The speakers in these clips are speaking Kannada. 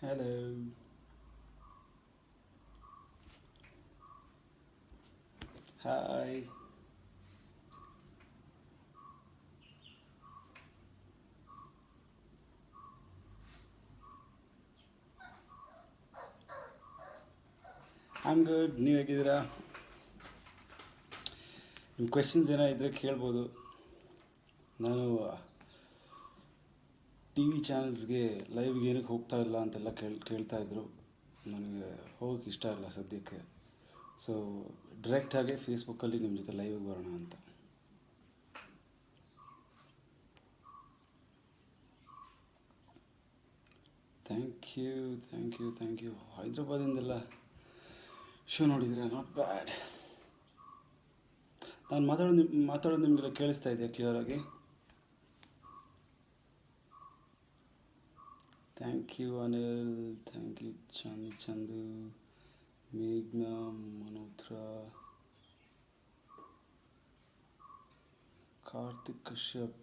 Hello. Hi. I'm good. ನೀವು ಹೇಗಿದ್ದೀರಾ? ನಿಮ್ಮ ಕ್ವೆಶನ್ಸ್ ಏನೋ ಇದ್ದರೆ ಕೇಳ್ಬೋದು. ನಾನು ಟಿ ವಿ ಚಾನಲ್ಸ್ಗೆ ಲೈವ್ಗೆ ಏನಕ್ಕೆ ಹೋಗ್ತಾ ಇಲ್ಲ ಅಂತೆಲ್ಲ ಕೇಳ್ತಾ ಇದ್ರು. ನನಗೆ ಹೋಗೋಕ್ಕೆ ಇಷ್ಟ ಇಲ್ಲ ಸದ್ಯಕ್ಕೆ. ಸೊ ಡೈರೆಕ್ಟಾಗಿ ಫೇಸ್ಬುಕ್ಕಲ್ಲಿ ನಿಮ್ಮ ಜೊತೆ ಲೈವ್ಗೆ ಬರೋಣ ಅಂತ. Thank you. ಹೈದ್ರಾಬಾದಿಂದೆಲ್ಲ ಶೋ ನೋಡಿದರೆ ನಾಟ್ ಬ್ಯಾಡ್. ನಾನು ಮಾತಾಡೋದು ನಿಮಗೆಲ್ಲ ಕೇಳಿಸ್ತಾ ಇದೆಯಾ ಕ್ಲಿಯರಾಗಿ? Thank you Anil, thank you Chandu, ಮೇಘ್ನಾ, Manotra, Karthik Kashyap.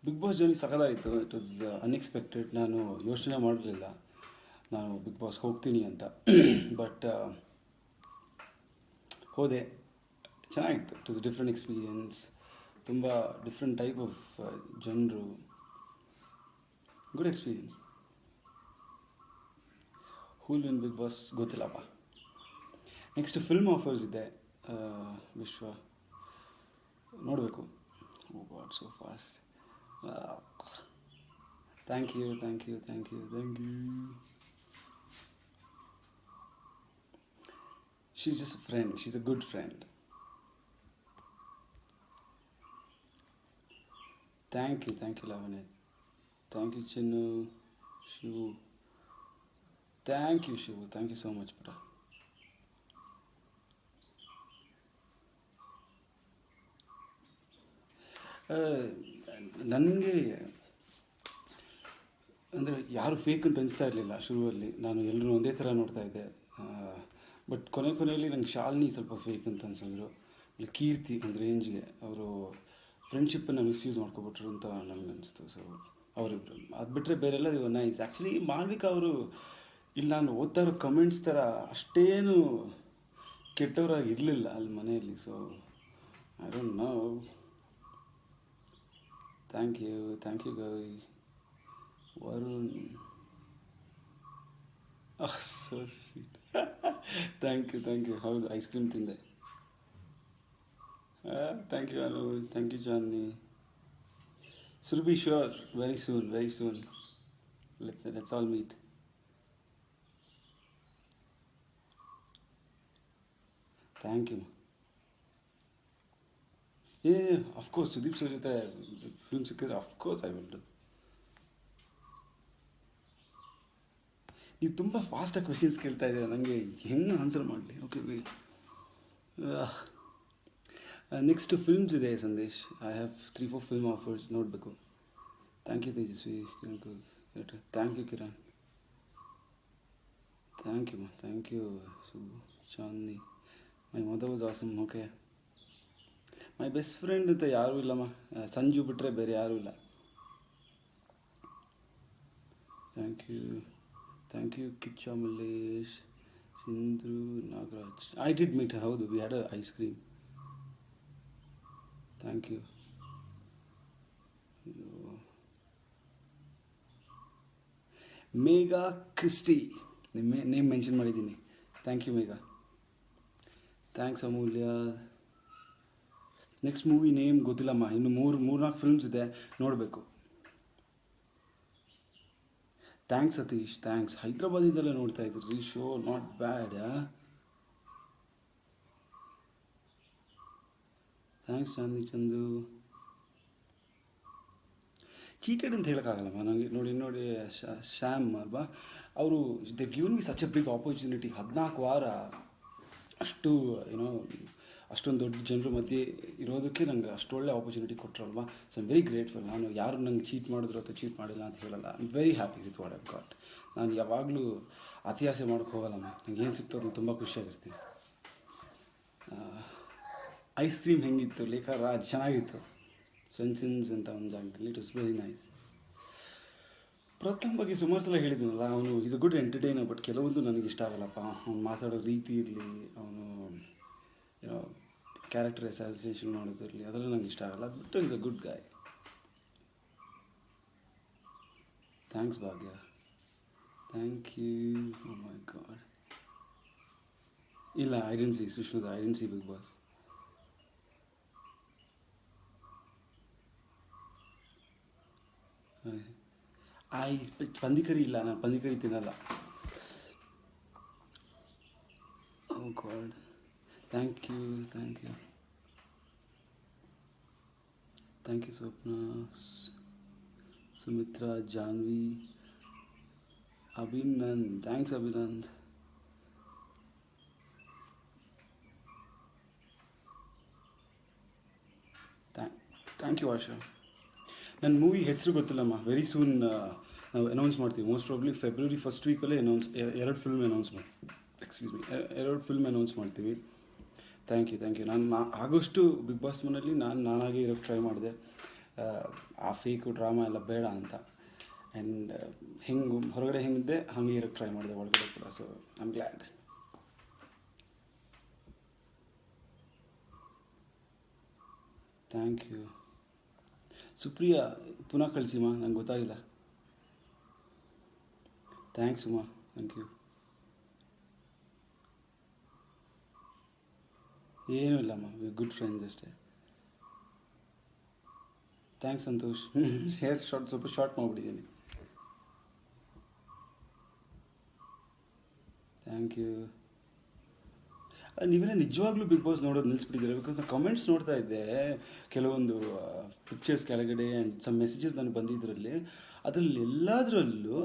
Bigg Boss journey ಸಖತ್ತಾಯಿತು. It was unexpected. ನಾನು ಯೋಚನೆ ಮಾಡಿರಲಿಲ್ಲ ನಾನು ಬಿಗ್ ಬಾಸ್ಗೆ ಹೋಗ್ತೀನಿ ಅಂತ. ಬಟ್ ಹೋದೆ. ಚೆನ್ನಾಗಿತ್ತು. It was different experience. ತುಂಬ ಡಿಫ್ರೆಂಟ್ ಟೈಪ್ ಆಫ್ ಜನರು. Good experience. Who'll win Bigg Boss ಗೊತ್ತಿಲ್ಲಪ್ಪ. ನೆಕ್ಸ್ಟ್ ಫಿಲ್ಮ್ ಆಫರ್ಸ್ ಇದೆ. ವಿಶ್ವ ನೋಡಬೇಕು. Oh God so fast. Thank you. She's just a friend. She's a good friend. Thank you, Lavanya. Thank you, Chinnu. Shivu. Thank you, Shivu. Thank you so much, Putta. ನನಗೆ ಅಂದರೆ ಯಾರು ಫೇಕ್ ಅಂತ ಅನಿಸ್ತಾ ಇರಲಿಲ್ಲ ಶುರುವಲ್ಲಿ. ನಾನು ಎಲ್ಲರೂ ಒಂದೇ ಥರ ನೋಡ್ತಾ ಇದ್ದೆ. ಬಟ್ ಕೊನೆಯಲ್ಲಿ ನಂಗೆ ಶಾಲಿನಿ ಸ್ವಲ್ಪ ಫೇಕ್ ಅಂತ ಅನ್ಸಿದ್ರು. ಇಲ್ಲಿ ಕೀರ್ತಿ ಒಂದು ರೇಂಜ್ಗೆ ಅವರು ಫ್ರೆಂಡ್ಶಿಪ್ಪನ್ನು ಮಿಸ್ಯೂಸ್ ಮಾಡ್ಕೊಬಿಟ್ರು ಅಂತ ನನಗೆ ಅನಿಸ್ತು. ಸೊ ಅವರಿಬ್ಬರು ಅದು ಬಿಟ್ಟರೆ ಬೇರೆಲ್ಲ ಇವ ನೈಸ್. ಆ್ಯಕ್ಚುಲಿ ಮಾಲ್ವಿಕಾ ಅವರು ಇಲ್ಲಿ ನಾನು ಓದ್ತಾ ಇರೋ ಕಮೆಂಟ್ಸ್ ಥರ ಅಷ್ಟೇನು ಕೆಟ್ಟವರಾಗಿ ಇರಲಿಲ್ಲ ಅಲ್ಲಿ ಮನೆಯಲ್ಲಿ. So I don't know. Thank you Gauri. Varun, so sweet. Thank you. ಹೌದು, ಐಸ್ ಕ್ರೀಮ್ ತಿಂದೆ. Thank you Anuj. Thank you Johnny. Surabhi, sure, very soon. Let's all meet. Thank you. Of course Sudeep sir ಜೊತೆ ಫಿಲ್ಮ್ ಸಿಕ್ಕಿದ್ರೆ ಅಫ್ಕೋರ್ಸ್ ಐ ವಿಲ್ ಡು. ನೀವು ತುಂಬ ಫಾಸ್ಟಾಗಿ ಕ್ವೆಶನ್ಸ್ ಕೇಳ್ತಾ ಇದ್ದೀರಾ. ನನಗೆ ಹೆಂಗೆ ಆನ್ಸರ್ ಮಾಡಲಿ? Okay wait. ನೆಕ್ಸ್ಟ್ ಫಿಲ್ಮ್ಸ್ ಇದೆ Sandesh. I have 3-4 film offers, ನೋಡಬೇಕು. Thank you Tejaswi. Thank you Kiran. Thank you Subu, Chandini. My mother was awesome. Okay. My best friend ಅಂತ ಯಾರೂ ಇಲ್ಲಮ್ಮ. ಸಂಜು ಬಿಟ್ಟರೆ ಬೇರೆ ಯಾರೂ ಇಲ್ಲ. Thank you Kichcha Mallesh, Sindhu, Nagaraj. I did meet, ಹೌದು, we had a ice cream. Thank you. Megha Christy, ನಿಮ್ಮ ನೇಮ್ ಮೆನ್ಷನ್ ಮಾಡಿದ್ದೀನಿ. Thank you Megha. Thanks Amulya. Next movie name ಗೊತ್ತಿಲ್ಲಮ್ಮ. ಇನ್ನು 3-4 ಫಿಲ್ಮ್ಸ್ ಇದೆ, ನೋಡಬೇಕು. ಥ್ಯಾಂಕ್ಸ್ ಸತೀಶ್. ಥ್ಯಾಂಕ್ಸ್. ಹೈದ್ರಾಬಾದಿಂದಲೇ ನೋಡ್ತಾ ಇದ್ರಿ show. Not bad. Thanks Chandi Chandu. Cheated ಅಂತ ಹೇಳೋಕ್ಕಾಗಲ್ಲಮ್ಮ ನನಗೆ. ನೋಡಿ ಶ್ಯಾಮ್ ಅಲ್ವಾ ಅವರು. They given me such a big opportunity. 14 ವಾರ ಅಷ್ಟು ಅಷ್ಟೊಂದು ದೊಡ್ಡ ಜನರ ಮಧ್ಯೆ ಇರೋದಕ್ಕೆ ನಂಗೆ ಅಷ್ಟು ಒಳ್ಳೆ ಆಪರ್ಚುನಿಟಿ ಕೊಟ್ಟರಲ್ವಾ. So I'm very grateful. ನಾನು ಯಾರು ನಂಗೆ ಚೀಟ್ ಮಾಡಿದ್ರು ಅಥವಾ ಚೀಟ್ ಮಾಡಿಲ್ಲ ಅಂತ ಹೇಳಲ್ಲ. I am very happy with what I've got. ನಾನು ಯಾವಾಗಲೂ ಅತಿ ಆಸೆ ಮಾಡೋಕ್ಕೆ ಹೋಗಲ್ಲಮ್ಮ. ನಂಗೆ ಏನು ಸಿಗ್ತೋ ಅದನ್ನು ತುಂಬ ಖುಷಿಯಾಗಿರ್ತೀನಿ. ಐಸ್ ಕ್ರೀಮ್ ಹೆಂಗಿತ್ತು? ಲೇಖಾ ರಾಜ್ ಚೆನ್ನಾಗಿತ್ತು. ಸೆನ್ಸಿನ್ಸ್ ಅಂತ ಒಂದು ಜಾಗದಲ್ಲಿ. It was very nice. Pratham ಬಗ್ಗೆ ಸುಮಾರು ಸಲ ಹೇಳಿದ್ದೀನಲ್ಲ, ಅವನು is a good entertainer, but ಕೆಲವೊಂದು ನನಗೆ ಇಷ್ಟ ಆಗಲ್ಲಪ್ಪ. ಅವ್ನು ಮಾತಾಡೋ ರೀತಿ ಇರಲಿ, ಅವನು ಏನೋ ಕ್ಯಾರೆಕ್ಟರ್ ಅಸಾಸಿನೇಷನ್ ಮಾಡೋದಿರಲಿ, ಅದೆಲ್ಲ ನಂಗೆ ಇಷ್ಟ ಆಗಲ್ಲ. But is a good guy. Thanks Bhagya. Thank you. Oh my god. ಇಲ್ಲ, I didn't see Sushmita, I didn't see Bigg Boss. ಪಂದಿಕರಿ ಇಲ್ಲ, ನಾನು ಪಂದಿಕರಿ ತಿನ್ನಲ್ಲ. Oh god. Thank you, thank you, thank you Swapna, Sumitra, Janvi, Abhinand. Thanks Abhinand. Thank you Asha. ನನ್ನ ಮೂವಿ ಹೆಸರು ಗೊತ್ತಿಲ್ಲಮ್ಮ. ವೆರಿ ಸೂನ್ ನಾವು ಅನೌನ್ಸ್ ಮಾಡ್ತೀವಿ. ಮೋಸ್ಟ್ ಪ್ರಾಬ್ಲಿ ಫೆಬ್ರವರಿ ಫಸ್ಟ್ ವೀಕಲ್ಲೇ ಎರಡು ಫಿಲ್ಮ್ ಅನೌನ್ಸ್ ಮಾಡ್ತೀವಿ. Thank you, thank you. ನಾನು ಆಗೋಷ್ಟು ಬಿಗ್ ಬಾಸ್ ಮನೇಲಿ ನಾನಾಗೆ ಇರೋಕ್ಕೆ ಟ್ರೈ ಮಾಡಿದೆ. ಆ ಫೇಕು ಡ್ರಾಮಾ ಎಲ್ಲ ಬೇಡ ಅಂತ. ಆ್ಯಂಡ್ ಹೆಂಗೆ ಹೊರಗಡೆ ಹೆಂಗಿದ್ದೆ ಹಾಗೆ ಇರೋಕ್ಕೆ ಟ್ರೈ ಮಾಡಿದೆ ಒಳಗಡೆ ಕೂಡ. So I am glad. Thank you Supriya. ಪುನಃ ಕಳಿಸಿಮ್ಮ, ನಂಗೆ ಗೊತ್ತಾಗಿಲ್ಲ. Thanks Uma, thank you. ಏನೂ ಇಲ್ಲಮ್ಮ, ವಿ ಗುಡ್ ಫ್ರೆಂಡ್ಸ್ ಅಷ್ಟೇ. ಥ್ಯಾಂಕ್ಸ್ ಸಂತೋಷ್. ಹೇರ್ ಸ್ವಲ್ಪ ಶಾರ್ಟ್ ಮಾಡಿಬಿಟ್ಟಿದ್ದೀನಿ. Thank you. ನೀವೆಲ್ಲ ನಿಜವಾಗ್ಲೂ ಬಿಗ್ ಬಾಸ್ ನೋಡೋದು ನಿಲ್ಲಿಸ್ಬಿಟ್ಟಿದ್ದೀರಾ? ಬಿಕಾಸ್ ನಾನು ಕಮೆಂಟ್ಸ್ ನೋಡ್ತಾ ಇದ್ದೆ, ಕೆಲವೊಂದು ಪಿಕ್ಚರ್ಸ್ ಕೆಳಗಡೆ ಆ್ಯಂಡ್ ಸಮ್ ಮೆಸೇಜಸ್ ನನಗೆ ಬಂದಿದ್ದರಲ್ಲಿ, ಅದರಲ್ಲಿ ಎಲ್ಲದರಲ್ಲೂ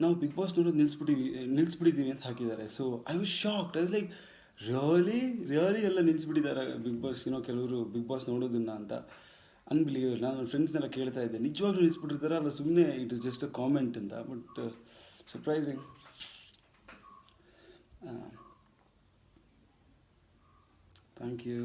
ನಾವು ಬಿಗ್ ಬಾಸ್ ನೋಡೋದು ನಿಲ್ಲಿಸ್ಬಿಟ್ಟಿದ್ದೀವಿ ಅಂತ ಹಾಕಿದ್ದಾರೆ. So I was shocked. I was like, really ಎಲ್ಲ ನಿಲ್ಲಿಸ್ಬಿಟ್ಟಿದ್ದಾರೆ ಬಿಗ್ ಬಾಸ್, ಕೆಲವರು ಬಿಗ್ ಬಾಸ್ ನೋಡೋದನ್ನ ಅಂತ. ಅನ್ಬಿಲೀವಬಲ್. ನಾನು ನನ್ನ ಫ್ರೆಂಡ್ಸ್ನೆಲ್ಲ ಕೇಳ್ತಾ ಇದ್ದೆ, ನಿಜವಾಗ್ಲೂ ನಿಲ್ಲಿಸ್ಬಿಟ್ಟಿರ್ತಾರೆ ಅಲ್ಲ ಸುಮ್ಮನೆ it is just a comment ಅಂತ. But surprising. Thank you.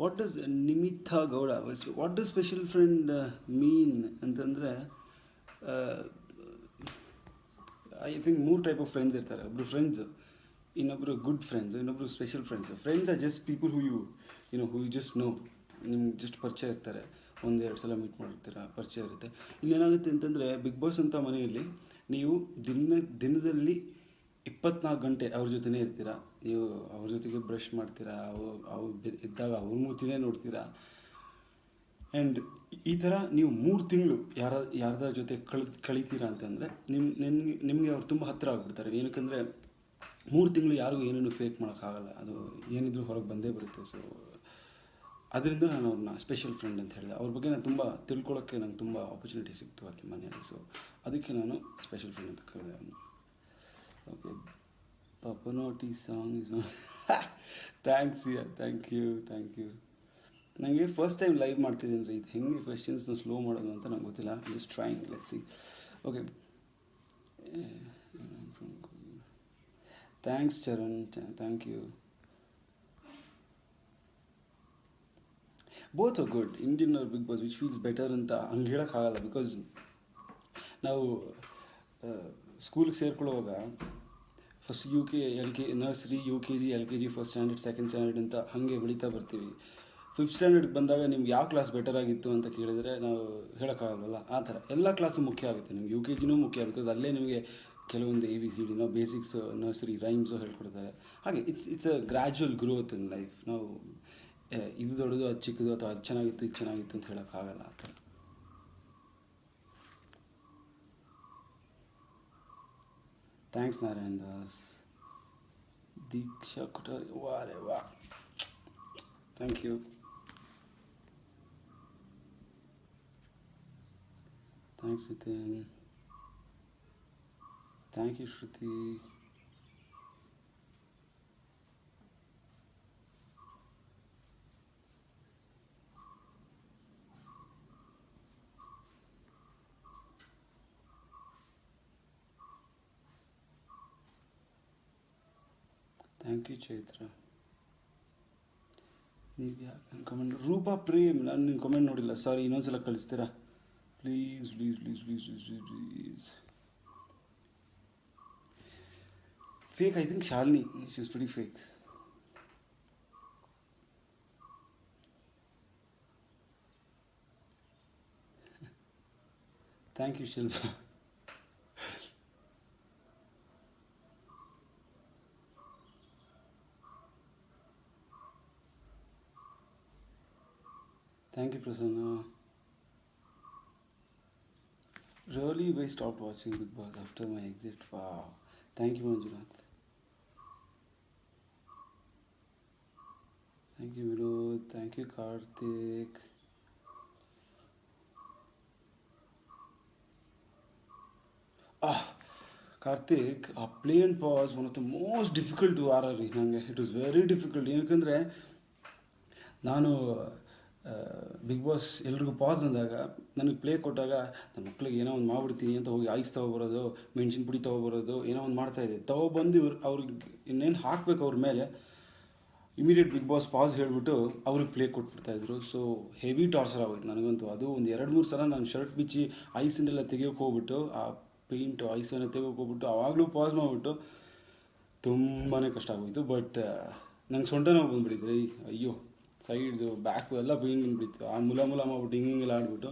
What does Nimita Gowda, what does special friend mean ಅಂತಂದರೆ, I think 3 type of friends ಇರ್ತಾರೆ. ಒಬ್ಬರು ಫ್ರೆಂಡ್ಸು, ಇನ್ನೊಬ್ಬರು ಗುಡ್ ಫ್ರೆಂಡ್ಸ್, ಇನ್ನೊಬ್ಬರು special friends. Friends are just people who you just know. ನಿಮ್ಗೆ ಜಸ್ಟ್ ಪರಿಚಯ ಇರ್ತಾರೆ, 1-2 ಸಲ ಮೀಟ್ ಮಾಡಿರ್ತೀರ, ಪರಿಚಯ ಇರುತ್ತೆ. ಇಲ್ಲೇನಾಗುತ್ತೆ ಅಂತಂದರೆ, ಬಿಗ್ ಬಾಸ್ ಅಂತ ಮನೆಯಲ್ಲಿ ನೀವು ದಿನದಲ್ಲಿ 24 ಗಂಟೆ ಅವ್ರ ಜೊತೆನೇ ಇರ್ತೀರ. ನೀವು ಅವ್ರ ಜೊತೆಗೆ ಬ್ರಷ್ ಮಾಡ್ತೀರಾ, ಅವ್ರು ಇದ್ದಾಗ ಅವ್ರ ಮೂತಿನೇ ನೋಡ್ತೀರಾ. ಆ್ಯಂಡ್ ಈ ಥರ ನೀವು 3 ತಿಂಗಳು ಯಾರ್ದಾರ ಜೊತೆ ಕಳಿತೀರಾ ಅಂತಂದರೆ ನಿಮಗೆ ಅವ್ರು ತುಂಬ ಹತ್ತಿರ ಆಗ್ಬಿಡ್ತಾರೆ. ಏನಕ್ಕಂದರೆ 3 ತಿಂಗಳು ಯಾರಿಗೂ ಏನೇನು ಫೇಕ್ ಮಾಡೋಕ್ಕಾಗಲ್ಲ, ಅದು ಏನಿದ್ರು ಹೊರಗೆ ಬಂದೇ ಬರುತ್ತೆ. ಸೊ ಅದರಿಂದ ನಾನು ಅವ್ರನ್ನ ಸ್ಪೆಷಲ್ ಫ್ರೆಂಡ್ ಅಂತ ಹೇಳಿದೆ. ಅವ್ರ ಬಗ್ಗೆ ನಾನು ತುಂಬ ತಿಳ್ಕೊಳ್ಳೋಕ್ಕೆ ನಂಗೆ ತುಂಬ ಆಪರ್ಚುನಿಟಿ ಸಿಕ್ತು ಅಲ್ಲಿ ಮನೆಯಲ್ಲಿ. ಸೊ ಅದಕ್ಕೆ ನಾನು ಸ್ಪೆಷಲ್ ಫ್ರೆಂಡ್ ಅಂತ ಕರೆದೆ ಅವನು. ಓಕೆ, ಪಪನೋಟಿ ಸಾಂಗ್ ಇಸ್ ಥ್ಯಾಂಕ್ಸ್ ಯಾ, ಥ್ಯಾಂಕ್ ಯು. ನನಗೆ ಫಸ್ಟ್ ಟೈಮ್ ಲೈವ್ ಮಾಡ್ತಿದ್ದೀನಿ ರೀ. ಇದು ಹೆಂಗೆ ಕ್ವೆಶನ್ಸ್ನ ಸ್ಲೋ ಮಾಡೋದು ಅಂತ ನಂಗೆ ಗೊತ್ತಿಲ್ಲ. Just trying, let's see. Okay, thanks Charan, thank you. Both are good. Indian are Bigg Boss, which feels better ಅಂತ ಹಂಗೆ ಹೇಳೋಕ್ಕಾಗಲ್ಲ. ಬಿಕಾಸ್ ನಾವು ಸ್ಕೂಲಿಗೆ ಸೇರ್ಕೊಳ್ಳುವಾಗ first nursery, UKG, LKG, first standard, second standard ಅಂತ ಹಾಗೆ ಬೆಳೀತಾ ಬರ್ತೀವಿ. 5th ಸ್ಟ್ಯಾಂಡರ್ಡ್ಗೆ ಬಂದಾಗ ನಿಮ್ಗೆ ಯಾವ ಕ್ಲಾಸ್ ಬೆಟರ್ ಆಗಿತ್ತು ಅಂತ ಕೇಳಿದರೆ ನಾವು ಹೇಳೋಕ್ಕಾಗಲ್ವಲ್ಲ. ಆ ಥರ ಎಲ್ಲ ಕ್ಲಾಸು ಮುಖ್ಯ ಆಗುತ್ತೆ. ನಿಮ್ಗೆ UKGನೂ ಮುಖ್ಯ, ಬಿಕಾಸ್ ಅಲ್ಲೇ ನಿಮಗೆ ಕೆಲವೊಂದು ABCD ಬೇಸಿಕ್ಸ್, ನರ್ಸರಿ ರೈಮ್ಸು ಹೇಳ್ಕೊಡ್ತಾರೆ. ಹಾಗೆ it's a gradual growth in life. ನಾವು ಇದು ದೊಡ್ಡದು, ಅದು ಚಿಕ್ಕದು, ಅಥವಾ ಅದು ಚೆನ್ನಾಗಿತ್ತು, ಇದು ಚೆನ್ನಾಗಿತ್ತು ಅಂತ ಹೇಳೋಕ್ಕಾಗಲ್ಲ. ಆ ಥರ. ಥ್ಯಾಂಕ್ಸ್ ನಾರಾಯಣ್ ದಾಸ್. ದೀಕ್ಷಾ ಕುಟಾರಿ, ವಾರೇ ವಾ, thank you. Thanks Nitin. Thank you Shruti. Thank you Chaitra. ನೀವು ಯಾಕೆ ನನ್ನ ಕಮೆಂಟ್ ರೂಪಾ ಪ್ರೇಮ್, ನಾನು ನಿಮ್ಮ ಕಮೆಂಟ್ ನೋಡಿಲ್ಲ, ಸಾರಿ. ಇನ್ನೊಂದ್ಸಲ ಕಳಿಸ್ತೀರಾ please please please please please please please. Fake, I think Shalini, she is very fake. Thank you Shilpa. Thank you Prasanna. Really, I stopped watching Big Boss after my exit. Wow. Thank you, Manjunath. Thank you, Vinod. Thank you, Karthik. Karthik, a play and pass one of the most difficult ವಾರ ರೀ ನನಗೆ. It was very difficult. ಏನಕ್ಕಂದರೆ ನಾನು ಬಿಗ್ ಬಾಸ್ ಎಲ್ರಿಗೂ ಪಾಸ್ ಅಂದಾಗ ನನಗೆ ಪ್ಲೇ ಕೊಟ್ಟಾಗ ನನ್ನ ಮಕ್ಳಿಗೆ ಏನೋ ಒಂದು ಮಾಡ್ಬಿಡ್ತೀನಿ ಅಂತ ಹೋಗಿ ಐಸ್ ತೊಗೊಬರೋದು, ಮೆಣಸಿನ ಪುಡಿ ತೊಗೊಬರೋದು, ಏನೋ ಒಂದು ಮಾಡ್ತಾಯಿದ್ದೆ. ತೊಗೊಬಂದು ಅವ್ರಿಗೆ ಇನ್ನೇನು ಹಾಕಬೇಕು ಅವ್ರ ಮೇಲೆ, ಇಮಿಡಿಯೇಟ್ ಬಿಗ್ ಬಾಸ್ ಪಾಸ್ ಹೇಳಿಬಿಟ್ಟು ಅವ್ರಿಗೆ ಪ್ಲೇ ಕೊಟ್ಬಿಡ್ತಾಯಿದ್ರು. ಸೊ ಹೆವಿ ಟಾರ್ಚರ್ ಆಗೋಯ್ತು ನನಗಂತೂ. ಅದು ಒಂದು 2-3 ಸಲ ನಾನು ಶರ್ಟ್ ಬಿಚ್ಚಿ ಐಸನ್ನೆಲ್ಲ ತೆಗಿಯೋಕೆ ಹೋಗ್ಬಿಟ್ಟು, ಆ ಪೇಂಟು ಐಸನ್ನು ತೆಗೋಕೆ ಹೋಗ್ಬಿಟ್ಟು ಆವಾಗಲೂ ಪಾಸ್ ಮಾಡಿಬಿಟ್ಟು ತುಂಬಾ ಕಷ್ಟ ಆಗೋಯಿತು. ಬಟ್ ನಂಗೆ ಸೊಂಟ ನೋವು ಬಂದುಬಿಟ್ಟಿತ್ತು ರೀ. ಅಯ್ಯೋ, ಸೈಡ್ಸು ಬ್ಯಾಕು ಎಲ್ಲ ಪೇಯ್ನ್ ಬಂದುಬಿಟ್ಟಿತ್ತು. ಆ ಮುಲ ಮಾಡ್ಬಿಟ್ಟು ಹಿಂಗೆಲ್ಲ ಆಡ್ಬಿಟ್ಟು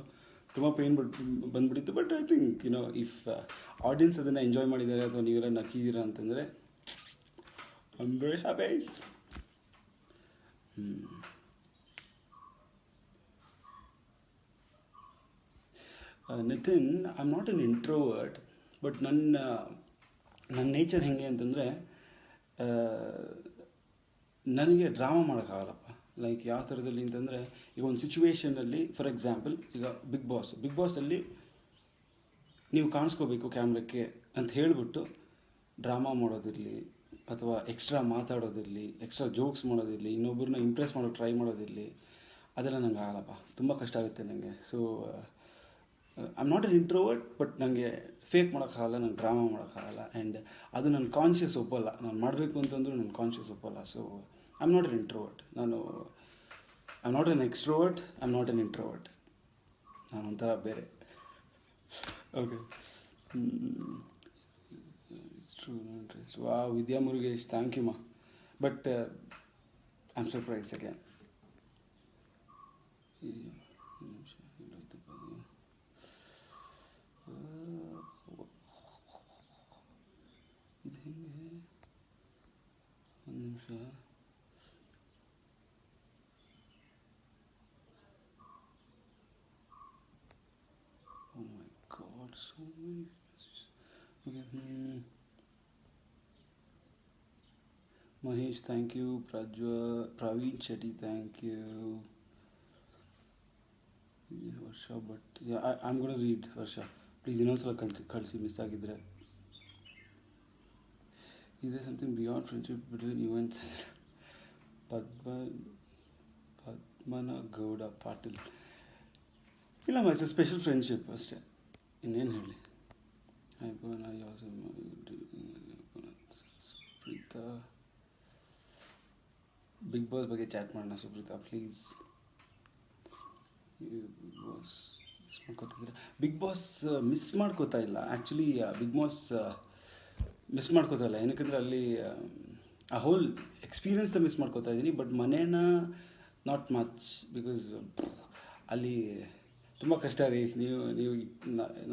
ತುಂಬ ಪೇಯ್ನ್ ಬಂದುಬಿಟ್ಟಿತ್ತು. But I think if audience ಅದನ್ನು ಎಂಜಾಯ್ ಮಾಡಿದ್ದಾರೆ ಅಥವಾ ನೀವೆಲ್ಲ ನಕ್ಕಿದ್ದೀರಾ ಅಂತಂದರೆ I am very happy. Nitin, I am not an introvert, but ನನ್ನ ನೇಚರ್ ಹೇಗೆ ಅಂತಂದರೆ ನನಗೆ ಡ್ರಾಮಾ ಮಾಡೋಕ್ಕಾಗಲ್ಲಪ್ಪ. ಲೈಕ್ ಯಾವ ಥರದಲ್ಲಿ ಅಂತಂದರೆ, ಈಗ ಒಂದು ಸಿಚುವೇಷನಲ್ಲಿ, ಫಾರ್ ಎಕ್ಸಾಂಪಲ್ ಈಗ ಬಿಗ್ ಬಾಸಲ್ಲಿ ನೀವು ಕಾಣಿಸ್ಕೋಬೇಕು ಕ್ಯಾಮ್ರಕ್ಕೆ ಅಂತ ಹೇಳಿಬಿಟ್ಟು ಡ್ರಾಮಾ ಮಾಡೋದಿರಲಿ, ಅಥವಾ ಎಕ್ಸ್ಟ್ರಾ ಮಾತಾಡೋದಿರಲಿ, ಎಕ್ಸ್ಟ್ರಾ ಜೋಕ್ಸ್ ಮಾಡೋದಿರಲಿ, ಇನ್ನೊಬ್ಬರನ್ನ ಇಂಪ್ರೆಸ್ ಮಾಡೋಕ್ಕೆ ಟ್ರೈ ಮಾಡೋದಿರಲಿ, ಅದೆಲ್ಲ ನಂಗೆ ಆಗಲ್ಲಪ್ಪ. ತುಂಬ ಕಷ್ಟ ಆಗುತ್ತೆ ನನಗೆ. So I am not an introvert, but ನನಗೆ ಫೇಕ್ ಮಾಡೋಕ್ಕಾಗಲ್ಲ, ನಂಗೆ ಡ್ರಾಮಾ ಮಾಡೋಕ್ಕಾಗಲ್ಲ. ಆ್ಯಂಡ್ ಅದು ನನ್ನ ಕಾನ್ಷಿಯಸ್ ಒಪ್ಪಲ್ಲ. ನಾನು ಮಾಡಬೇಕು ಅಂತಂದರೂ ನನ್ನ ಕಾನ್ಷಿಯಸ್ ಒಪ್ಪಲ್ಲ. So I am not an introvert. I am not an extrovert, I am not an introvert. ನಾನು ಒಂಥರ ಬೇರೆ. Okay, true interest. Vidya Murugesh, thank you ಮಾ. But I am surprise again. ಇದು ಹೆಂಗೆ ಒಂದು ನಿಮಿಷ. Oh my god, so many messages. Okay, Mahesh, thank you. Praveen Shetty, thank you. Varsha, but I am gonna read. Varsha, please ಇನ್ನೊಂದ್ಸಲ ಕಳಿಸಿ ಮಿಸ್ ಆಗಿದ್ದರೆ. Is there something beyond friendship between you and ಪದ್ಮನ Gowda Patil? ಇಲ್ಲಮ್ಮ, ಇಟ್ಸ್ ಅ ಸ್ಪೆಷಲ್ ಫ್ರೆಂಡ್ಶಿಪ್ ಅಷ್ಟೇ, ಇನ್ನೇನು ಹೇಳಿ. ಸುಪ್ರೀತಾ, ಬಿಗ್ ಬಾಸ್ ಬಗ್ಗೆ ಚಾಟ್ ಮಾಡೋಣ Supreetha, please. Big boss miss ಮಾಡ್ಕೋತಾ ಇಲ್ಲ ಆ್ಯಕ್ಚುಲಿ. ಬಿಗ್ ಬಾಸ್ ಮಿಸ್ ಮಾಡ್ಕೋತಾ ಇಲ್ಲ, ಏನಕ್ಕಂದರೆ ಅಲ್ಲಿ ಆ ಹೋಲ್ ಎಕ್ಸ್ಪೀರಿಯನ್ಸ್ನ ಮಿಸ್ ಮಾಡ್ಕೋತಾ ಇದ್ದೀನಿ. ಬಟ್ ಮನೇನ ನಾಟ್ ಮಚ್, ಬಿಕಾಸ್ ಅಲ್ಲಿ ತುಂಬ ಕಷ್ಟ ರೀ. ನೀವು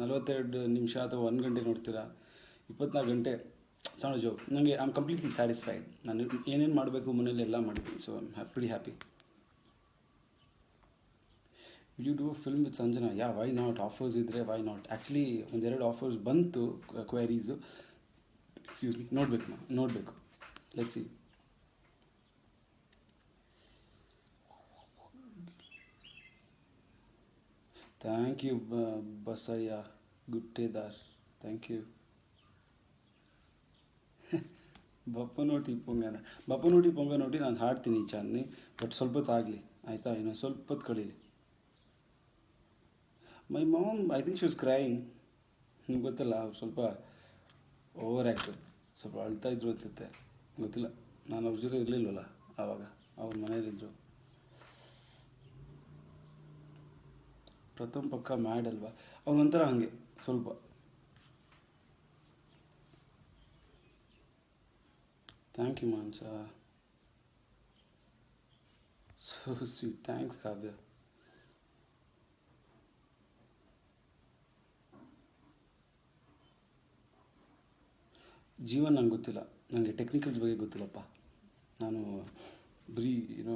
42 ನಿಮಿಷ ಅಥವಾ 1 ಗಂಟೆ ನೋಡ್ತೀರಾ, 24 ಗಂಟೆ. ಸಣ್ಣ ಜೋಕ್. ನನಗೆ ಐ ಆಮ್ ಕಂಪ್ಲೀಟ್ಲಿ ಸ್ಯಾಟಿಸ್ಫೈಡ್. ನಾನು ಏನೇನು ಮಾಡಬೇಕು ಮನೇಲಿ ಎಲ್ಲ ಮಾಡಿದ್ದೀನಿ. So I am pretty happy. Will you do a film with Sanjana? Yeah, why not? Offers ಇದ್ದರೆ ವೈ ನಾಟ್? ಆ್ಯಕ್ಚುಲಿ 1-2 ಆಫರ್ಸ್ ಬಂತು, ಕ್ವೈರೀಸು. ಎಕ್ಸ್ಕ್ಯೂಸ್ ಮಿ, ನೋಡಬೇಕು. Let's see. Thank you Basayya Guttedar, thank you. ಬಪ್ಪನೋಟಿ ಪೊಂಗ ನೋಡಿ ನಾನು ಹಾಡ್ತೀನಿ ಚಾಂದಿನಿ, ಬಟ್ ಸ್ವಲ್ಪ ಹೊತ್ತು ಆಗಲಿ ಆಯಿತಾ, ಇನ್ನೂ ಸ್ವಲ್ಪ ಹೊತ್ತು ಕಳೀಲಿ. My mom, I think she was crying. ನಿಮ್ಗೆ ಗೊತ್ತಲ್ಲ, ಅವ್ರು ಸ್ವಲ್ಪ ಓವರ್ ಆ್ಯಕ್ಟರ್, ಸ್ವಲ್ಪ ಅಳ್ತಾ ಇದ್ರು ಅನ್ಸುತ್ತೆ, ಗೊತ್ತಿಲ್ಲ. ನಾನು ಅವ್ರ ಜೊತೆ ಇರಲಿಲ್ವಲ್ಲ ಆವಾಗ, ಅವ್ರ ಮನೇಲಿದ್ದರು. ಪ್ರಥಮ್ ಪಕ್ಕ ಮ್ಯಾಡ್ ಅಲ್ವಾ, ಅವನೊಂಥರ ಹಾಗೆ ಸ್ವಲ್ಪ. Thank you Mansa, so sweet, thanks Kavya. Jeevan ನಂಗೆ ಗೊತ್ತಿಲ್ಲ, ನನಗೆ ಟೆಕ್ನಿಕಲ್ಸ್ ಬಗ್ಗೆ ಗೊತ್ತಿಲ್ಲಪ್ಪ. ನಾನು ಬರೀ ಏನೋ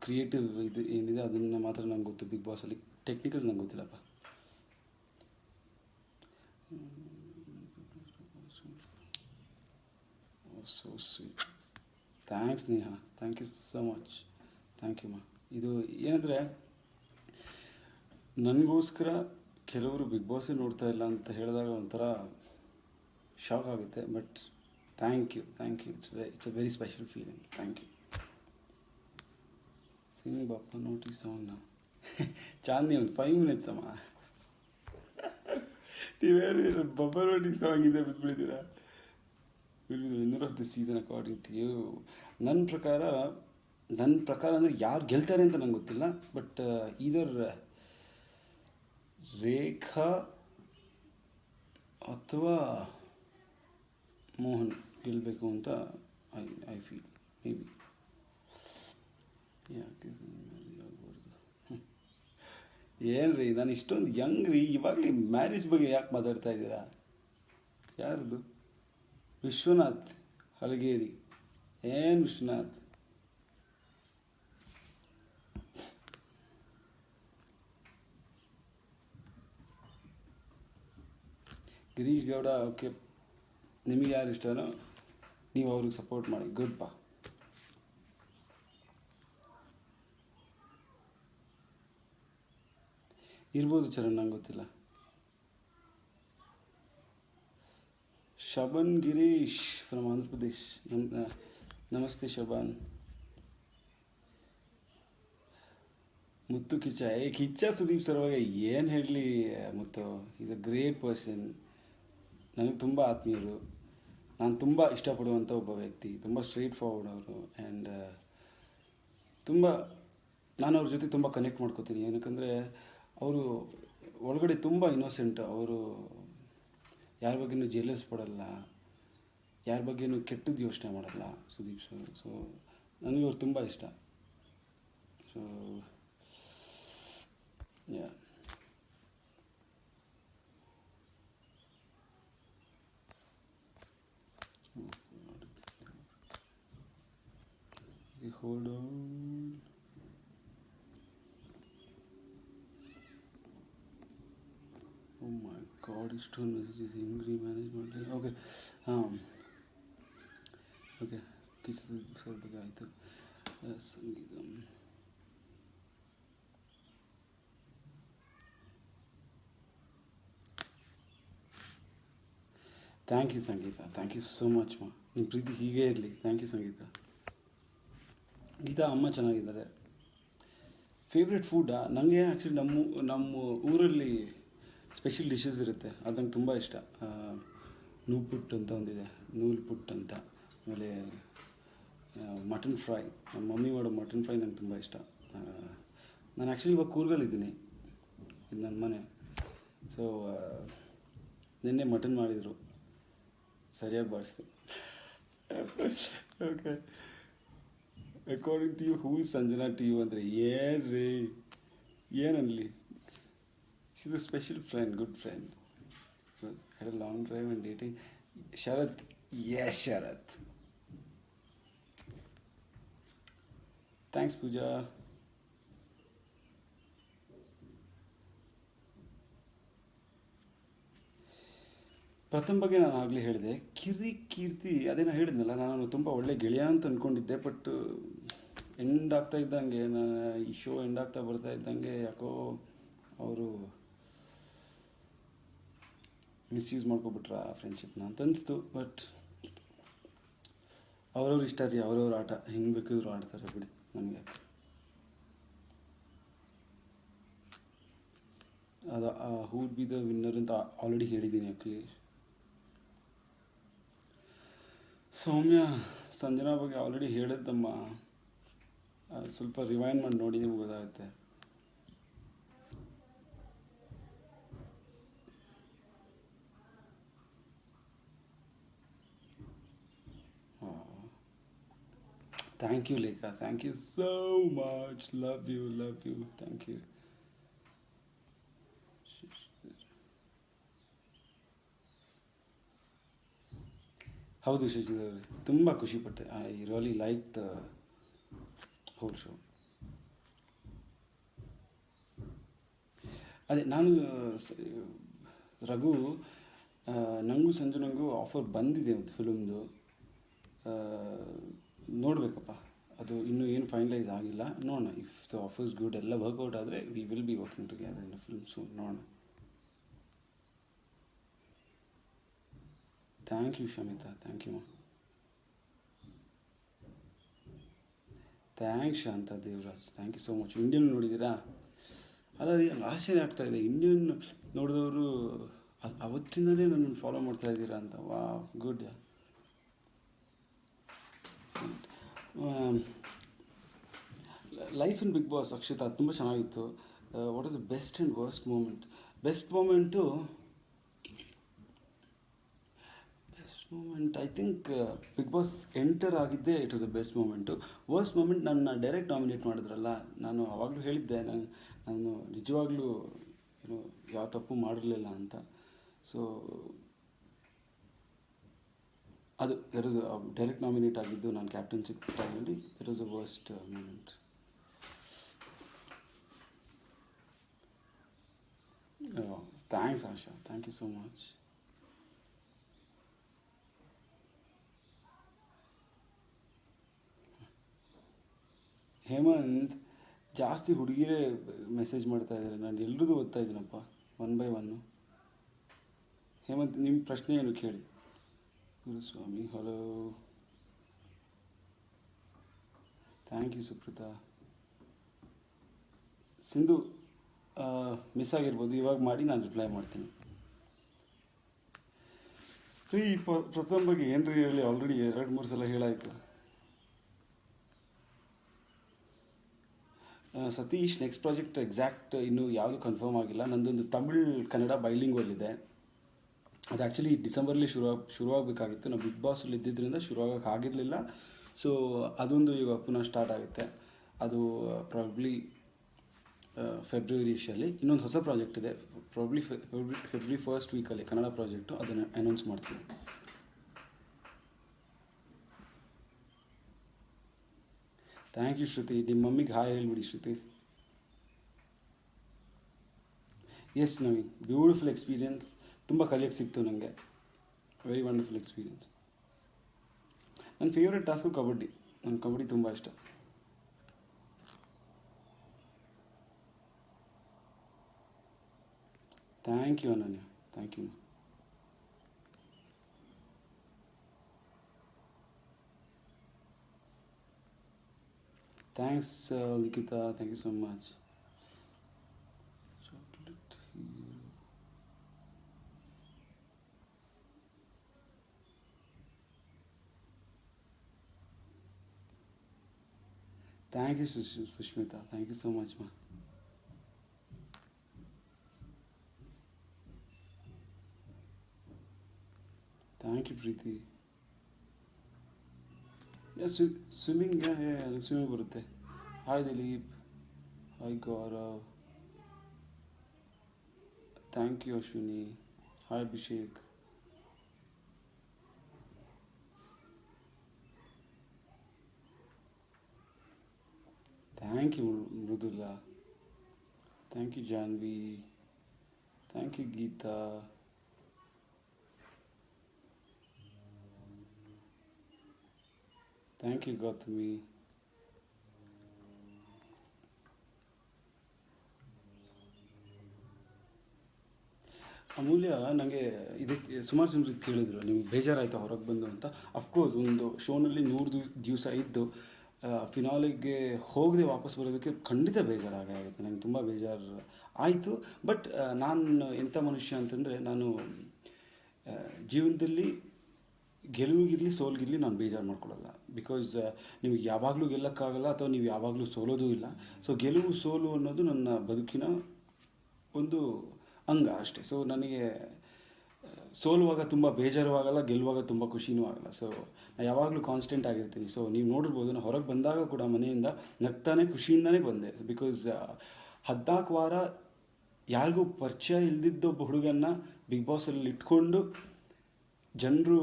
ಕ್ರಿಯೇಟಿವ್ ಇದು ಏನಿದೆ ಅದನ್ನು ಮಾತ್ರ ನಂಗೆ ಗೊತ್ತು ಬಿಗ್ ಬಾಸಲ್ಲಿ. ಟೆಕ್ನಿಕಲ್ಸ್ ನಂಗೆ ಗೊತ್ತಿಲ್ಲಪ್ಪ. So sweet, thanks Neha, thank you so much, thank you ಮಾ. ಇದು ಏನಂದರೆ, ನನಗೋಸ್ಕರ ಕೆಲವರು ಬಿಗ್ ಬಾಸೇ ನೋಡ್ತಾ ಇಲ್ಲ ಅಂತ ಹೇಳಿದಾಗ ಒಂಥರ ಶಾಕ್ ಆಗುತ್ತೆ. But thank you, it's a very special feeling. Thank you. Sing ಬಾಪ ನೋಟಿಸ್ ಸಾಂಗ್ನ ಚಾಂದಿ ಒಂದು 5 ಮಿನಿಟ್ಸ್ ಅಮ್ಮ. ನೀವೇನು ಬಬ್ಬ ನೋಟಿಸ್ ಸಾಂಗ್ ಇದೆ ಬಿದ್ದುಬಿಟ್ಟಿದ್ದೀರಾ. Winner of the season according to you. ನನ್ನ ಪ್ರಕಾರ ಅಂದರೆ ಯಾರು ಗೆಲ್ತಾರೆ ಅಂತ ನಂಗೆ ಗೊತ್ತಿಲ್ಲ. ಬಟ್ ಇದರ್ ರೇಖಾ ಅಥವಾ ಮೋಹನ್ ಗೆಲ್ಲಬೇಕು ಅಂತ ಐ ಫೀಲ್ ಮೇ ಬಿ. ಯಾಕೆ ಆಗ್ಬಾರ್ದು? ಏನು ರೀ, ನಾನು ಇಷ್ಟೊಂದು ಯಂಗ್ ರೀ, ಇವಾಗಲೇ ಮ್ಯಾರೇಜ್ ಬಗ್ಗೆ ಯಾಕೆ ಮಾತಾಡ್ತಾ ಇದ್ದೀರಾ? ಯಾರ್ದು? ವಿಶ್ವನಾಥ್ ಹಲಗೇರಿ. ಏನು ವಿಶ್ವನಾಥ್? ಗಿರೀಶ್ ಗೌಡ, ಓಕೆ. ನಿಮಗೆ ಯಾರು ಇಷ್ಟನೋ ನೀವು ಅವ್ರಿಗೆ ಸಪೋರ್ಟ್ ಮಾಡಿ. ಗುಡ್ ಪಾ. ಇರ್ಬೋದು ಚರಣ್, ನಂಗೆ ಗೊತ್ತಿಲ್ಲ. ಶಬನ್ ಗಿರೀಶ್ ಫ್ರಮ್ ಆಂಧ್ರ ಪ್ರದೇಶ್. ನಮಸ್ತೆ ಶಬಾನ್. ಮುತ್ತು ಕಿಚ್ಚ, ಕಿಚ್ಚ ಸುದೀಪ್ ಸರ್ವಾಗ ಏನು ಹೇಳಲಿ Muttu. Is a great person. ನನಗೆ ತುಂಬ ಆತ್ಮೀಯರು. ನಾನು ತುಂಬ ಇಷ್ಟಪಡುವಂಥ ಒಬ್ಬ ವ್ಯಕ್ತಿ. ತುಂಬ ಸ್ಟ್ರೈಟ್ ಫಾರ್ವರ್ಡ್ ಅವರು. ಆ್ಯಂಡ್ ತುಂಬ ನಾನು ಅವ್ರ ಜೊತೆ ತುಂಬ ಕನೆಕ್ಟ್ ಮಾಡ್ಕೋತೀನಿ. ಏನಕ್ಕಂದರೆ ಅವರು ಒಳಗಡೆ ತುಂಬ ಇನ್ನೋಸೆಂಟ್. ಅವರು ಯಾರ ಬಗ್ಗೆನೂ ಜೆಲಸ್ ಪಡಲ್ಲ, ಯಾರ ಬಗ್ಗೆನೂ ಕೆಟ್ಟದ್ದು ಯೋಚನೆ ಮಾಡಲ್ಲ ಸುದೀಪ್ ಸರ್. ಸೊ ನನಗೆ ಅವ್ರು ತುಂಬ ಇಷ್ಟ. So yeah, hold on. Oh my god, ಇಷ್ಟೊಂದು ಮೆಸೇಜಸ್ ಹೆಂಗ್ರಿ ಮ್ಯಾನೇಜ್ ಮಾಡಲಿ? ಓಕೆ, ಹಾಂ, ಓಕೆ. ಕಿಸ್ ಸರ್ ಬಗ್ಗೆ ಆಯಿತು. Sangeetha, thank you Sangeetha, thank you so much ಮಾ. ನಿಮ್ಮ ಪ್ರೀತಿ ಹೀಗೆ ಇರಲಿ. ಥ್ಯಾಂಕ್ ಯು ಸಂಗೀತ. ಗೀತಾ, ಅಮ್ಮ ಚೆನ್ನಾಗಿದ್ದಾರೆ. ಫೇವ್ರೆಟ್ ಫುಡ್ಡಾ? ನನಗೆ ಆ್ಯಕ್ಚುಲಿ ನಮ್ಮ ಊರಲ್ಲಿ ಸ್ಪೆಷಲ್ ಡಿಶಸ್ ಇರುತ್ತೆ, ಅದು ನಂಗೆ ತುಂಬ ಇಷ್ಟ. ನೂಪುಟ್ ಅಂತ ಒಂದಿದೆ, ನೂಲ್ ಪುಟ್ ಅಂತ. ಆಮೇಲೆ ಮಟನ್ ಫ್ರೈ, ನಮ್ಮ ಮಮ್ಮಿ ಮಾಡೋ ಮಟನ್ ಫ್ರೈ ನಂಗೆ ತುಂಬ ಇಷ್ಟ. ನಾನು ಆ್ಯಕ್ಚುಲಿ ಇವಾಗ ಕೂರ್ಗಲ್ಲಿದ್ದೀನಿ, ಇದು ನನ್ನ ಮನೆ. ಸೊ ನಿನ್ನೆ ಮಟನ್ ಮಾಡಿದರು, ಸರಿಯಾಗಿ ಬಾರಿಸ್ತು. Okay. According to you, who is Sanjana to you ಅಂದರೆ ಏನು ರೀ, ಏನಲ್ಲಿ? She is a special friend, good friend. Had a long drive and dating. Sharath, yes Sharath. Thanks Pooja. Pratham ಬಗ್ಗೆ ನಾನು ಆಗಲೇ ಹೇಳಿದೆ. ಕೀರ್ತಿ ಅದೇನೋ ಹೇಳಿದ್ನಲ್ಲ, ನಾನು ತುಂಬ ಒಳ್ಳೆ ಗೆಳೆಯ ಅಂತ ಅಂದ್ಕೊಂಡಿದ್ದೆ. ಬಟ್ ಎಂಡ್ ಆಗ್ತಾ ಇದ್ದಂಗೆ, ನಾನು ಈ ಶೋ ಎಂಡ್ ಆಗ್ತಾ ಬರ್ತಾ ಇದ್ದಂಗೆ ಯಾಕೋ ಅವರು ಮಿಸ್ಯೂಸ್ ಮಾಡ್ಕೊಬಿಟ್ರ ಆ ಫ್ರೆಂಡ್ಶಿಪ್ನ ಅಂತ ಅನಿಸ್ತು. ಬಟ್ ಅವ್ರವ್ರ ಇಷ್ಟ ರೀ, ಅವ್ರವ್ರ ಆಟ, ಹೆಂಗೆ ಬೇಕಿದ್ರು ಆಡ್ತಾರೆ ಬಿಡಿ. ನಮಗೆ ಅದು who would be the winner ಅಂತ ಆಲ್ರೆಡಿ ಹೇಳಿದ್ದೀನಿ ಅಖಿಲೇಶ್. ಸೌಮ್ಯ, ಸಂಜನಾ ಬಗ್ಗೆ ಆಲ್ರೆಡಿ ಹೇಳಿದ್ದಮ್ಮ. ಸ್ವಲ್ಪ ರಿವೈಂಡ್ ಮಾಡಿ ನೋಡಿ ನಿಮ್ಗೆ ಗೊತ್ತಾಗುತ್ತೆ. Thank you Lekha, thank you so much. Love you, thank you. ಹೌದು ಶಶಿಧರ್ ಅವರೇ, ತುಂಬ ಖುಷಿಪಟ್ಟೆ. I really like the whole show. ಅದೇ ನಾನು ರಘು, ನನಗೂ ಸಂಜನಂಗೂ ಆಫರ್ ಬಂದಿದೆ ಒಂದು ಫಿಲ್ಮ್ದು. ನೋಡಬೇಕಪ್ಪ, ಅದು ಇನ್ನೂ ಏನು ಫೈನಲೈಸ್ ಆಗಿಲ್ಲ. ನೋಡೋಣ, ಇಫ್ ದ ಆಫರ್ಸ್ ಗುಡ್, ಎಲ್ಲ ವರ್ಕೌಟ್ ಆದರೆ we will be working together in a film soon. ನೋಡೋಣ. Thank you Shamitha, thank you. Thanks Shanta Devaraj, thank you so much. Indian ನೋಡಿದ್ದೀರಾ? ಅಲ್ಲ, ನಂಗೆ ಆಶ್ಚರ್ಯ ಆಗ್ತಾಯಿದೆ, ಇಂಡಿಯನ್ ನೋಡಿದವರು ಅವತ್ತಿಂದಲೇ ನನ್ನನ್ನು ಫಾಲೋ ಮಾಡ್ತಾ ಇದ್ದೀರಾ ಅಂತ. Wow, good. Life in Bigg Boss Akshita ತುಂಬ ಚೆನ್ನಾಗಿತ್ತು. What is the best and worst moment? Best moment I think Bigg Boss enter ಆಗಿದ್ದೇ it was the best moment. Worst moment, ನನ್ನ ಡೈರೆಕ್ಟ್ ನಾಮಿನೇಟ್ ಮಾಡಿದ್ರಲ್ಲ, ನಾನು ಆವಾಗಲೂ ಹೇಳಿದ್ದೆ, ನಾನು ನಿಜವಾಗ್ಲೂ ಏನು ಯಾವ ತಪ್ಪು ಮಾಡಿರಲಿಲ್ಲ ಅಂತ. ಸೊ ಅದು ಇರೋದು ಡೈರೆಕ್ಟ್ ನಾಮಿನೇಟ್ ಆಗಿದ್ದು ನಾನು ಕ್ಯಾಪ್ಟನ್ಶಿಪ್ ಟೈಮಲ್ಲಿ. It was the worst moment. Thanks Asha, thank you so much. Hemant, ಜಾಸ್ತಿ ಹುಡುಗಿರೇ ಮೆಸೇಜ್ ಮಾಡ್ತಾ ಇದ್ದಾರೆ, ನಾನು ಎಲ್ರದ್ದು ಓದ್ತಾ ಇದ್ದೀನಪ್ಪ ಒನ್ ಬೈ ಒನ್ನು. ಹೇಮಂತ್, ನಿಮ್ಮ ಪ್ರಶ್ನೆ ಏನು ಕೇಳಿ. Guruswamy, hello. Thank you Supreetha. Sindhu, miss ಆಗಿರ್ಬೋದು, ಇವಾಗ ಮಾಡಿ ನಾನು ರಿಪ್ಲೈ ಮಾಡ್ತೀನಿ. ಈ ಪ್ರಥಮ ಬಗ್ಗೆ ಏನ್ರಿ ಹೇಳಿ, ಆಲ್ರೆಡಿ 2-3 ಸಲ ಹೇಳಾಯಿತು. ಸತೀಶ್, ನೆಕ್ಸ್ಟ್ ಪ್ರಾಜೆಕ್ಟ್ ಎಕ್ಸಾಕ್ಟ್ ಇನ್ನೂ ಯಾವುದು ಕನ್ಫರ್ಮ್ ಆಗಿಲ್ಲ. ನಂದೊಂದು ತಮಿಳ್ ಕನ್ನಡ ಬೈಲಿಂಗ್ವಲ್ ಇದೆ. ಅದು ಆ್ಯಕ್ಚುಲಿ ಡಿಸೆಂಬರ್ಲಿ ಶುರುವಾಗಬೇಕಾಗಿತ್ತು. ನಾವು ಬಿಗ್ ಬಾಸಲ್ಲಿ ಇದ್ದಿದ್ದರಿಂದ ಶುರುವಾಗಕ್ಕೆ ಆಗಿರಲಿಲ್ಲ. ಸೊ ಅದೊಂದು ಈಗ ಪುನಃ ಸ್ಟಾರ್ಟ್ ಆಗುತ್ತೆ. ಅದು ಪ್ರಾಬ್ಲಿ ಫೆಬ್ರವರಿ ಇಶಲ್ಲಿ. ಇನ್ನೊಂದು ಹೊಸ ಪ್ರಾಜೆಕ್ಟ್ ಇದೆ, ಪ್ರಾಬ್ಲಿ ಫೆಬ್ರವರಿ ಫಸ್ಟ್ ವೀಕಲ್ಲಿ ಕನ್ನಡ ಪ್ರಾಜೆಕ್ಟು, ಅದನ್ನು ಅನೌನ್ಸ್ ಮಾಡ್ತೀವಿ. Thank you Shruti. ನಿಮ್ಮ ಮಮ್ಮಿಗೆ ಹಾಯ್ ಹೇಳ್ಬಿಡಿ Shruti. Yes Naveen, beautiful experience. ತುಂಬ ಕಲಿಯೋಕ್ಕೆ ಸಿಕ್ತು ನನಗೆ. Very wonderful experience. ನನ್ನ ಫೇವ್ರೆಟ್ ಟಾಸ್ಕು ಕಬಡ್ಡಿ. ನನಗೆ ಕಬಡ್ಡಿ ತುಂಬ ಇಷ್ಟ. Thank you Ananya, thank you. Thanks Likhitha, thank you so much. Thank you Sushmitha, thank you so much ಮಾ. Thank you Preethi. Swimming swimming ಬರುತ್ತೆ. Hi Dileep, hi Gaurav, thank you Ashwini, hi Abhishek. Thank you Mridula, thank you Janvi, thank you Geetha. Thank you Gautami. Amulya, ನನಗೆ ಇದಕ್ಕೆ ಸುಮಾರು ಜನರಿಗೆ ಕೇಳಿದರು, ನಿಮ್ಗೆ ಬೇಜಾರಾಯಿತಾ ಹೊರಗೆ ಬಂದು ಅಂತ. ಅಫ್ಕೋರ್ಸ್, ಒಂದು ಶೋನಲ್ಲಿ 100 ದಿವಸ ಇದ್ದು ಫಿನಾಲಿಗೆ ಹೋಗದೆ ವಾಪಸ್ ಬರೋದಕ್ಕೆ ಖಂಡಿತ ಬೇಜಾರಾಗುತ್ತೆ. ನನಗೆ ತುಂಬ ಬೇಜಾರು ಆಯಿತು. ಬಟ್ ನಾನು ಎಂಥ ಮನುಷ್ಯ ಅಂತಂದರೆ, ನಾನು ಜೀವನದಲ್ಲಿ ಗೆಲುವಿಗಿರಲಿ ಸೋಲ್ಗಿರಲಿ ನಾನು ಬೇಜಾರು ಮಾಡ್ಕೊಳ್ಳಲ್ಲ. ಬಿಕಾಸ್ ನಿಮಗೆ ಯಾವಾಗಲೂ ಗೆಲ್ಲಕ್ಕಾಗಲ್ಲ ಅಥವಾ ನೀವು ಯಾವಾಗಲೂ ಸೋಲೋದೂ ಇಲ್ಲ. ಸೊ ಗೆಲುವು ಸೋಲು ಅನ್ನೋದು ನನ್ನ ಬದುಕಿನ ಒಂದು ಅಂಗ ಅಷ್ಟೇ. ಸೊ ನನಗೆ ಸೋಲುವಾಗ ತುಂಬ ಬೇಜಾರು ಆಗಲ್ಲ, ಗೆಲ್ಲುವಾಗ ತುಂಬ ಖುಷಿನೂ ಆಗಲ್ಲ. ಸೊ ನಾನು ಯಾವಾಗಲೂ ಕಾನ್ಸ್ಟೆಂಟ್ ಆಗಿರ್ತೀನಿ. ಸೊ ನೀವು ನೋಡಿರ್ಬೋದು, ನಾನು ಹೊರಗೆ ಬಂದಾಗ ಕೂಡ ಮನೆಯಿಂದ ನಗ್ತಾನೆ ಖುಷಿಯಿಂದನೇ ಬಂದೆ. ಬಿಕಾಸ್ 14 ವಾರ ಯಾರಿಗೂ ಪರಿಚಯ ಇಲ್ದಿದ್ದೊಬ್ಬ ಹುಡುಗನ್ನ ಬಿಗ್ ಬಾಸಲ್ಲಿ ಇಟ್ಕೊಂಡು ಜನರು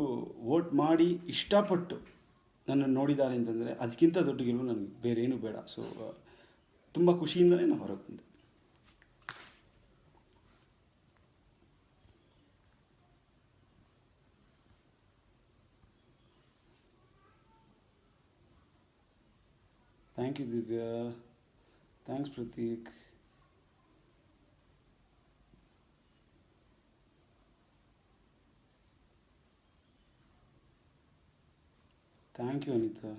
ವೋಟ್ ಮಾಡಿ ಇಷ್ಟಪಟ್ಟು ನನ್ನನ್ನು ನೋಡಿದ್ದಾರೆ ಅಂತಂದರೆ ಅದಕ್ಕಿಂತ ದೊಡ್ಡ ಗೆಲುವು ನನಗೆ ಬೇರೆ ಏನೂ ಬೇಡ. ಸೊ ತುಂಬ ಖುಷಿಯಿಂದಲೇ ನಾನು ಹೊರಗೆ ಬಂದೆ. Thank you Divya, thanks Prateek. Thank you Anitha,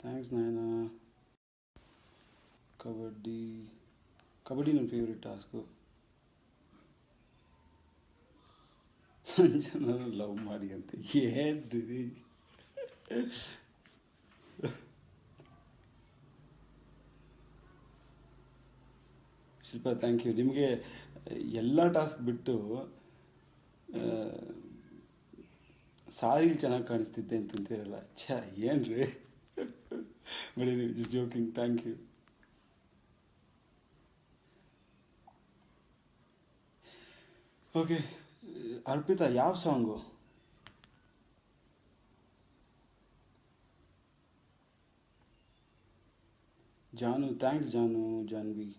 thanks Nayana. Kabaddi ನನ್ನ ಫೇವ್ರೆಟ್ ಟಾಸ್ಕು. ಸಂಜನಾ ಲವ್ ಮಾಡಿ ಅಂತ ಏನ್ರಿ. Shilpa thank you. ನಿಮಗೆ ಎಲ್ಲ ಟಾಸ್ಕ್ ಬಿಟ್ಟು ಸಾರಿಲಿ ಚೆನ್ನಾಗಿ ಕಾಣಿಸ್ತಿದ್ದೆ ಅಂತಂತೀರಲ್ಲ, ಏನ್ರಿ ಬರೀ ನೀವು just joking. Thank you. Okay Arpita, ಯಾವ song? Janu, thanks Janu, Janhvi,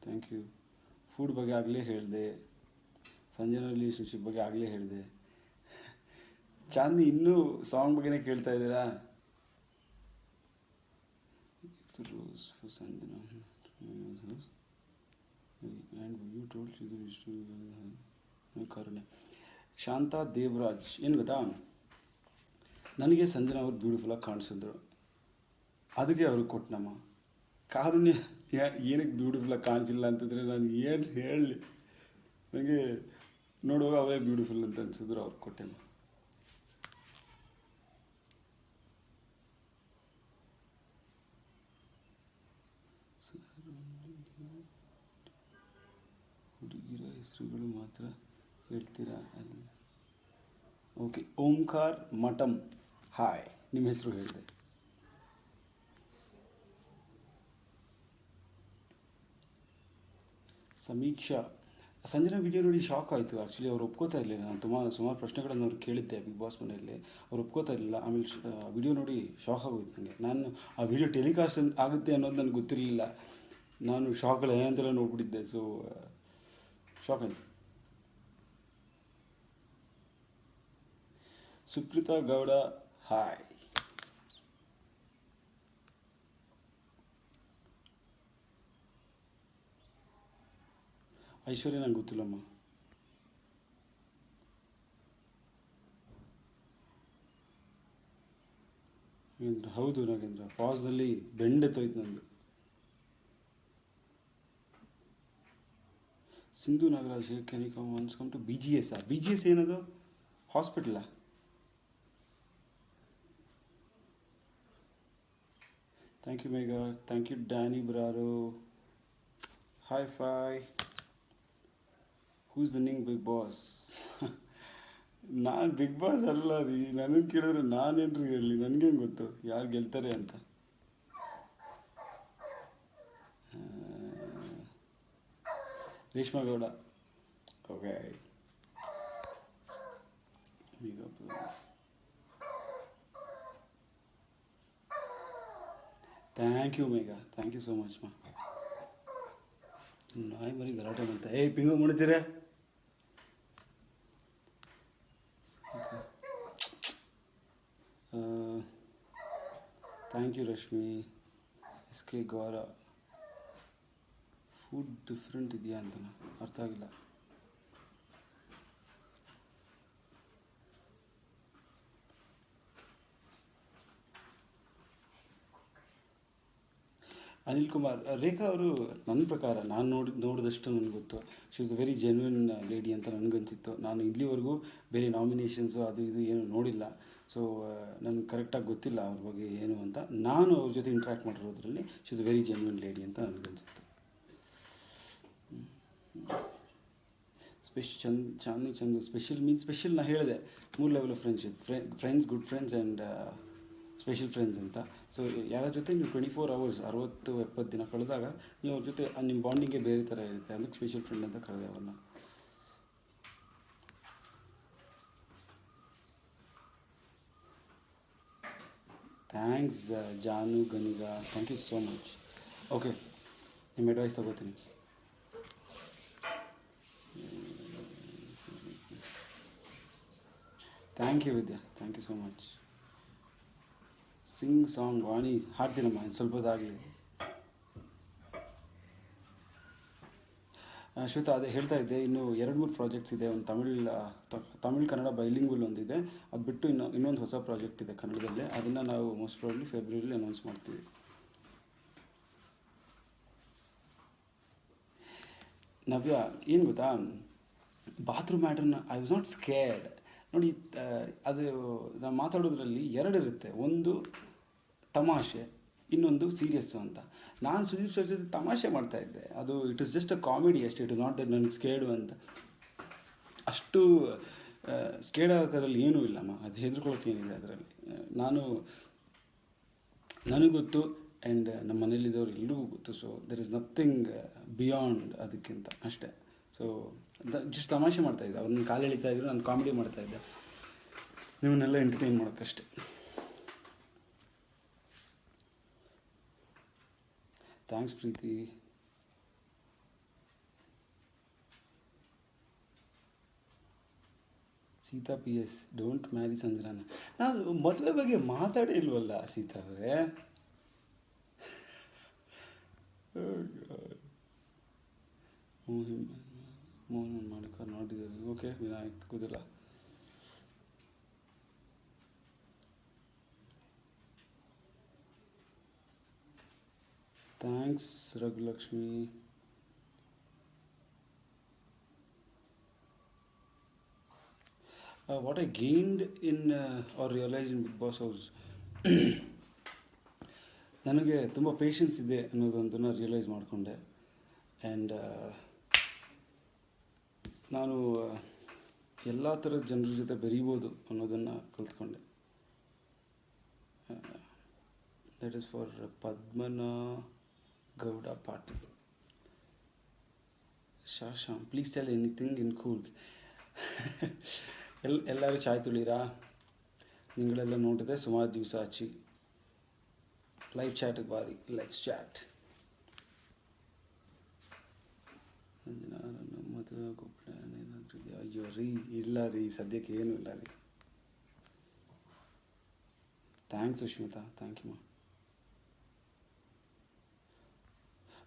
thank you. Food ಬಗ್ಗೆ ಆಗಲೇ ಹೇಳಿದೆ, ಸಂಜನಾ ರಿಲೇಷನ್ಶಿಪ್ ಬಗ್ಗೆ ಆಗಲೇ ಹೇಳಿದೆ. ಚಾಂದಿ ಇನ್ನೂ ಸಾಂಗ್ ಬಗ್ಗೆನೇ ಕೇಳ್ತಾ ಇದ್ದೀರಾ? ಸಂಜನಾ ಆ್ಯಂಡ್ ಯು ಟೋಲ್ಡ್ ಕರುಣೆ. ಶಾಂತಾ ದೇವರಾಜ್, ಏನು ಗೊತ್ತಾ, ನನಗೆ ಸಂಜನಾ ಅವ್ರು ಬ್ಯೂಟಿಫುಲ್ಲಾಗಿ ಕಾಣಿಸಿದ್ರು, ಅದಕ್ಕೆ ಅವ್ರಿಗೆ ಕೊಟ್ಟನಮ್ಮ. ಕಾರುಣ್ಯ ಏನಕ್ಕೆ ಬ್ಯೂಟಿಫುಲ್ಲಾಗಿ ಕಾಣಿಸಿಲ್ಲ ಅಂತಂದರೆ ನಾನು ಏನು ಹೇಳಲಿ, ನನಗೆ ನೋಡುವಾಗ ಅವರೇ ಬ್ಯೂಟಿಫುಲ್ ಅಂತ ಅನಿಸಿದ್ರು, ಅವ್ರಿಗೆ ಕೊಟ್ಟೆಮ್ಮ. ಹುಡುಗಿರ ಹೆಸರುಗಳು ಮಾತ್ರ ಹೇಳ್ತೀರಾ ಅಲ್ಲಿ? ಓಕೆ, ಓಂಕಾರ್ ಮಠಂ, ಹಾಯ್, ನಿಮ್ಮ ಹೆಸರು ಹೇಳಿದೆ. ಸಮೀಕ್ಷಾ, ಸಂಜನಾ ವಿಡಿಯೋ ನೋಡಿ ಶಾಕ್ ಆಯಿತು. ಆ್ಯಕ್ಚುಲಿ ಅವ್ರು ಒಪ್ಕೋತಾ ಇರಲಿಲ್ಲ. ನಾನು ಸುಮಾರು ಪ್ರಶ್ನೆಗಳನ್ನು ಅವ್ರು ಕೇಳಿದ್ದೆ ಬಿಗ್ ಬಾಸ್ ಮನೆಯಲ್ಲಿ, ಅವ್ರು ಒಪ್ಕೋತಾ ಇರಲಿಲ್ಲ. ಆಮೇಲೆ ವಿಡಿಯೋ ನೋಡಿ ಶಾಕ್ ಆಗೋಯ್ತು ನನಗೆ. ನಾನು ಆ ವಿಡಿಯೋ ಟೆಲಿಕಾಸ್ಟ್ ಆಗುತ್ತೆ ಅನ್ನೋದು ನನಗೆ ಗೊತ್ತಿರಲಿಲ್ಲ. ನಾನು ಶಾಕಲ್ಲಿ ಅಂತೆಲ್ಲ ನೋಡ್ಬಿಟ್ಟಿದ್ದೆ. ಸೊ ಶಾಕ್ ಆಯಿತು. ಸುಪ್ರೀತಾ ಗೌಡ, ಹಾಯ್. ಐಶ್ವರ್ಯ ನಂಗೆ ಗೊತ್ತಿಲ್ಲಮ್ಮ. ಹೌದು ನಾಗೇಂದ್ರ, ಪಾಸ್ನಲ್ಲಿ ಬೆಂಡೆತ್ತೋಯ್ತು ನಂದು. Sindhu Nagaraj, can you come once come to BGS? BGS ಏನದು, ಹಾಸ್ಪಿಟಲಾ? Thank you Megha, thank you Danny ಬ್ರಾರೋ, ಹಾಯ್ ಫೈ. Who's winning Bigg Boss? ನಾನು ಬಿಗ್ ಬಾಸ್ ಅಲ್ಲ ರೀ, ನನಗೆ ಕೇಳಿದ್ರೆ ನಾನೇನ್ರಿ ಹೇಳಲಿ, ನನಗೇನು ಗೊತ್ತು ಯಾರು ಗೆಲ್ತಾರೆ ಅಂತ. Reshma Gowda, okay. Thank you Megha, thank you so much ಮಾ. ನಾಯಿ ಮರಿ ಗಲಾಟೆ ಮಾಡ್ತಾ, ಏಯ್ ಪಿಂಗು ಮುಣಿತೀರ. Thank you Rashmi. SK ಗೌರ, ಫುಡ್ ಡಿಫ್ರೆಂಟ್ ಇದೆಯಾ ಅಂತನ ಅರ್ಥ ಆಗಿಲ್ಲ. ಅನಿಲ್ ಕುಮಾರ್, ರೇಖಾ ಅವರು ನನ್ನ ಪ್ರಕಾರ ನಾನು ನೋಡಿದಷ್ಟು ನನಗೆ ಗೊತ್ತು. She is a very genuine lady ಅಂತ ನನಗನ್ಸಿತ್ತು. ನಾನು ಇಲ್ಲಿವರೆಗೂ ಬೇರೆ ನಾಮಿನೇಷನ್ಸು ಅದು ಇದು ಏನು ನೋಡಿಲ್ಲ. ಸೊ ನನಗೆ ಕರೆಕ್ಟಾಗಿ ಗೊತ್ತಿಲ್ಲ ಅವ್ರ ಬಗ್ಗೆ ಏನು ಅಂತ. ನಾನು ಅವ್ರ ಜೊತೆ ಇಂಟ್ರ್ಯಾಕ್ಟ್ ಮಾಡಿರೋದ್ರಲ್ಲಿ she is a very genuine lady ಅಂತ ನನಗನ್ಸಿತ್ತು. Chandni Chandu special means special ನಾನು ಹೇಳಿದೆ 3 level of friendship, friends, good friends and special friends ಅಂತ. ಸೊ ಯಾರ ಜೊತೆ ನೀವು 24 hours 60-70 ದಿನ ಕಳೆದಾಗ ನೀವು ಅವ್ರ ಜೊತೆ ನಿಮ್ಮ ಬಾಂಡಿಂಗೇ ಬೇರೆ ಥರ ಇರುತ್ತೆ. ಅದಕ್ಕೆ ಸ್ಪೆಷಲ್ ಫ್ರೆಂಡ್ ಅಂತ ಕರೆದೆ ಅವ್ರನ್ನ. Thanks Jaanu Ganiga, thank you so much. Okay, ನಿಮ್ಮ ಅಡ್ವೈಸ್ ತಗೋತೀನಿ. Thank you Vidya, thank you so much. Sing song Vani ಹಾಡ್ತೀನಮ್ಮ, ಇನ್ನು ಸ್ವಲ್ಪದಾಗಲಿ. ಶ್ವೇತಾ, ಅದೇ ಹೇಳ್ತಾ ಇದ್ದೆ, ಇನ್ನು 2-3 ಪ್ರಾಜೆಕ್ಟ್ಸ್ ಇದೆ. ಒಂದು ತಮಿಳ್ ಕನ್ನಡ ಬೈಲಿಂಗ್ವಲ್ ಒಂದಿದೆ. ಅದು ಬಿಟ್ಟು ಇನ್ನೊಂದು ಹೊಸ ಪ್ರಾಜೆಕ್ಟ್ ಇದೆ ಕನ್ನಡದಲ್ಲೇ. ಅದನ್ನು ನಾವು ಮೋಸ್ಟ್ ಪ್ರಾಬ್ಲಿ ಫೆಬ್ರವರಿಲಿ ಅನೌನ್ಸ್ ಮಾಡ್ತೀವಿ. ನವ್ಯ, ಏನು ಗೊತ್ತಾ, ಬಾತ್ರೂಮ್ ಮ್ಯಾಟ್ರನ್ನ ಐ ವಾಸ್ ನಾಟ್ ಸ್ಕೇರ್ಡ್. ನೋಡಿ, ಅದು ನಾವು ಮಾತಾಡೋದ್ರಲ್ಲಿ 2 ಇರುತ್ತೆ. ಒಂದು ತಮಾಷೆ, ಇನ್ನೊಂದು ಸೀರಿಯಸ್ಸು ಅಂತ. ನಾನು ಸುದೀಪ್ ಸರ್ ಜೊತೆ ತಮಾಷೆ ಮಾಡ್ತಾಯಿದ್ದೆ. ಅದು it is just a comedy ಅಷ್ಟೇ. ಇಟ್ ಇಸ್ ನಾಟ್ ದಟ್ ನನಗೆ ಸ್ಕೇರ್ಡು ಅಂತ. ಅಷ್ಟು ಸ್ಕೇರ್ಡ್ ಆಗೋದ್ರಲ್ಲಿ ಏನೂ ಇಲ್ಲಮ್ಮ. ಅದು ಹೆದರ್ಕೊಳ್ಳೋಕೆ ಏನಿದೆ ಅದರಲ್ಲಿ. ನನಗೆ ಗೊತ್ತು ಆ್ಯಂಡ್ ನಮ್ಮ ಮನೇಲಿದ್ದವ್ರು ಎಲ್ರಿಗೂ ಗೊತ್ತು. So there is nothing beyond ಅದಕ್ಕಿಂತ ಅಷ್ಟೇ. ಸೊ ಜಸ್ಟ್ ತಮಾಷೆ ಮಾಡ್ತಾಯಿದ್ದೆ. ಅವ್ರನ್ನ ಕಾಲು ಎಳಿತಾಯಿದ್ರು, ನಾನು ಕಾಮಿಡಿ ಮಾಡ್ತಾಯಿದ್ದೆ, ನಿಮ್ಮನ್ನೆಲ್ಲ ಎಂಟರ್ಟೈನ್ ಮಾಡೋಕ್ಕಷ್ಟೇ. Thanks Preethi. Seetha PS, don't marry Sanjana. ನಾನು ಮದುವೆ ಬಗ್ಗೆ ಮಾತಾಡೇ ಇಲ್ವಲ್ಲ ಸೀತಾ ಅವರೇ. ಮೋಹನ್ ಮಾಡ್ಕೊ ನೋಡಿದ್ದಾರೆ. ಓಕೆ, ವಿನಾಯಕ್ ಗೊತ್ತಿಲ್ಲ. Thanks Raghulakshmi. What I gained in or realise in Bigg Boss house, ನನಗೆ ತುಂಬ ಪೇಷನ್ಸ್ ಇದೆ ಅನ್ನೋದೊಂದನ್ನು ರಿಯಲೈಸ್ ಮಾಡಿಕೊಂಡೆ. ಆ್ಯಂಡ್ ನಾನು ಎಲ್ಲ ಥರದ ಜನರ ಜೊತೆ ಬೆರೀಬೋದು ಅನ್ನೋದನ್ನು ಕಲ್ತ್ಕೊಂಡೆ. That is for Padmana Gowda Patil. Sham, please tell anything in Coorg. ಎಲ್ಲರೂ ಚಾಯ್ ತುಳೀರಾ? ನಿಗಳೆಲ್ಲ ನೋಡಿದೆ ಸುಮಾರು ದಿವಸ ಆಚಿ. ಲೈವ್ ಚಾಟಿಗೆ ಬಾರಿ, ಲೆಟ್ಸ್ ಚಾಟ್. ಮದುವೆ ಆಗೋ ಪ್ಲ್ಯಾನ್ ಏನಾದರೂ ಇದೆಯಾ? ಅಯ್ಯೋ ರೀ, ಇಲ್ಲ ರೀ, ಸದ್ಯಕ್ಕೆ ಏನೂ ಇಲ್ಲ ರೀ. ಥ್ಯಾಂಕ್ಸ್ ಸುಷ್ಮಿತಾ, ಥ್ಯಾಂಕ್ ಯು ಮಾ.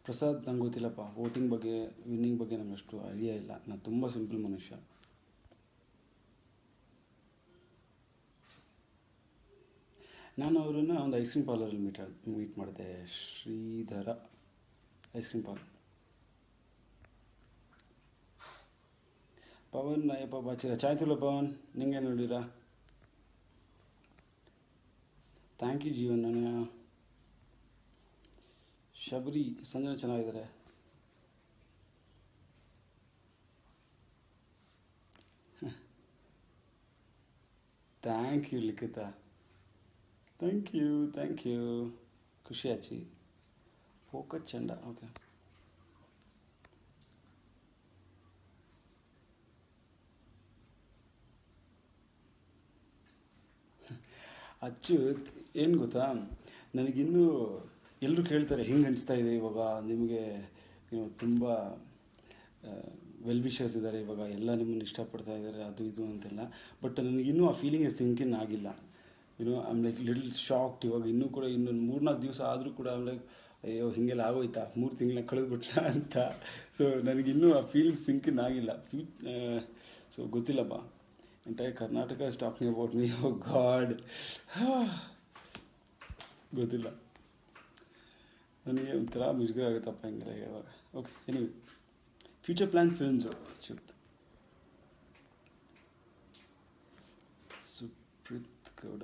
ಪ್ರಸಾದ್, ನಂಗೆ ಗೊತ್ತಿಲ್ಲಪ್ಪ ವೋಟಿಂಗ್ ಬಗ್ಗೆ, ವಿನ್ನಿಂಗ್ ಬಗ್ಗೆ ನಂಗೆ ಅಷ್ಟು ಐಡಿಯಾ ಇಲ್ಲ. ನಾನು ತುಂಬ ಸಿಂಪಲ್ ಮನುಷ್ಯ. ನಾನು ಅವರನ್ನು ಒಂದು ಐಸ್ ಕ್ರೀಮ್ ಪಾರ್ಲರಲ್ಲಿ ಮೀಟ್ ಮಾಡಿದೆ. Shridhara ice cream parlour. Pavan Ayyappa ಬಾಚಿರ, ಚಾಯ್ ತುಲ ಪವನ್, ನಿಂಗೆ ನೋಡಿರಾ? Thank you Jeevan. ನನ್ನ ಶಬರಿ ಸಂಜನಾ ಚೆನ್ನಾಗಿದ್ದಾರೆ. Thank you Likhitha, thank you. ಖುಷಿ ಆಚಿ. ಫೋಕಸ್ ಚಂಡ. ಓಕೆ, ಅಚ್ಚು, ಏನು ಗೊತ್ತಾ, ನನಗಿನ್ನೂ ಎಲ್ಲರೂ ಕೇಳ್ತಾರೆ ಹೆಂಗೆ ಅನಿಸ್ತಾ ಇದೆ ಇವಾಗ ನಿಮಗೆ, ತುಂಬ ವೆಲ್ ವಿಷರ್ಸ್ ಇದ್ದಾರೆ ಇವಾಗ, ಎಲ್ಲ ನಿಮ್ಮನ್ನು ಇಷ್ಟಪಡ್ತಾ ಇದ್ದಾರೆ, ಅದು ಇದು ಅಂತೆಲ್ಲ. ಬಟ್ ನನಗಿನ್ನೂ ಆ ಫೀಲಿಂಗ್ ಸಿಂಕಿನ್ ಆಗಿಲ್ಲ. I'm like little shocked. ಇವಾಗ ಇನ್ನೂ ಕೂಡ ಇನ್ನೊಂದು 3-4 ದಿವಸ ಆದರೂ ಕೂಡ ಐಮ್ ಲೈಕ್, ಅಯ್ಯೋ ಹೀಗೆಲ್ಲ ಆಗೋಯ್ತಾ, 3 ತಿಂಗಳನ್ನ ಕಳೆದ್ಬಿಟ್ಲ ಅಂತ. ಸೊ ನನಗಿನ್ನೂ ಆ ಫೀಲಿಂಗ್ ಸಿಂಕಿನ್ ಆಗಿಲ್ಲ. ಸೊ ಗೊತ್ತಿಲ್ಲಪ್ಪ. Entire Karnataka is talking about me. Oh god, ಗೊತ್ತಿಲ್ಲ. ನನಗೆ ಒಂಥರ ಮುಜುಗರ ಆಗುತ್ತಪ್ಪ ಹಿಂಗೆಲ್ಲ ಹೇಳುವಾಗ. Okay, anyway, future plan films ಚುತ್. ಸುಪ್ರೀತ್ ಗೌಡ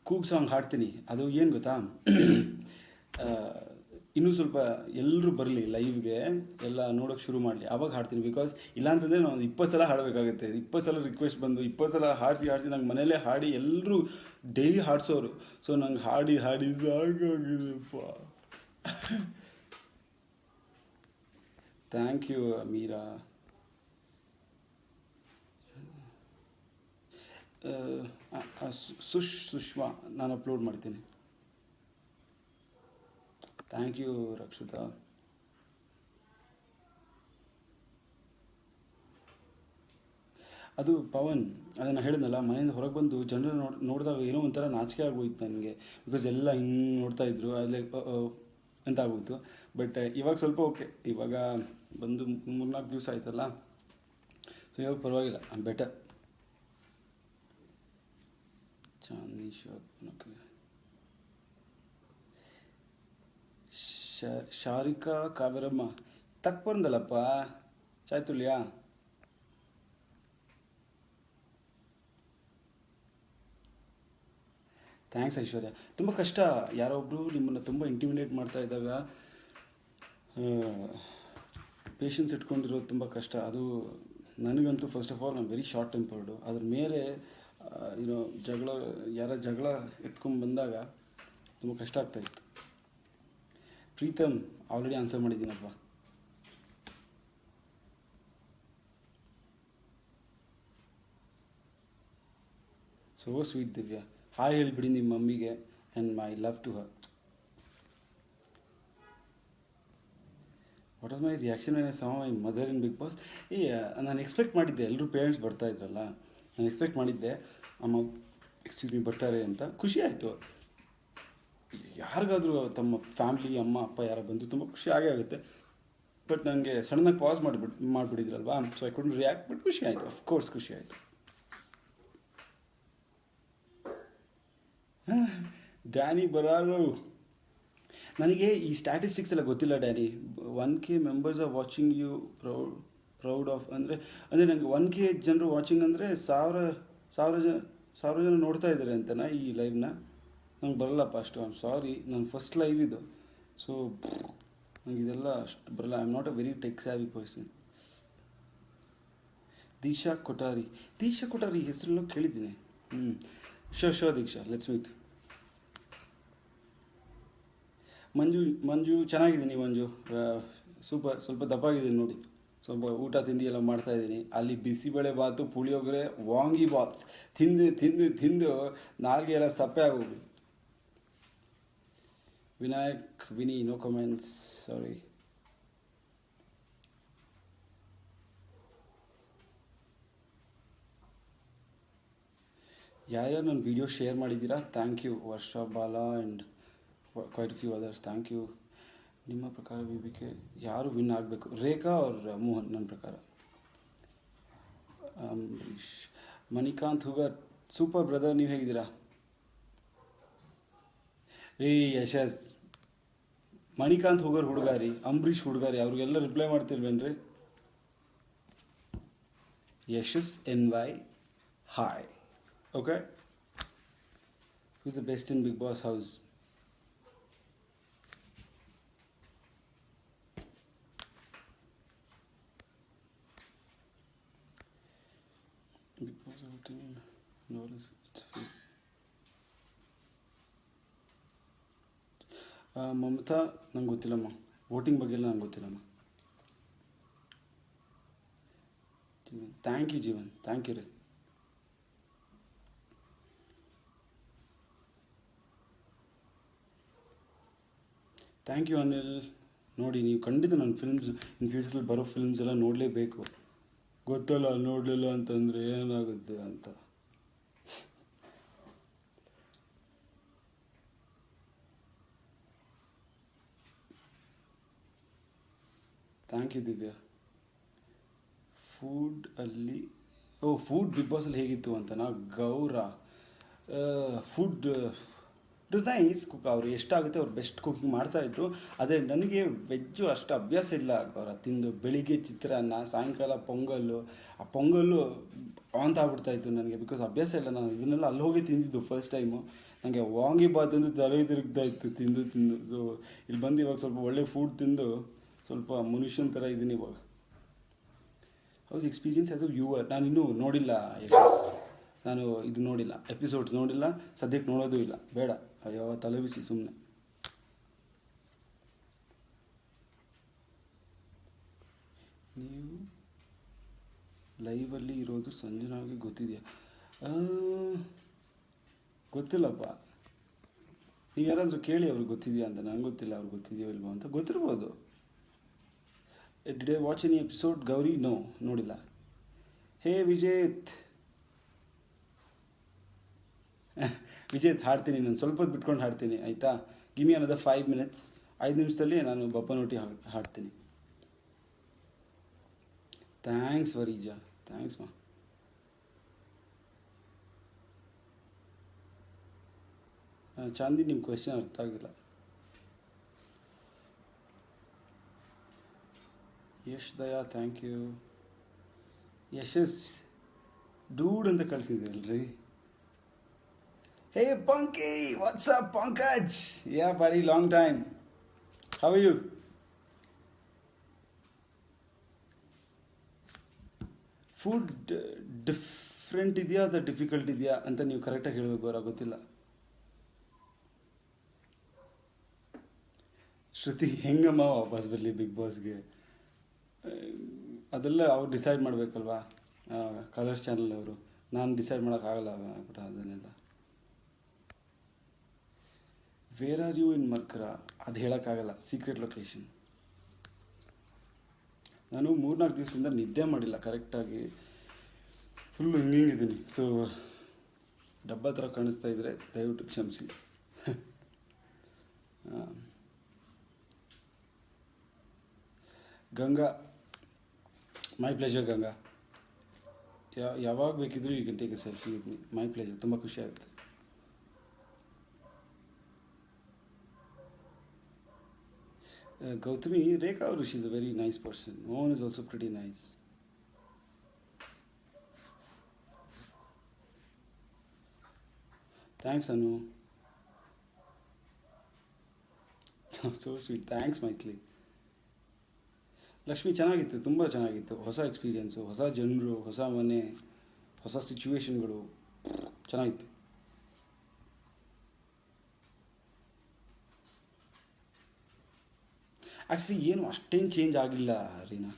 ಕೂಗ್ ಸಾಂಗ್ ಹಾಡ್ತೀನಿ. ಅದು ಏನು ಗೊತ್ತಾ, ಆ, ಇನ್ನೂ ಸ್ವಲ್ಪ ಎಲ್ಲರೂ ಬರಲಿ ಲೈವ್ಗೆ, ಎಲ್ಲ ನೋಡೋಕೆ ಶುರು ಮಾಡಲಿ, ಆವಾಗ ಹಾಡ್ತೀನಿ. ಬಿಕಾಸ್ ಇಲ್ಲಾಂತಂದರೆ ನಾನು 20 ಸಲ ಹಾಡಬೇಕಾಗುತ್ತೆ. 20 ಸಲ ರಿಕ್ವೆಸ್ಟ್ ಬಂದು 20 ಸಲ ಹಾಡಿಸಿ ನಂಗೆ ಮನೇಲೇ ಹಾಡಿ ಎಲ್ಲರೂ ಡೈಲಿ ಹಾಡಿಸೋರು. ಸೊ ನಂಗೆ ಹಾಡಿ ಹಾಡಿ ಸಾಕಾಗಿದೆಪ್ಪ. Thank you Meera. ಸುಷ್ಮಾ, ನಾನು ಅಪ್ಲೋಡ್ ಮಾಡ್ತೀನಿ. Thank you Rakshitha. ಅದು ಪವನ್, ಅದನ್ನು ಹೇಳಿದ್ನಲ್ಲ, ಮನೆಯಿಂದ ಹೊರಗೆ ಬಂದು ಜನರು ನೋಡಿದಾಗ ಏನೋ ಒಂಥರ ನಾಚಿಕೆ ಆಗೋಯ್ತು ನನಗೆ. ಬಿಕಾಸ್ ಎಲ್ಲ ಹಿಂಗೆ ನೋಡ್ತಾ ಇದ್ರು, ಅಲ್ಲೇ ಅಂತ ಆಗೋಯ್ತು. ಬಟ್ ಇವಾಗ ಸ್ವಲ್ಪ ಓಕೆ, ಇವಾಗ ಬಂದು 3-4 ದಿವಸ ಆಯ್ತಲ್ಲ, ಸೊ ಇವಾಗ ಪರವಾಗಿಲ್ಲ, ಬೆಟರ್. ಚಾಂದಿ ಶಾಕ್, ಶಾರಿಕಾ ಕಾವೇರಮ್ಮ ತಕ್ಕ ಬಂದಲ್ಲಪ್ಪ ಚಾಯ್ತುಲ್ಯಾ. ಥ್ಯಾಂಕ್ಸ್ ಐಶ್ವರ್ಯ. ತುಂಬ ಕಷ್ಟ, ಯಾರೋ ಒಬ್ಬರು ನಿಮ್ಮನ್ನು ತುಂಬ ಇಂಟಿಮಿಡೇಟ್ ಮಾಡ್ತಾ ಇದ್ದಾಗ ಪೇಷನ್ಸ್ ಇಟ್ಕೊಂಡಿರೋದು ತುಂಬ ಕಷ್ಟ. ಅದು ನನಗಂತೂ ಫಸ್ಟ್ ಆಫ್ ಆಲ್ ನಾನು ವೆರಿ ಶಾರ್ಟ್ ಟೆಂಪರ್ಡು. ಅದ್ರ ಮೇಲೆ ಏನೋ ಜಗಳ ಎತ್ಕೊಂಡು ಬಂದಾಗ ತುಂಬ ಕಷ್ಟ ಆಗ್ತಾಯಿತ್ತು. ಪ್ರೀತಮ್ ಆಲ್ರೆಡಿ ಆನ್ಸರ್ ಮಾಡಿದ್ದೀನಪ್ಪ. ಸೊ ಸ್ವೀಟ್ ದಿವ್ಯಾ, ಹಾಯ್ ಹೇಳ್ಬಿಡಿ ನಿಮ್ಮ ಮಮ್ಮಿಗೆ and my love to her. What was my reaction when I saw my mother in Bigg Boss? ನಾನು ಎಕ್ಸ್ಪೆಕ್ಟ್ ಮಾಡಿದ್ದೆ, ಎಲ್ಲರೂ ಪೇರೆಂಟ್ಸ್ ಬರ್ತಾ ಇದ್ರಲ್ಲ, ನಾನು ಎಕ್ಸ್ಪೆಕ್ಟ್ ಮಾಡಿದ್ದೆ ಅಮ್ಮ ಎಕ್ಸ್ಕ್ಯೂಸ್ ಮೀ ಬರ್ತಾರೆ ಅಂತ. ಖುಷಿ ಆಯಿತು. ಯಾರಿಗಾದರೂ ತಮ್ಮ ಫ್ಯಾಮ್ಲಿ ಅಮ್ಮ ಅಪ್ಪ ಯಾರೋ ಬಂದು ತುಂಬ ಖುಷಿ ಆಗೇ ಆಗುತ್ತೆ. ಬಟ್ ನನಗೆ ಸಡನ್ನಾಗಿ ಪಾಸ್ ಮಾಡಿಬಿಟ್ಟಿದ್ರಲ್ವಾ, so I couldn't react. But ಖುಷಿ ಆಯಿತು, ಅಫ್ಕೋರ್ಸ್ ಖುಷಿ ಆಯಿತು. ಡ್ಯಾನಿ ಬರಾರು, ನನಗೆ ಈ ಸ್ಟ್ಯಾಟಿಸ್ಟಿಕ್ಸ್ ಎಲ್ಲ ಗೊತ್ತಿಲ್ಲ Danny. 1K members are watching you proud of ಅಂದರೆ ನನಗೆ 1K ಜನರು ವಾಚಿಂಗ್ ಅಂದರೆ ಸಾವಿರ ಜನ ನೋಡ್ತಾ ಇದ್ದಾರೆ ಅಂತನಾ ಈ ಲೈವ್ನ? ನಂಗೆ ಬರಲ್ಲಪ್ಪ ಅಷ್ಟು. ಐ ಆಮ್ ಸಾರಿ, ನನ್ನ ಫಸ್ಟ್ ಲೈವ್ ಇದು. ಸೊ ನಂಗೆ ಇದೆಲ್ಲ ಅಷ್ಟು ಬರಲ್ಲ. I am not a very tech savvy person. Diksha Kothari ಹೆಸರೆಲ್ಲ ಕೇಳಿದ್ದೀನಿ. So Diksha, let's meet. Manju ಚೆನ್ನಾಗಿದ್ದೀನಿ ಮಂಜು, ಸೂಪರ್. ಸ್ವಲ್ಪ ದಪ್ಪಾಗಿದ್ದೀನಿ ನೋಡಿ, ಸ್ವಲ್ಪ ಊಟ ತಿಂಡಿ ಎಲ್ಲ ಮಾಡ್ತಾಯಿದ್ದೀನಿ. ಅಲ್ಲಿ ಬಿಸಿಬೇಳೆ ಬಾತು, ಪುಳಿಯೋಗರೆ, ವಾಂಗಿ ಬಾತ್ ತಿಂದು ತಿಂದು ತಿಂದು ನಾಲ್ಗೆ ಎಲ್ಲ ಸಪ್ಪೆ ಆಗೋಗಿ. ವಿನಿ ನೋ ಕಮೆಂಟ್ಸ್, ಸಾರಿ. ಯಾರ್ಯಾರು ನನ್ನ ವೀಡಿಯೋ ಶೇರ್ ಮಾಡಿದ್ದೀರಾ, thank you. Varsha Bala and quite few others, thank you. ನಿಮ್ಮ ಪ್ರಕಾರ BBK ಯಾರು ವಿನ್ ಆಗಬೇಕು, ರೇಖಾ ಅವ್ರ ಮೋಹನ್? ನನ್ನ ಪ್ರಕಾರ ಅಂಬರೀಷ್. ಮಣಿಕಾಂತ್ ಹುಗರ್, ಸೂಪರ್ ಬ್ರದರ್, ನೀವು ಹೇಗಿದ್ದೀರಾ? ಯಶಸ್, ಮಣಿಕಾಂತ್ ಹುಗರ್ ಹುಡುಗಾರಿ, ಅಂಬರೀಷ್ ಹುಡುಗಾರಿ, ಅವ್ರಿಗೆಲ್ಲ ರಿಪ್ಲೈ ಮಾಡ್ತಿಲ್ವೇನ್ರಿ? Yashas NY, hi. Okay, who is the best in Bigg Boss house? Bigg Boss Mamata, ನಂಗೆ ಗೊತ್ತಿಲ್ಲಮ್ಮ. ವೋಟಿಂಗ್ ಬಗ್ಗೆ ಎಲ್ಲ ನಂಗೆ ಗೊತ್ತಿಲ್ಲಮ್ಮ. Thank you Jeevan, thank you ರೀ. Thank you Anil. ನೋಡಿ, ನೀವು ಖಂಡಿತ ನನ್ನ ಫಿಲ್ಮ್ಸ್ ಇನ್ ಫ್ಯೂಚರಲ್ಲಿ ಬರೋ ಫಿಲ್ಮ್ಸ್ ಎಲ್ಲ ನೋಡಲೇಬೇಕು. ಗೊತ್ತಲ್ಲ, ನೋಡಲಿಲ್ಲ ಅಂತಂದರೆ ಏನಾಗುತ್ತೆ ಅಂತ. Thank you Divya. Food Bigg ಬಾಸಲ್ಲಿ ಹೇಗಿತ್ತು ಅಂತನಾ? Gaura, food it was nice cook. ಅವರು ಎಷ್ಟಾಗುತ್ತೆ ಅವ್ರು ಬೆಸ್ಟ್ ಕುಕಿಂಗ್ ಮಾಡ್ತಾಯಿದ್ರು. ಆದರೆ ನನಗೆ ವೆಜ್ಜು ಅಷ್ಟು ಅಭ್ಯಾಸ ಇಲ್ಲ ಅವರ ತಿಂದು. ಬೆಳಿಗ್ಗೆ ಚಿತ್ರಾನ್ನ, ಸಾಯಂಕಾಲ ಪೊಂಗಲ್ಲು. ಆ ಪೊಂಗಲ್ಲು ಆಂತ ಆಗ್ಬಿಡ್ತಾಯಿತ್ತು ನನಗೆ, ಬಿಕಾಸ್ ಅಭ್ಯಾಸ ಇಲ್ಲ. ನಾನು ಇದನ್ನೆಲ್ಲ ಅಲ್ಲಿ ಹೋಗಿ ತಿಂದಿದ್ದು ಫಸ್ಟ್ ಟೈಮು. ನನಗೆ ವಾಂಗಿಬಾತ್ ಅಂದ್ರೆ ತಲೆ ತಿರುಗ್ತಾ ಇತ್ತು ತಿಂದು ತಿಂದು. ಸೊ ಇಲ್ಲಿ ಬಂದು ಇವಾಗ ಸ್ವಲ್ಪ ಒಳ್ಳೆ ಫುಡ್ ತಿಂದು ಸ್ವಲ್ಪ ಮನುಷ್ಯನ ಥರ ಇದ್ದೀನಿ ಇವಾಗ. ಹೌದು ಎಕ್ಸ್ಪೀರಿಯನ್ಸ್ ಆ್ಯಸ್ ಅ ವ್ಯೂವರ್. ನಾನು ಇನ್ನೂ ನೋಡಿಲ್ಲ ಯಶಸ್, ನಾನು ಇದು ನೋಡಿಲ್ಲ, ಎಪಿಸೋಡ್ಸ್ ನೋಡಿಲ್ಲ, ಸದ್ಯಕ್ಕೆ ನೋಡೋದು ಇಲ್ಲ, ಬೇಡ, ಅಯ್ಯೋ ತಲೆ ಬಿಸಿ ಸುಮ್ಮನೆ. ನೀವು ಲೈವಲ್ಲಿ ಇರೋದು ಸಂಜನಾಗೆ ಗೊತ್ತಿದೆಯಾ? ಗೊತ್ತಿಲ್ಲಪ್ಪ, ನೀವು ಯಾರಾದರೂ ಕೇಳಿ ಅವ್ರಿಗೆ ಗೊತ್ತಿದೆಯಾ ಅಂತ. ನಂಗೆ ಗೊತ್ತಿಲ್ಲ ಅವ್ರಿಗೆ ಗೊತ್ತಿದೆಯೋ ಇಲ್ವೋ ಅಂತ. ಗೊತ್ತಿರ್ಬೋದು. Did I watch any episode Gauri? No, ನೋಡಿಲ್ಲ. ಹೇ ವಿಜೇತ್, ವಿಜೇತ್ ಹಾಡ್ತೀನಿ ನಾನು, ಸ್ವಲ್ಪ ಹೊತ್ತು ಬಿಟ್ಕೊಂಡು ಹಾಡ್ತೀನಿ ಆಯಿತಾ? Give me another 5 minutes. 5 ನಿಮಿಷದಲ್ಲಿ ನಾನು ಬಪ್ಪನೊಟ್ಟಿ ಹಾಡ್ತೀನಿ. ಥ್ಯಾಂಕ್ಸ್ ವರೀಜಾ, ಥ್ಯಾಂಕ್ಸ್ ಮಾ. ಚಾಂದಿ, ನಿಮ್ಮ ಕ್ವೆಶ್ಚನ್ ಅರ್ಥ ಆಗಿಲ್ಲ. Yash Daya, thank you. Yashas dude ಅಂತ ಕಳಿಸಿದ್ರಲ್ರಿ. Hey Panki, what's up Pankaj? Yeah buddy, long time. How are you? Food different ಇದೆಯಾ ಅಥವಾ ಡಿಫಿಕಲ್ಟ್ ಇದೆಯಾ ಅಂತ ನೀವು ಕರೆಕ್ಟಾಗಿ ಹೇಳಬೇಕು, ಅವರ ಗೊತ್ತಿಲ್ಲ. ಶ್ರುತಿ ಹೆಂಗಮ್ಮ ವಾಪಸ್ ಬರಲಿ ಬಿಗ್ ಬಾಸ್ಗೆ? ಅದೆಲ್ಲ ಅವ್ರು ಡಿಸೈಡ್ ಮಾಡಬೇಕಲ್ವಾ, ಕಲರ್ಸ್ ಚಾನಲ್ ಅವರು. ನಾನು ಡಿಸೈಡ್ ಮಾಡೋಕ್ಕಾಗಲ್ಲ ಬಟ್ ಅದನ್ನೆಲ್ಲ. Where are you in Mercara? ಅದು ಹೇಳೋಕ್ಕಾಗಲ್ಲ, ಸೀಕ್ರೆಟ್ ಲೊಕೇಶನ್. ನಾನು 3-4 ದಿವಸದಿಂದ ನಿದ್ದೆ ಮಾಡಿಲ್ಲ ಕರೆಕ್ಟಾಗಿ, ಫುಲ್ಲು ಹಿಂಗಿದ್ದೀನಿ. ಸೊ ಡಬ್ಬ ಥರ ಕಾಣಿಸ್ತಾ ಇದ್ದರೆ ದಯವಿಟ್ಟು ಕ್ಷಮಿಸಿ. Ganga, my pleasure Ganga. ಯಾವಾಗ ಬೇಕಿದ್ರೂ you can take a selfie with me. My pleasure, ತುಂಬ ಖುಷಿ ಆಗುತ್ತೆ. ಗೌತಮಿ, ರೇಖಾ ಅವರು, she is a very nice person. Mohan is also pretty nice. Thanks Anu, so sweet. Thanks Maithli. Lakshmi, ಚೆನ್ನಾಗಿತ್ತು, ತುಂಬ ಚೆನ್ನಾಗಿತ್ತು. ಹೊಸ ಎಕ್ಸ್ಪೀರಿಯೆನ್ಸು, ಹೊಸ ಜನರು, ಹೊಸ ಮನೆ, ಹೊಸ ಸಿಚುವೇಶನ್ಗಳು, ಚೆನ್ನಾಗಿತ್ತು. ಆ್ಯಕ್ಚುಲಿ ಏನು ಅಷ್ಟೇನು ಚೇಂಜ್ ಆಗಲಿಲ್ಲ ರೀನಾ.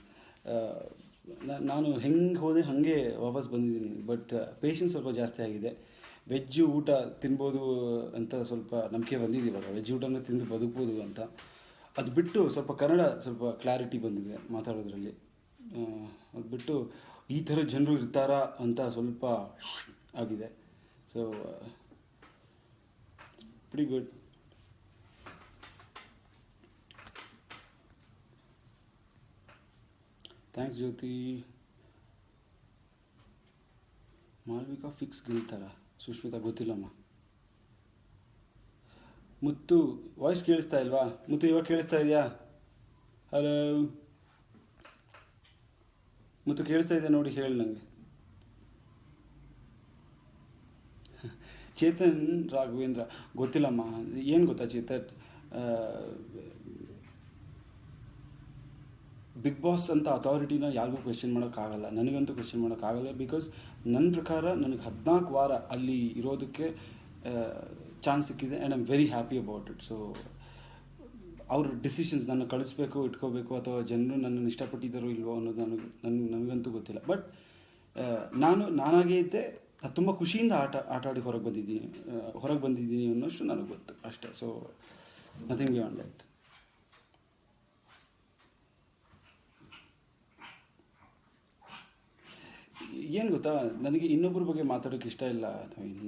ನಾನು ಹೆಂಗೆ ಹೋದೆ ಹಾಗೆ ವಾಪಸ್ ಬಂದಿದ್ದೀನಿ. ಬಟ್ ಪೇಷನ್ಸ್ ಸ್ವಲ್ಪ ಜಾಸ್ತಿ ಆಗಿದೆ. ವೆಜ್ಜು ಊಟ ತಿನ್ಬೋದು ಅಂತ ಸ್ವಲ್ಪ ನಂಬಿಕೆ ಬಂದಿದೆ ಇವಾಗ. ವೆಜ್ ಊಟನ ತಿಂದು ಬದುಕ್ಬೋದು ಅಂತ. ಅದು ಬಿಟ್ಟು ಸ್ವಲ್ಪ ಕನ್ನಡ ಸ್ವಲ್ಪ ಕ್ಲಾರಿಟಿ ಬಂದಿದೆ ಮಾತಾಡೋದ್ರಲ್ಲಿ. ಅದು ಬಿಟ್ಟು ಈ ಥರ ಜನರು ಇರ್ತಾರಾ ಅಂತ ಸ್ವಲ್ಪ ಆಗಿದೆ. So pretty good. ಥ್ಯಾಂಕ್ಸ್ ಜ್ಯೋತಿ. ಮಾಲ್ವಿಕಾ ಫಿಕ್ಸ್ ಗೆಲ್ತಾರಾ? ಸುಷ್ಮಿತಾ, ಗೊತ್ತಿಲ್ಲಮ್ಮ. ಮುತ್ತು, ವಾಯ್ಸ್ ಕೇಳಿಸ್ತಾ ಇಲ್ವಾ? ಮುತ್ತು, ಇವಾಗ ಕೇಳಿಸ್ತಾ ಇದೆಯಾ? ಹಲೋ ಮುತ್ತು, ಕೇಳಿಸ್ತಾ ಇದೆಯಾ ನೋಡಿ, ಹೇಳಿ ನನಗೆ. ಚೇತನ್ ರಾಘವೇಂದ್ರ, ಗೊತ್ತಿಲ್ಲಮ್ಮ. ಏನು ಗೊತ್ತಾ ಚೇತನ್, ಬಿಗ್ ಬಾಸ್ ಅಂತ ಅಥಾರಿಟಿನ ಯಾರಿಗೂ ಕ್ವೆಶ್ಚನ್ ಮಾಡೋಕ್ಕಾಗಲ್ಲ. ನನಗಂತೂ ಕ್ವೆಶ್ಚನ್ ಮಾಡೋಕ್ಕಾಗಲ್ಲ. ಬಿಕಾಸ್ ನನ್ನ ಪ್ರಕಾರ ನನಗೆ 14 ವಾರ ಅಲ್ಲಿ ಇರೋದಕ್ಕೆ ಚಾನ್ಸ್ ಸಿಕ್ಕಿದೆ and I am very happy about it. So ಅವ್ರ ಡಿಸಿಷನ್ಸ್, ನನ್ನ ಕಳಿಸ್ಬೇಕು, ಇಟ್ಕೋಬೇಕು, ಅಥವಾ ಜನರು ನನ್ನನ್ನು ಇಷ್ಟಪಟ್ಟಿದ್ದಾರೋ ಇಲ್ವೋ ಅನ್ನೋದು ನನಗಂತೂ ಗೊತ್ತಿಲ್ಲ. ಬಟ್ ನಾನಾಗೇ ಇದ್ದೆ, ತುಂಬ ಖುಷಿಯಿಂದ ಆಟಾಡಿ ಹೊರಗೆ ಬಂದಿದ್ದೀನಿ ಅನ್ನೋಷ್ಟು ನನಗೆ ಗೊತ್ತು ಅಷ್ಟೇ. So nothing beyond that. ಏನು ಗೊತ್ತಾ, ನನಗೆ ಇನ್ನೊಬ್ಬರ ಬಗ್ಗೆ ಮಾತಾಡೋಕ್ಕೆ ಇಷ್ಟ ಇಲ್ಲ.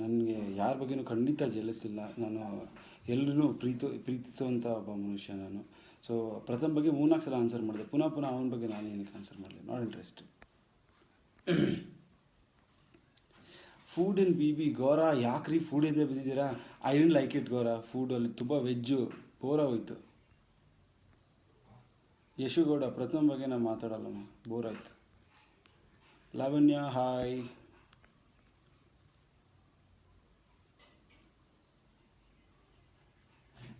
ನನಗೆ ಯಾರ ಬಗ್ಗೆನೂ ಖಂಡಿತ ಜೆಲಸ್ ಇಲ್ಲ. ನಾನು ಎಲ್ಲರೂ ಪ್ರೀತಿಸುವಂಥ ಒಬ್ಬ ಮನುಷ್ಯ ನಾನು. ಸೊ ಪ್ರಥಮ್ ಬಗ್ಗೆ 3-4 ಸಲ ಆನ್ಸರ್ ಮಾಡಿದೆ. ಪುನಃ ಅವನ ಬಗ್ಗೆ ನಾನು ಏನಕ್ಕೆ ಆನ್ಸರ್ ಮಾಡಲಿ? Not interested. Food in B B Gaura ಯಾಕ್ರಿ ಫುಡಿಂದ ಬಿದ್ದಿದ್ದೀರಾ? I didn't like it Gaura. ಫುಡಲ್ಲಿ ತುಂಬ ವೆಜ್ಜು ಬೋರ್ ಆಗೋಯ್ತು. ಯಶುಗೌಡ ಪ್ರಥಮ ಬಗ್ಗೆ ನಾನು ಮಾತಾಡಲ್ಲಮ್ಮ, ಬೋರ್ ಆಯ್ತು. Lavanya hi.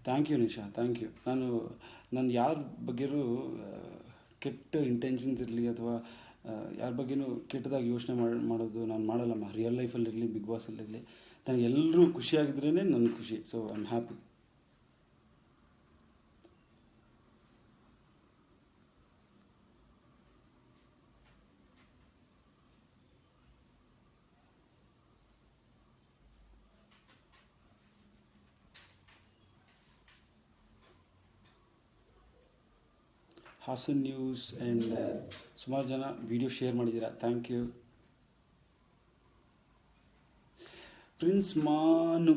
Thank you Nisha, thank you. ನಾನು ಯಾರ ಬಗ್ಗೆಯೂ ಕೆಟ್ಟ ಇಂಟೆನ್ಷನ್ಸ್ ಇರಲಿ ಅಥವಾ ಯಾರ ಬಗ್ಗೆನೂ ಕೆಟ್ಟದಾಗಿ ಯೋಚನೆ ಮಾಡೋದು ನಾನು ಮಾಡಲ್ಲಮ್ಮ. ರಿಯಲ್ ಲೈಫಲ್ಲಿರಲಿ, ಬಿಗ್ ಬಾಸಲ್ಲಿರಲಿ, ನನಗೆ ಎಲ್ಲರೂ ಖುಷಿಯಾಗಿದ್ರೇ ನನಗೆ ಖುಷಿ. So I am happy. Hassan news and ಸುಮಾರು ಜನ ವಿಡಿಯೋ ಶೇರ್ ಮಾಡಿದ್ದೀರಾ, ಥ್ಯಾಂಕ್ ಯು. ಪ್ರಿನ್ಸ್ ಮಾನು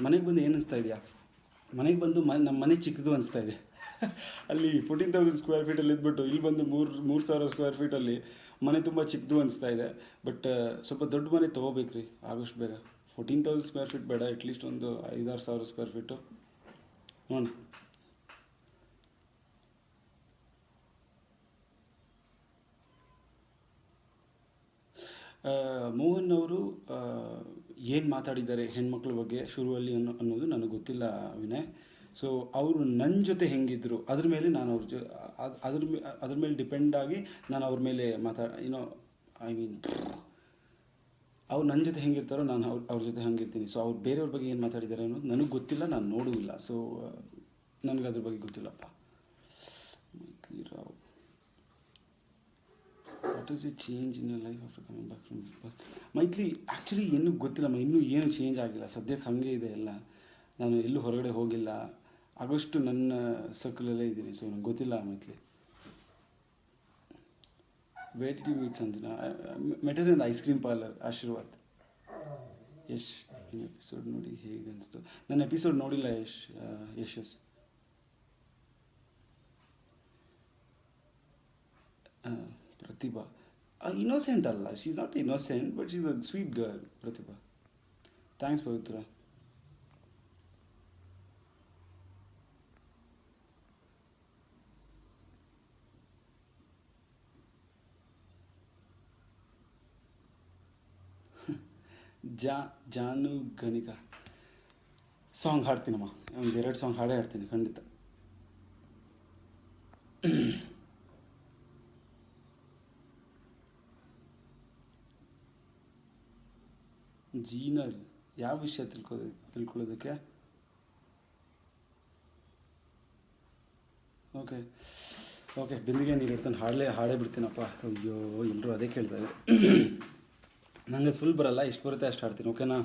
ಮನೆಗೆ ಬಂದು ಏನು ಅನಿಸ್ತಾ ಇದೆಯಾ? ಮನೆಗೆ ಬಂದು ನಮ್ಮ ಮನೆ ಚಿಕ್ಕದು ಅನಿಸ್ತಾ ಇದೆ. ಅಲ್ಲಿ 14,000 ಸ್ಕ್ವೇರ್ ಫೀಟಲ್ಲಿ ಇದ್ಬಿಟ್ಟು ಇಲ್ಲಿ ಬಂದು 3,000 ಸ್ಕ್ವೇರ್ ಫೀಟಲ್ಲಿ ಮನೆ ತುಂಬ ಚಿಕ್ಕದು ಅನಿಸ್ತಾ ಇದೆ. ಬಟ್ ಸ್ವಲ್ಪ ದೊಡ್ಡ ಮನೆ ತೊಗೋಬೇಕ್ರಿ ಆದಷ್ಟು ಬೇಗ. 14,000 ಸ್ಕ್ವೇರ್ ಫೀಟ್ ಬೇಡ, ಅಟ್ಲೀಸ್ಟ್ ಒಂದು 5-6 ಸಾವಿರ ಸ್ಕ್ವೇರ್ ಫೀಟು ನೋಡೋಣ. ಮೋಹನ್ ಅವರು ಏನು ಮಾತಾಡಿದ್ದಾರೆ ಹೆಣ್ಮಕ್ಳ ಬಗ್ಗೆ ಶುರುವಲ್ಲಿ ಅನ್ನೋದು ನನಗೆ ಗೊತ್ತಿಲ್ಲ ವಿನಯ್. ಸೊ ಅವರು ನನ್ನ ಜೊತೆ ಹೆಂಗಿದ್ರು ಅದ್ರ ಮೇಲೆ ನಾನು ಅದ್ರ ಮೇಲೆ ಡಿಪೆಂಡ್ ಆಗಿ ನಾನು ಅವ್ರ ಮೇಲೆ ಐ ಮೀನ್ ಅವ್ರು ನನ್ನ ಜೊತೆ ಹೆಂಗಿರ್ತಾರೋ ನಾನು ಅವ್ರ ಜೊತೆ ಹಂಗಿರ್ತೀನಿ. ಸೊ ಅವ್ರು ಬೇರೆಯವ್ರ ಬಗ್ಗೆ ಏನು ಮಾತಾಡಿದ್ದಾರೆ ಅನ್ನೋದು ನನಗೆ ಗೊತ್ತಿಲ್ಲ, ನಾನು ನೋಡುವುದಿಲ್ಲ. ಸೊ ನನಗೆ ಅದ್ರ ಬಗ್ಗೆ ಗೊತ್ತಿಲ್ಲಪ್ಪ. Maithli Rao, what is a change in your life after coming back from Bigg Boss? Maithli actually ಏನೂ ಗೊತ್ತಿಲ್ಲಮ್ಮ, ಇನ್ನೂ ಏನು ಚೇಂಜ್ ಆಗಿಲ್ಲ. ಸದ್ಯಕ್ಕೆ ಹಾಗೆ ಇದೆ ಎಲ್ಲ. ನಾನು ಎಲ್ಲೂ ಹೊರಗಡೆ ಹೋಗಿಲ್ಲ, ಆಗೋಷ್ಟು ನನ್ನ ಸರ್ಕಲಲ್ಲೇ ಇದ್ದೀನಿ. ಸೊ ನಂಗೆ ಗೊತ್ತಿಲ್ಲ Maithli. Where did you meet Sanjana? Met her in ice cream parlour Ashirwad. Yash ನಿಮ್ಮ ಎಪಿಸೋಡ್ ನೋಡಿ ಹೇಗೆ ಅನಿಸ್ತು? ನನ್ನ ಎಪಿಸೋಡ್ ನೋಡಿಲ್ಲ ಯಶಸ್. ಪ್ರತಿಭಾ ಇನ್ನೋಸೆಂಟ್ ಅಲ್ಲ, she is not innocent, but she is a sweet girl. Prathibha, thanks Pavitra. Janu ಗಣಿಕಾ ಸಾಂಗ್ ಹಾಡ್ತೀನಮ್ಮ, ಒಂದು 2 ಸಾಂಗ್ ಹಾಡೇ ಹಾಡ್ತೀನಿ ಖಂಡಿತ. ಜೀನರ್ ಯಾವ ವಿಷಯ ತಿಳ್ಕೊಳ್ಳೋದಕ್ಕೆ? ಓಕೆ ಬಿಂದಿಗೆ ನೀರು ಇಡ್ತಾನೆ ಹಾಡೇ ಬಿಡ್ತೀನಪ್ಪ. ಅಯ್ಯೋ ಎಲ್ಲರೂ ಅದೇ ಕೇಳ್ತಾ ಇದ್ದಾರೆ. ನನಗೆ ಫುಲ್ ಬರಲ್ಲ, ಎಷ್ಟು ಬರುತ್ತೆ ಅಷ್ಟು ಹಾಡ್ತೀನಿ, ಓಕೆನಾ?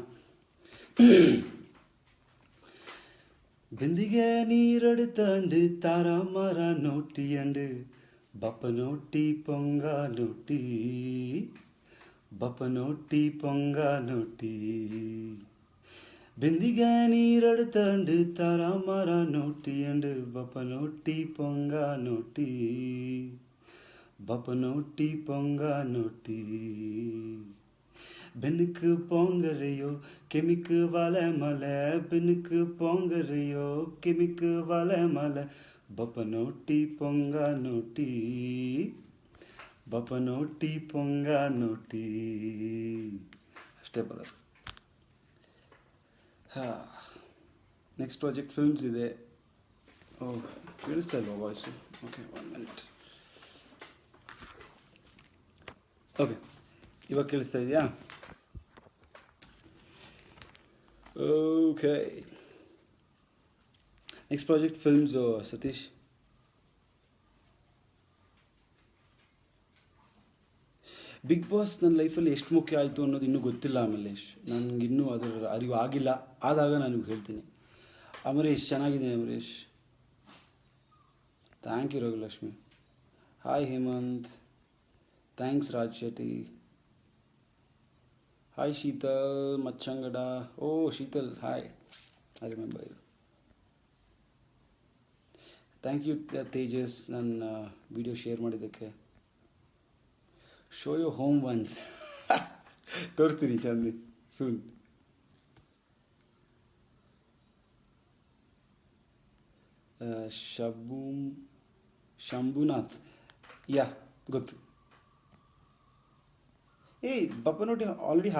ಬಿಂದಿಗೆ ನೀರೆടുത്താണ്ട് താരാമര നോട്ടിയണ്ട് ബപ്പ നോട്ടി പൊങ്ക നോട്ടി ബപ്പ നോട്ടി പൊങ്ക നോട്ടി. ಬಿಂದಿಗೆ ನೀರೆടുത്താണ്ട് താരാമര നോട്ടിയണ്ട് ബപ്പ നോട്ടി പൊങ്ക നോട്ടി ബപ്പ നോട്ടി പൊങ്ക നോട്ടി. ಬೆನ್ನುக்கு போங்கறையோ கெமிக்கு வலை மலை, ಬೆನ್ನುக்கு போங்கறையோ கெமிக்கு வலை மலை, ಬಪ್ಪ ನೋಟಿ ಪೊಂಗ ನೋಟಿ ಬಪ್ಪ ನೋಟಿ ಪೊಂಗ ನೋಟಿ. ಅಷ್ಟೇ ಬರೋದು. ನೆಕ್ಸ್ಟ್ ಪ್ರಾಜೆಕ್ಟ್ ಫಿಲ್ಮ್ಸ್ ಇದೆ. ಕೇಳಿಸ್ತಾ ಇಲ್ವಾ ವಾಯ್ಸು? Okay 1 minute. ಓಕೆ ಇವಾಗ ಕೇಳಿಸ್ತಾ ಇದೆಯಾ? Okay next project films Satish. Big boss ನನ್ನ ಲೈಫಲ್ಲಿ ಎಷ್ಟು ಮುಖ್ಯ ಆಯಿತು ಅನ್ನೋದು ಇನ್ನೂ ಗೊತ್ತಿಲ್ಲ ಅಮರೇಶ್. ನನಗಿನ್ನೂ ಅದರ ಅರಿವು ಆಗಿಲ್ಲ, ಆದಾಗ ನಾನು ಹೇಳ್ತೀನಿ. ಅಮರೇಶ್ ಚೆನ್ನಾಗಿದೆ Amaresh. Thank you Raghulakshmi. Hi Hemanth, thanks Raj Shetty. Hi Sheetal Machangada. Oh Sheetal hi, I remember you. Thank you Tejas ನನ್ನ ವಿಡಿಯೋ ಶೇರ್ ಮಾಡಿದ್ದಕ್ಕೆ. Show your home once. ತೋರಿಸ್ತೀನಿ ಚಾಂದಿ ಸೂನ್. ಶಂಭು ಶಂಭುನಾಥ್, ಯಾ ಗೊತ್ತು. ಏಯ್ ಬಪ್ಪನೋಟಿ ಆಲ್ರೆಡಿ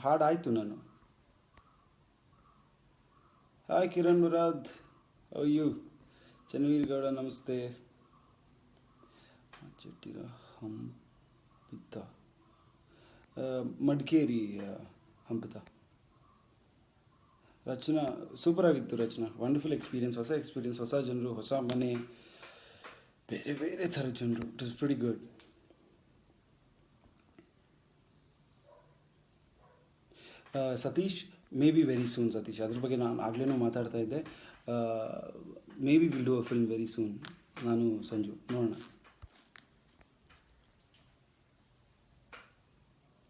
ಹಾಡಾಯಿತು ನಾನು. ಹಾಯ್ ಕಿರಣ್ ಮುರಾದ್, ಅಯ್ಯೋ ಚನ್ನವೀರ್ ಗೌಡ ನಮಸ್ತೆ. ಚೆಟ್ಟಿರ ಹಂಪಿತ, ಮಡಿಕೇರಿ ಹಂಪಿತ. ರಚನಾ ಸೂಪರ್ ಆಗಿತ್ತು. ರಚನಾ ವಂಡರ್ಫುಲ್ ಎಕ್ಸ್ಪೀರಿಯನ್ಸ್, ಹೊಸ ಎಕ್ಸ್ಪೀರಿಯನ್ಸ್, ಹೊಸ ಜನರು, ಹೊಸ ಮನೆ, ಬೇರೆ ಬೇರೆ ಥರ ಜನರು. It is pretty good. Satish, maybe very soon Satish. ಅದ್ರ ಬಗ್ಗೆ ನಾನು ಆಗ್ಲೇ ಮಾತಾಡ್ತಾ ಇದ್ದೆ. Maybe will do a film very soon. ನಾನು ಸಂಜು ನೋಡೋಣ.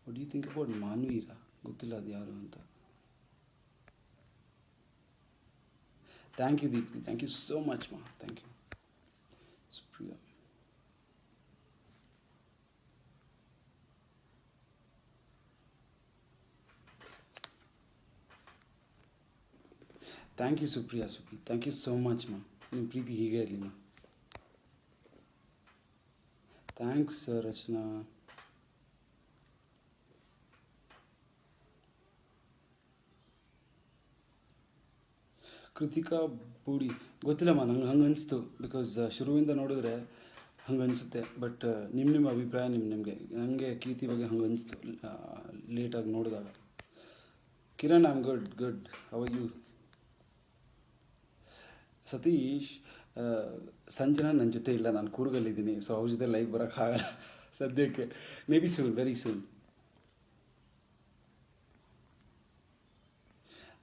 ವಾಟ್ ಯು ಥಿಂಕ್ ಅಬೌಟ್ ಮಾನ್ವೀರ? ಗೊತ್ತಿಲ್ಲ ಅದು ಯಾರು ಅಂತ. Thank you Deepti, thank you so much ಮಾ, thank you. Supriya, thank you Supriya, thank you so much ಮಾ. ನಿಮ್ಮ ಪ್ರೀತಿ ಹೀಗೆ ಇರಲಿ ಮಾ. ಥ್ಯಾಂಕ್ಸ್ ರಚನಾ. ಕೃತಿಕಾ ಬೂಡಿ, ಗೊತ್ತಿಲ್ಲಮ್ಮ, ನಂಗೆ ಹಂಗೆ ಅನಿಸ್ತು. ಬಿಕಾಸ್ ಶುರುವಿಂದ ನೋಡಿದ್ರೆ ಹಂಗೆ ಅನಿಸುತ್ತೆ. ಬಟ್ ನಿಮ್ಮ ಅಭಿಪ್ರಾಯ ನಿಮಗೆ. ನನಗೆ ಕೀರ್ತಿ ಬಗ್ಗೆ ಹಂಗೆ ಅನಿಸ್ತು ಲೇಟಾಗಿ ನೋಡಿದಾಗ. Kiran, I am good good, how are you? Satish, Sanjana ನನ್ನ ಜೊತೆ ಇಲ್ಲ, ನಾನು ಕೂರ್ಗಲ್ಲಿದ್ದೀನಿ. ಸೊ ಅವ್ರ ಜೊತೆ ಲೈವ್ ಬರೋಕ್ಕಾಗಲ್ಲ ಸದ್ಯಕ್ಕೆ. May be soon, very soon.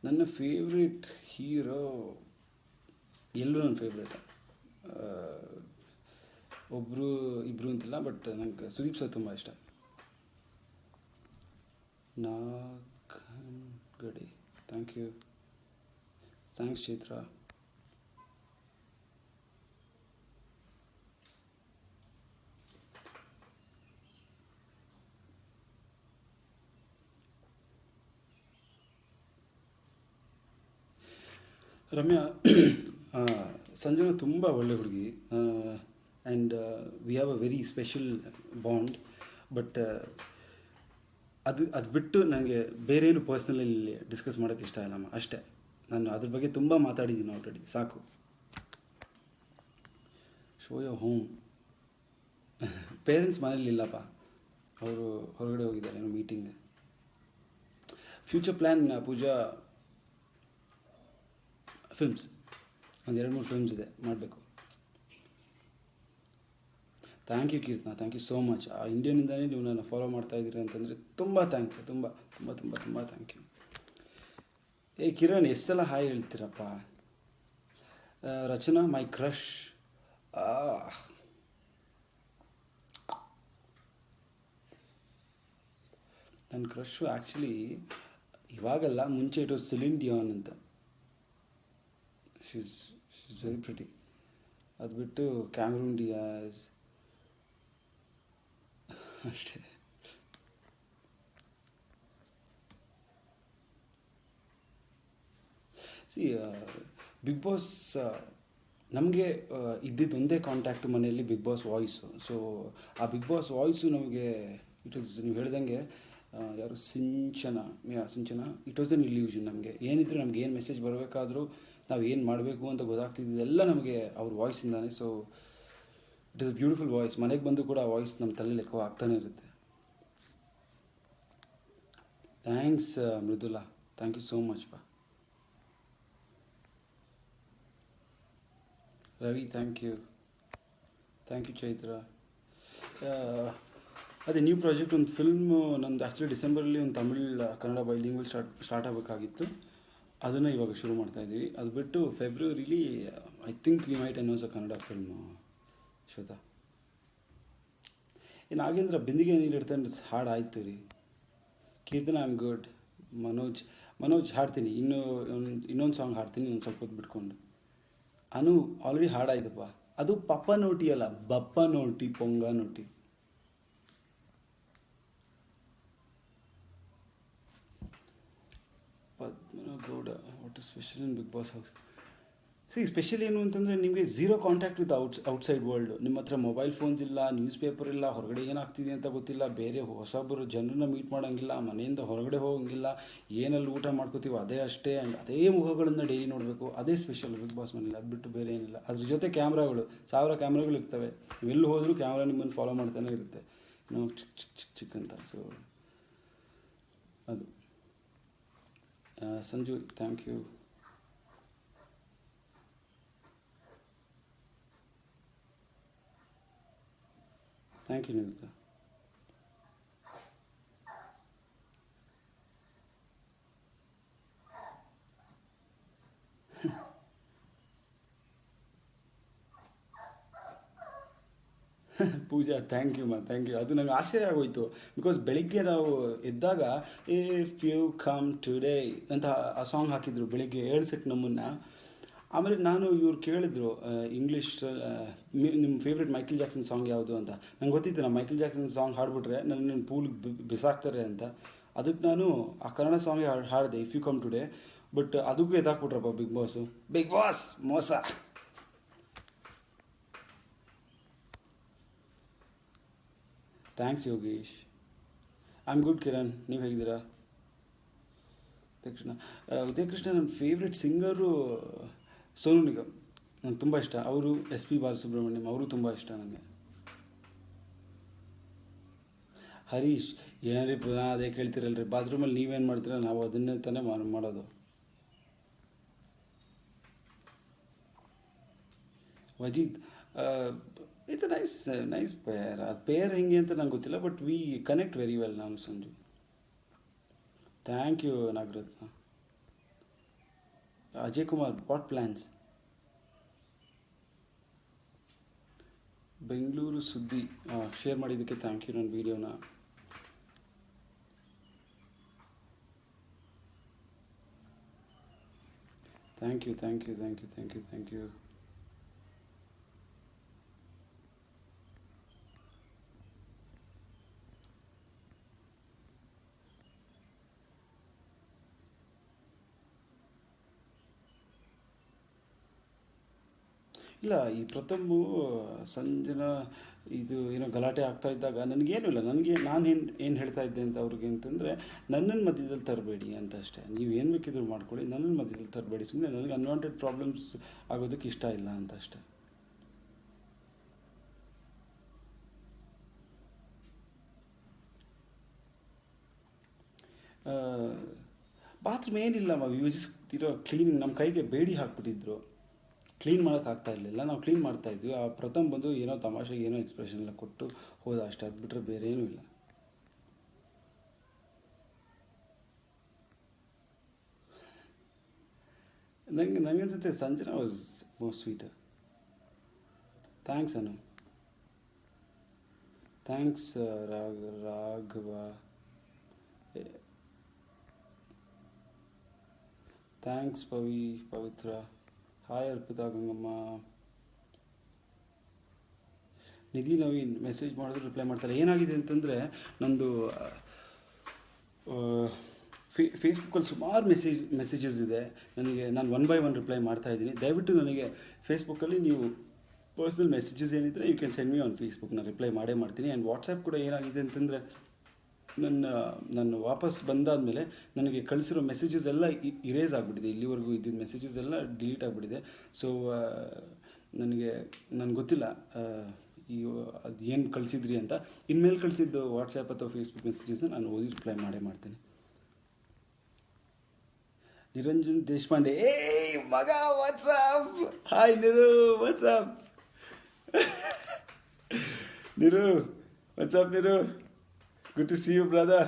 ನನ್ನ ಫೇವ್ರೆಟ್ ಹೀರೋ ಎಲ್ಲೂ ನನ್ನ ಫೇವ್ರೇಟ್. ಒಬ್ಬರು ಇಬ್ಬರು ಅಂತಿಲ್ಲ, ಬಟ್ ನಂಗೆ ಸುದೀಪ್ ಸರ್ ತುಂಬ ಇಷ್ಟ. Nagadi, thank you. Thanks Chaitra. Ramya, Sanjana ತುಂಬ ಒಳ್ಳೆ ಹುಡುಗಿ. And we have a very special bond. But ಅದು ಬಿಟ್ಟು ನನಗೆ ಬೇರೇನು ಪರ್ಸ್ನಲಿ ಡಿಸ್ಕಸ್ ಮಾಡೋಕ್ಕೆ ಇಷ್ಟ ಇಲ್ಲಮ್ಮ, ಅಷ್ಟೇ. ನಾನು ಅದ್ರ ಬಗ್ಗೆ ತುಂಬ ಮಾತಾಡಿದ್ದೀನಿ ಆಲ್ರೆಡಿ, ಸಾಕು. Show your home. ಪೇರೆಂಟ್ಸ್ ಮನೇಲಿ ಇಲ್ಲಪ್ಪ, ಅವರು ಹೊರಗಡೆ ಹೋಗಿದ್ದಾರೆ ಏನೋ meeting. Future plan Pooja, films ಒಂದು 2-3 ಫಿಲ್ಮ್ಸ್ ಇದೆ, ಮಾಡಬೇಕು. Thank you Keerthana, thank you so much. ಆ ಇಂಡಿಯನಿಂದಲೇ ನೀವು ನನ್ನ ಫಾಲೋ ಮಾಡ್ತಾ ಇದ್ದೀರಿ ಅಂತಂದರೆ ತುಂಬ ಥ್ಯಾಂಕ್ ಯು, ತುಂಬ ತುಂಬ ತುಂಬ ತುಂಬ ಥ್ಯಾಂಕ್ ಯು. ಏ ಕಿರಣ್, ಎಷ್ಟೆಲ್ಲ ಹಾಯ್ ಹೇಳ್ತೀರಪ್ಪ. ರಚನಾ, ಮೈ ಕ್ರಶ್. ನನ್ನ ಕ್ರಶು ಆ್ಯಕ್ಚುಲಿ ಇವಾಗಲ್ಲ, ಮುಂಚೆ ಇಟ್ ವಾಸ್ ಸಿಲಿನ್ ಡಿಯಾನ್ ಅಂತ. She's very pretty. ಅದು ಬಿಟ್ಟು ಕ್ಯಾಮ್ರೂನ್ ಡಿಯಾಸ್ ಅಷ್ಟೇ. ಸಿ ಬಿಗ್ ಬಾಸ್ ನಮಗೆ ಇದ್ದಿದ್ದು ಒಂದೇ ಕಾಂಟ್ಯಾಕ್ಟ್ ಮನೆಯಲ್ಲಿ, ಬಿಗ್ ಬಾಸ್ ವಾಯ್ಸು. ಸೊ ಆ ಬಿಗ್ ಬಾಸ್ ವಾಯ್ಸು ನಮಗೆ ಇಟ್ ವಾಸ್, ನೀವು ಹೇಳ್ದಂಗೆ ಯಾರು ಸಿಂಚನ, ಇಟ್ ವಾಸ್ ಎನ್ ಇಲ್ಯೂಷನ್. ನಮಗೆ ಏನಿದ್ರು, ನಮ್ಗೆ ಏನು ಮೆಸೇಜ್ ಬರಬೇಕಾದ್ರೂ, ನಾವು ಏನು ಮಾಡಬೇಕು ಅಂತ ಗೊತ್ತಾಗ್ತಿದ್ದೆಲ್ಲ ನಮಗೆ ಅವ್ರ ವಾಯ್ಸಿಂದಾನೆ. So it is a beautiful voice. ಮನೆಗೆ ಬಂದು ಕೂಡ ಆ ವಾಯ್ಸ್ ನಮ್ಮ ತಲೆಯಲ್ಲಿ ಎಕೋ ಆಗ್ತಾನೆ ಇರುತ್ತೆ. Thanks Mridula, thank you so much ಬಾ. Ravi, thank you Chaitra. ಅದೇ ನ್ಯೂ ಪ್ರಾಜೆಕ್ಟ್, ಒಂದು ಫಿಲ್ಮು ನಂದು ಆ್ಯಕ್ಚುಲಿ ಡಿಸೆಂಬರಲ್ಲಿ ಒಂದು ಕನ್ನಡ ಬೈಲಿಂಗ್ವಲ್ ಸ್ಟಾರ್ಟ್ ಆಗಬೇಕಾಗಿತ್ತು. ಅದನ್ನು ಇವಾಗ ಶುರು ಮಾಡ್ತಾಯಿದ್ದೀವಿ. ಅದು ಬಿಟ್ಟು ಫೆಬ್ರವರಿಲಿ I think we might announce a Kannada film. Shweta, Nagendra, ಬಿಂದಿಗೆ ನೀರಿಡ್ತಾನೆ ಹಾಡು ಆಯಿತು ರೀ. Keerthana, I am good. Manoj ಹಾಡ್ತೀನಿ, ಇನ್ನೊಂದು ಸಾಂಗ್ ಹಾಡ್ತೀನಿ, ಒಂದು ಸ್ವಲ್ಪ ಹೊತ್ತು ಬಿಟ್ಕೊಂಡು. ಅನು ಆಲ್ರೆಡಿ ಹಾಡಾಯ್ತಪ್ಪ. ಅದು ಪಪ್ಪ ನೋಟಿ ಅಲ್ಲ, ಬಪ್ಪ ನೋಟಿ, ಪೊಂಗ ನೋಟಿ. Gowda, what is special in Bigg Boss house? Special ಏನು ಅಂತಂದರೆ ನಿಮಗೆ zero contact with outside world. ನಿಮ್ಮ ಹತ್ರ ಮೊಬೈಲ್ ಫೋನ್ಸ್ ಇಲ್ಲ, ನ್ಯೂಸ್ ಪೇಪರ್ ಇಲ್ಲ, ಹೊರಗಡೆ ಏನಾಗ್ತಿದೆ ಅಂತ ಗೊತ್ತಿಲ್ಲ, ಬೇರೆ ಹೊಸಬರು ಜನರನ್ನ ಮೀಟ್ ಮಾಡೋಂಗಿಲ್ಲ, ಮನೆಯಿಂದ ಹೊರಗಡೆ ಹೋಗೋಂಗಿಲ್ಲ, ಏನಲ್ಲಿ ಊಟ ಮಾಡ್ಕೋತೀವೋ ಅದೇ ಅಷ್ಟೇ, ಆ್ಯಂಡ್ ಅದೇ ಮುಖಗಳನ್ನು ಡೈಲಿ ನೋಡಬೇಕು. ಅದೇ ಸ್ಪೆಷಲ್ ಬಿಗ್ ಬಾಸ್ ಮನೇಲಿ. ಅದು ಬಿಟ್ಟು ಬೇರೆ ಏನಿಲ್ಲ. ಅದ್ರ ಜೊತೆ ಕ್ಯಾಮ್ರಾಗಳು, 1000 ಕ್ಯಾಮ್ರಾಗಳು ಇರ್ತವೆ. ನೀವೆಲ್ಲಿ ಹೋದರೂ ಕ್ಯಾಮ್ರಾ ನಿಮ್ಮನ್ನು ಫಾಲೋ ಮಾಡ್ತಾನೆ ಇರುತ್ತೆ, ಚಿಕ್ಕ ಚಿಕ್ಕ ಚಿಕ್ಕ ಚಿಕ್ಕ ಅಂತ. ಸೊ ಅದು Sanju, thank you. Thank you Nimitha. Pooja, thank you thank you. ಅದು ನನಗೆ ಆಶ್ಚರ್ಯ ಆಗೋಯ್ತು. ಬಿಕಾಸ್ ಬೆಳಿಗ್ಗೆ ನಾವು ಎದ್ದಾಗ ಇಫ್ ಯು ಕಮ್ ಟುಡೇ ಅಂತ ಆ ಸಾಂಗ್ ಹಾಕಿದ್ರು ಬೆಳಿಗ್ಗೆ ಏಳ್ಸಕ್ಕೆ ನಮ್ಮನ್ನು. ಆಮೇಲೆ ನಾನು ಇವ್ರು ಕೇಳಿದ್ರು ಇಂಗ್ಲೀಷ್ ನಿಮ್ಮ ಫೇವ್ರೆಟ್ ಮೈಕಲ್ ಜಾಕ್ಸನ್ ಸಾಂಗ್ ಯಾವುದು ಅಂತ. ನಂಗೆ ಗೊತ್ತಿತ್ತು ನಾನು ಮೈಕಲ್ ಜಾಕ್ಸನ್ ಸಾಂಗ್ ಹಾಡ್ಬಿಟ್ರೆ ನನ್ನ ಪೂಲ್ಗೆ ಬಿಸಾಕ್ತಾರೆ ಅಂತ. ಅದಕ್ಕೆ ನಾನು ಆ ಕನ್ನಡ ಸಾಂಗ್ ಹಾಡಿದೆ, if you come today. But ಅದಕ್ಕೂ ಎದಾಕ್ಬಿಟ್ರಪ್ಪ ಬಿಗ್ ಬಾಸು. ಬಿಗ್ ಬಾಸ್ ಮೋಸ. Thanks Yogesh. I am good Kiran, ನೀವು ಹೇಗಿದ್ದೀರಾ? ಉದಯಕೃಷ್ಣ, ಉದಯಕೃಷ್ಣ ನನ್ನ ಫೇವ್ರೆಟ್ ಸಿಂಗರು ಸೋನು ನಿಗಮ್, ನಂಗೆ ತುಂಬ ಇಷ್ಟ ಅವರು. ಎಸ್ ಪಿ ಬಾಲಸುಬ್ರಹ್ಮಣ್ಯಂ ಅವರು ತುಂಬ ಇಷ್ಟ ನನಗೆ. ಹರೀಶ್, ಏನ್ರಿ ಪುನಃ ಅದೇ ಕೇಳ್ತಿರಲ್ರಿ, ಬಾತ್ರೂಮಲ್ಲಿ ನೀವೇನು ಮಾಡ್ತೀರ, ನಾವು ಅದನ್ನೇ ತಾನೇ ಮಾಡೋದು. Wajid, it's nice pair. ಅದು ಪೇರ್ ಹೆಂಗೆ ಅಂತ ನಂಗೆ ಗೊತ್ತಿಲ್ಲ, but we connect very well. ನಾನು Sanju, thank you Nagaratna. Ajay Kumar, what plans? Bengaluru ಸುದ್ದಿ ಶೇರ್ ಮಾಡಿದ್ದಕ್ಕೆ ಥ್ಯಾಂಕ್ ಯು ನನ್ನ ವೀಡಿಯೋನ. Thank you thank you thank you thank you thank you. ಇಲ್ಲ, ಈ ಪ್ರಥಮು ಸಂಜನಾ ಇದು ಏನೋ ಗಲಾಟೆ ಆಗ್ತಾ ಇದ್ದಾಗ ನನಗೇನು ಇಲ್ಲ, ನಾನು ಏನು ಹೇಳ್ತಾ ಇದ್ದೆ ಅಂತ ಅವ್ರಿಗೆ ಅಂತಂದರೆ, ನನ್ನನ್ನು ಮಧ್ಯದಲ್ಲಿ ತರಬೇಡಿ ಅಂತ ಅಷ್ಟೇ. ನೀವು ಏನು ಬೇಕಿದ್ರು ಮಾಡ್ಕೊಳ್ಳಿ, ನನ್ನನ್ನು ಮಧ್ಯದಲ್ಲಿ ತರಬೇಡಿ. ಸುಮ್ಮನೆ ನನಗೆ ಅನ್ವಾಂಟೆಡ್ ಪ್ರಾಬ್ಲಮ್ಸ್ ಆಗೋದಕ್ಕೆ ಇಷ್ಟ ಇಲ್ಲ ಅಂತ ಅಷ್ಟೇ. ಬಾತ್ರೂಮ್ ಏನಿಲ್ಲ, ಯೂಸ್ ಇರೋ ಕ್ಲೀನಿಂಗ್. ನಮ್ಮ ಕೈಗೆ ಬೇಡಿ ಹಾಕ್ಬಿಟ್ಟಿದ್ರು, ಕ್ಲೀನ್ ಮಾಡೋಕ್ಕಾಗ್ತಾ ಇರಲಿಲ್ಲ. ನಾವು ಕ್ಲೀನ್ ಮಾಡ್ತಾಯಿದ್ವಿ. ಆ ಪ್ರಥಮ್ ಬಂದು ಏನೋ ತಮಾಷೆಗೆ ಏನೋ ಎಕ್ಸ್ಪ್ರೆಷನ್ ಎಲ್ಲ ಕೊಟ್ಟು ಹೋದ ಅಷ್ಟೇ. ಅದು ಬಿಟ್ಟರೆ ಬೇರೆ ಏನೂ ಇಲ್ಲ. ನನಗನ್ಸುತ್ತೆ Sanjana was most sweet. Thanks Anu, thanks Raghava, thanks Pavithra. Hi Arpita Gangamma. Nidhi Naveen message ಮಾಡಿದ್ರು ರಿಪ್ಲೈ ಮಾಡ್ತಾರೆ. ಏನಾಗಿದೆ ಅಂತಂದರೆ ನಂದು ಫೇಸ್ಬುಕ್ಕಲ್ಲಿ ಸುಮಾರು ಮೆಸೇಜಸ್ ಇದೆ ನನಗೆ. ನಾನು 1 by 1 ರಿಪ್ಲೈ ಮಾಡ್ತಾಯಿದ್ದೀನಿ. ದಯವಿಟ್ಟು ನನಗೆ ಫೇಸ್ಬುಕ್ಕಲ್ಲಿ ನೀವು ಪರ್ಸ್ನಲ್ ಮೆಸೇಜಸ್ ಏನಿದ್ರೆ you can send me on Facebook. ನಾನು ರಿಪ್ಲೈ ಮಾಡೇ ಮಾಡ್ತೀನಿ. ಆ್ಯಂಡ್ ವಾಟ್ಸಪ್ ಕೂಡ ಏನಾಗಿದೆ ಅಂತಂದರೆ ನಾನು ವಾಪಸ್ ಬಂದಾದಮೇಲೆ ನನಗೆ ಕಳಿಸಿರೋ ಮೆಸೇಜಸ್ ಎಲ್ಲ ಇರೇಸ್ ಆಗಿಬಿಟ್ಟಿದೆ. ಇಲ್ಲಿವರೆಗೂ ಇದ್ದಿದ್ದ ಮೆಸೇಜಸ್ ಎಲ್ಲ ಡಿಲೀಟ್ ಆಗಿಬಿಟ್ಟಿದೆ. ಸೊ ನನಗೆ ಗೊತ್ತಿಲ್ಲ ಅದು ಏನು ಕಳಿಸಿದ್ರಿ ಅಂತ. ಇನ್ಮೇಲೆ ಕಳಿಸಿದ್ದು ವಾಟ್ಸಪ್ ಅಥವಾ ಫೇಸ್ಬುಕ್ ಮೆಸೇಜಸ್ನ ನಾನು ಓದಿ ರಿಪ್ಲೈ ಮಾಡೇ ಮಾಡ್ತೀನಿ. ನಿರಂಜನ್ ದೇಶಪಾಂಡೆ, ಏಯ್ ಮಗ what's up. Hi Niru, what's up Niru, what's up Niru. Good to see you, brother.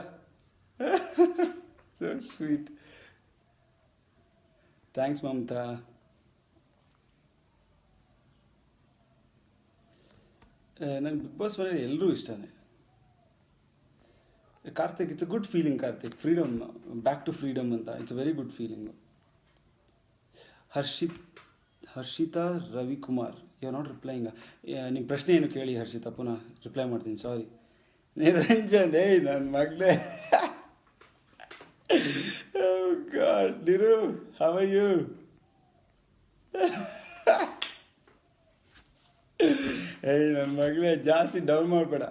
So sweet. Thanks, Mamta. ನಂಗೆ ಬಿಗ್ ಬಾಸ್ ಮನೇಲಿ ಎಲ್ಲರೂ ಇಷ್ಟನೇ. Karthik, it's a good feeling. Karthik, freedom, back to freedom ಅಂತ. It's a very good feeling. Harshitha Ravikumar, you are not replying. ನಿಮ್ಮ ಪ್ರಶ್ನೆ ಏನು ಕೇಳಿ ಹರ್ಷಿತಾ, ಪುನಃ ರಿಪ್ಲೈ ಮಾಡ್ತೀನಿ. ಸಾರಿ. ನಿರಂಜನ್, ನನ್ನ ಮಗಳೇ. God, Niru, how are you? ಏಯ್ ನನ್ನ ಮಗಳೇ ಜಾಸ್ತಿ ಡೌನ್ ಮಾಡಬೇಡ.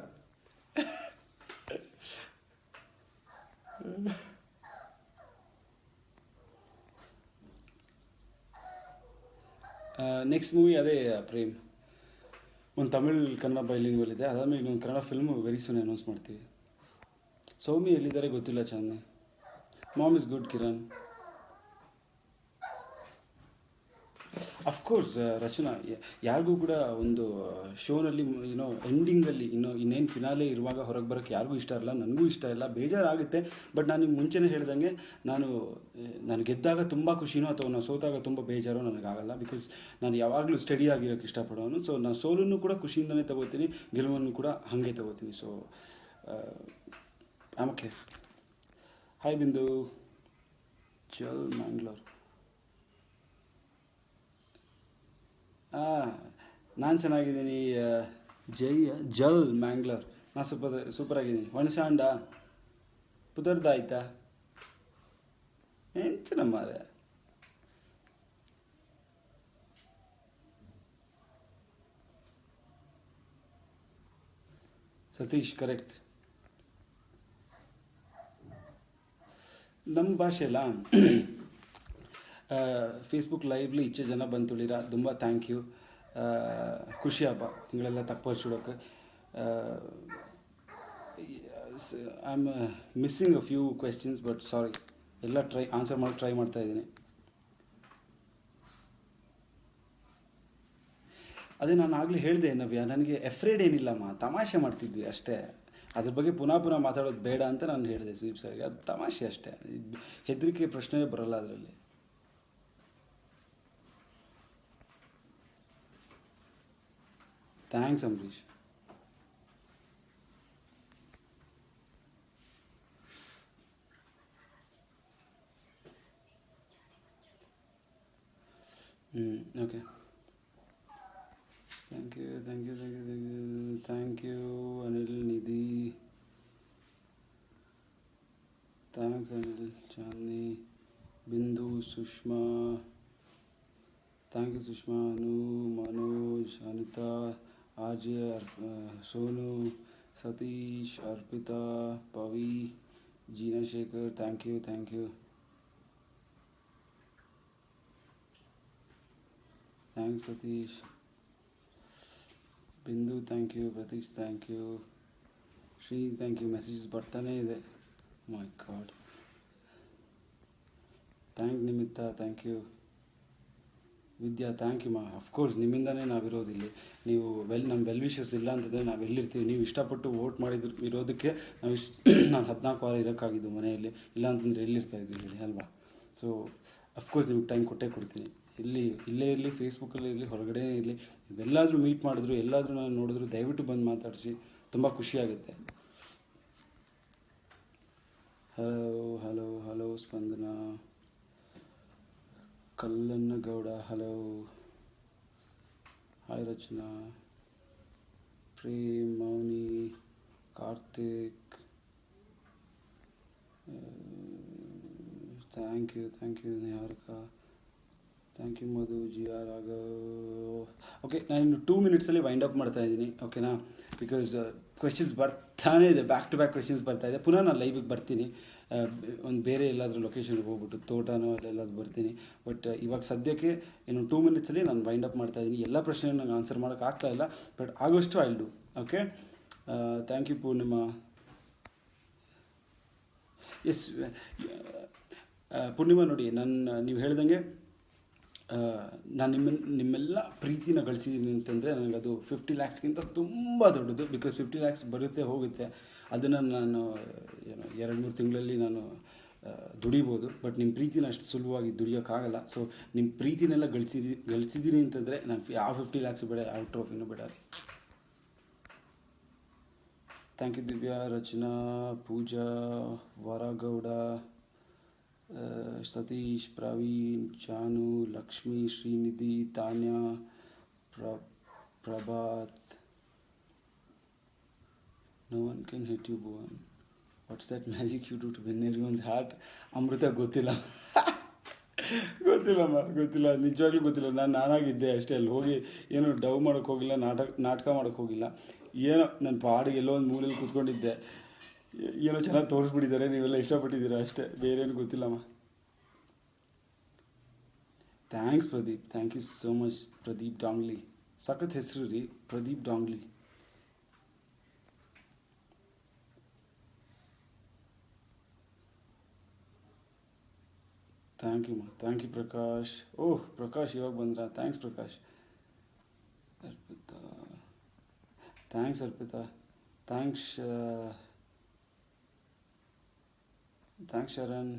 ನೆಕ್ಸ್ಟ್ ಮೂವಿ ಅದೇ ಪ್ರೇಮ್, ಒಂದು ತಮಿಳ್ ಕನ್ನಡ ಬೈಲಿಂಗ್ವಲ್ ಇದೆ. ಅದಾದ್ಮೇಲೆ ಇನ್ನೊಂದು Kannada film very soon announce ಮಾಡ್ತೀವಿ. ಸೌಮಿ ಎಲ್ಲಿದ್ದಾರೆ ಗೊತ್ತಿಲ್ಲ Chandni. Mom is good Kiran. Of course Rachana, ಯಾರಿಗೂ ಕೂಡ ಒಂದು ಶೋನಲ್ಲಿ ಎಂಡಿಂಗಲ್ಲಿ ಇನ್ನೇನು ಫಿನಾಲೆ ಇರುವಾಗ ಹೊರಗೆ ಬರೋಕ್ಕೆ ಯಾರಿಗೂ ಇಷ್ಟ ಇರಲ್ಲ, ನನಗೂ ಇಷ್ಟ ಇಲ್ಲ, ಬೇಜಾರಾಗುತ್ತೆ. ಬಟ್ ನಾನು ನಿಮ್ಗೆ ಮುಂಚೆನೇ ಹೇಳ್ದಂಗೆ ನಾನು ಗೆದ್ದಾಗ ತುಂಬ ಖುಷಿನೋ ಅಥವಾ ನಾನು ಸೋತಾಗ ತುಂಬ ಬೇಜಾರೋ ನನಗಾಗಲ್ಲ. ಬಿಕಾಸ್ ನಾನು ಯಾವಾಗಲೂ ಸ್ಟಡಿ ಆಗಿರೋಕ್ಕೆ ಇಷ್ಟಪಡೋನು. ಸೊ ನಾನು ಸೋಲನ್ನು ಕೂಡ ಖುಷಿಯಿಂದನೇ ತಗೋತೀನಿ, ಗೆಲುವನ್ನು ಕೂಡ ಹಾಗೆ ತಗೋತೀನಿ. So okay. ಹಾಯ್ ಬಿಂದು. ಚಲ್ ಮ್ಯಾಂಗ್ಳೂರ್. ನಾನು ಚೆನ್ನಾಗಿದ್ದೀನಿ. ಜಲ್ ಮ್ಯಾಂಗ್ಳೂರ್. ನಾನು ಸೂಪರಾಗಿದ್ದೀನಿ. ಒಣಸಾಂಡ ಪುದರ್ದ ಆಯ್ತಾ ಎಂಚನ ಮಾರೆ. ಸತೀಶ್ ಕರೆಕ್ಟ್. ನಮ್ಮ ಭಾಷೆ ಅಲ್ಲ. ಫೇಸ್ಬುಕ್ ಲೈವ್ಲಿ ಇಚ್ಚೆ ಜನ ಬಂತುಳಿರ ತುಂಬ ಥ್ಯಾಂಕ್ ಯು. ಖುಷಿ ಹಬ್ಬ ಹಿಂಗಳೆಲ್ಲ ತಪ್ಪರ್ಸಿಡೋಕೆ. I am missing a few questions, but sorry, ಎಲ್ಲ ಆನ್ಸರ್ ಮಾಡಿ ಟ್ರೈ ಮಾಡ್ತಾ ಇದ್ದೀನಿ. ಅದೇ ನಾನು ಆಗಲೇ ಹೇಳಿದೆ ನವ್ಯ, ನನಗೆ ಎಫ್ರೇಡ್ ಏನಿಲ್ಲಮ್ಮ, ತಮಾಷೆ ಮಾಡ್ತಿದ್ವಿ ಅಷ್ಟೇ. ಅದ್ರ ಬಗ್ಗೆ ಪುನಃ ಮಾತಾಡೋದು ಬೇಡ ಅಂತ ನಾನು ಹೇಳಿದೆ ಸುದೀಪ್ ಸರ್ಗೆ. ಅದು ತಮಾಷೆ ಅಷ್ಟೇ, ಹೆದರಿಕೆ ಪ್ರಶ್ನೆ ಬರೋಲ್ಲ ಅದರಲ್ಲಿ. Thanks Ambareesh. Okay. Thank you Anil Nidhi. Thanks Anil. Chandni, Bindu, Sushma. Thank you Sushma. Anu, Manoj, Anitha, RJ, Sonu, Satish, Arpitha, Pavi, ಜೀನಶೇಖರ್. Thank you. Thanks Satish. Bindu thank you. Pratheesh thank you. Shri thank you. Messages ಬರ್ತಾನೇ ಇದೆ. My god. Nimitha thank you. Vidya thank you ಮಾ. ಅಫ್ಕೋರ್ಸ್ ನಿಮ್ಮಿಂದನೇ ನಾವಿರೋದಿಲ್ಲಿ. ನೀವು ನಮ್ಮ ವಿಶಸ್ ಇಲ್ಲ ಅಂತಂದರೆ ನಾವು ಎಲ್ಲಿರ್ತೀವಿ? ನೀವು ಇಷ್ಟಪಟ್ಟು ವೋಟ್ ಇರೋದಕ್ಕೆ ನಾನು 14 ವಾರ ಇರೋಕ್ಕಾಗಿದ್ದು ಮನೆಯಲ್ಲಿ. ಇಲ್ಲ ಅಂತಂದರೆ ಎಲ್ಲಿರ್ತಾಯಿದ್ವಿ ಹೇಳಿ ಅಲ್ವಾ? ಸೊ ಅಫ್ಕೋರ್ಸ್ ನಿಮ್ಗೆ ಟೈಮ್ ಕೊಡ್ತೀನಿ. ಇಲ್ಲೇ ಇರಲಿ, ಫೇಸ್ಬುಕ್ಕಲ್ಲಿ ಇರಲಿ, ಹೊರಗಡೆ ಇರಲಿ, ಎಲ್ಲಾದರೂ ಮೀಟ್ ಮಾಡಿದ್ರು, ಎಲ್ಲಾದರೂ ನಾನು ನೋಡಿದ್ರು, ದಯವಿಟ್ಟು ಬಂದು ಮಾತಾಡಿಸಿ. ತುಂಬ ಖುಷಿಯಾಗುತ್ತೆ. Hello Spandana. Kallanagowda hello. Hi Rachana. Prem, Mouni, Karthik. Thank you Niharika. Thank you Madhu. Raghav. Okay, ನಾನು 2 ಮಿನಿಟ್ಸಲ್ಲಿ ವೈಂಡ್ ಅಪ್ ಮಾಡ್ತಾ ಇದ್ದೀನಿ. ಓಕೆನಾ? ಬಿಕಾಸ್ ಕ್ವೆಶನ್ಸ್ ಬರ್ತಾನೇ ಇದೆ, ಬ್ಯಾಕ್ ಟು ಬ್ಯಾಕ್ ಕ್ವೆಶನ್ಸ್ ಬರ್ತಾಯಿದೆ. ಪುನಃ ನಾನು ಲೈವಿಗೆ ಬರ್ತೀನಿ. ಒಂದು ಬೇರೆ ಎಲ್ಲಾದರೂ ಲೊಕೇಶನ್ಗೆ ಹೋಗ್ಬಿಟ್ಟು ತೋಟನೋ ಅಲ್ಲೆಲ್ಲಾದ್ರೂ ಬರ್ತೀನಿ. ಬಟ್ ಇವಾಗ ಸದ್ಯಕ್ಕೆ ಇನ್ನು 2 ಮಿನಿಟ್ಸಲ್ಲಿ ನಾನು ವೈಂಡ್ ಅಪ್ ಮಾಡ್ತಾ ಇದ್ದೀನಿ. ಎಲ್ಲ ಪ್ರಶ್ನೆ ನಂಗೆ ಆನ್ಸರ್ ಮಾಡೋಕ್ಕಾಗ್ತಾಯಿಲ್ಲ, ಬಟ್ ಆಗೋಷ್ಟು I will do. Okay. Thank you Poornima. Yes Poornima, ನೋಡಿ ನೀವು ಹೇಳ್ದಂಗೆ ನಾನು ನಿಮ್ಮೆಲ್ಲ ಪ್ರೀತಿನ ಗಳಿಸಿದ್ದೀನಿ ಅಂತಂದರೆ ನನಗದು 50 ಲ್ಯಾಕ್ಸ್ಗಿಂತ ತುಂಬ ದೊಡ್ಡದು. ಬಿಕಾಸ್ 50 ಲ್ಯಾಕ್ಸ್ ಬರುತ್ತೆ ಹೋಗುತ್ತೆ, ಅದನ್ನು ನಾನು 2-3 ತಿಂಗಳಲ್ಲಿ ನಾನು ದುಡಿಬೋದು. ಬಟ್ ನಿಮ್ಮ ಪ್ರೀತಿನ ಅಷ್ಟು ಸುಲಭವಾಗಿ ದುಡಿಯೋಕ್ಕಾಗಲ್ಲ. ಸೊ ನಿಮ್ಮ ಪ್ರೀತಿನೆಲ್ಲ ಗಳಿಸಿದ್ದೀನಿ ಅಂತಂದರೆ ನಾನು ಯಾವ 50 ಲ್ಯಾಕ್ಸ್ ಬೇಡ, ಯಾವ ಟ್ರೋಫಿನೂ ಬೇಡ ರೀ. Thank you Divya, Rachana, Pooja, Varagowda, Satish, Praveen, Janu, Lakshmi, Srinidhi, Tanya, Prabhat. No one can hit you, Bhuvan. What's that magic you do to win everyone's heart? Amrutha ಗೊತ್ತಿಲ್ಲ. ಗೊತ್ತಿಲ್ಲಮ್ಮ, ಗೊತ್ತಿಲ್ಲ, ನಿಜವಾಗ್ಲೂ ಗೊತ್ತಿಲ್ಲ. ನಾನಾಗಿದ್ದೆ ಅಷ್ಟೇ. ಅಲ್ಲಿ ಹೋಗಿ ಏನೋ ಡವ್ ಮಾಡೋಕ್ಕೆ ಹೋಗಿಲ್ಲ, ನಾಟಕ ಮಾಡೋಕ್ಕೆ ಹೋಗಿಲ್ಲ. ಏನೋ ನನ್ನ ಪಾಡಿಗೆ ಎಲ್ಲೋ ಒಂದು ಮೂಲೆಯಲ್ಲಿ ಕೂತ್ಕೊಂಡಿದ್ದೆ. ಏನೋ ಚೆನ್ನಾಗಿ ತೋರಿಸ್ಬಿಟ್ಟಿದ್ದಾರೆ, ನೀವೆಲ್ಲ ಇಷ್ಟಪಟ್ಟಿದ್ದೀರಾ ಅಷ್ಟೇ, ಬೇರೇನು ಗೊತ್ತಿಲ್ಲಮ್ಮ. Thanks Pradeep, thank you so much Pradeep Dangli. ಸಖತ್ ಹೆಸರು ರೀ, Pradeep Dangli. Thank you thank you Prakash. Oh Prakash ಇವಾಗ ಬಂದ್ರಾ? Thanks Prakash. Arpitha, thanks Arpitha. Thanks thanks Sharan.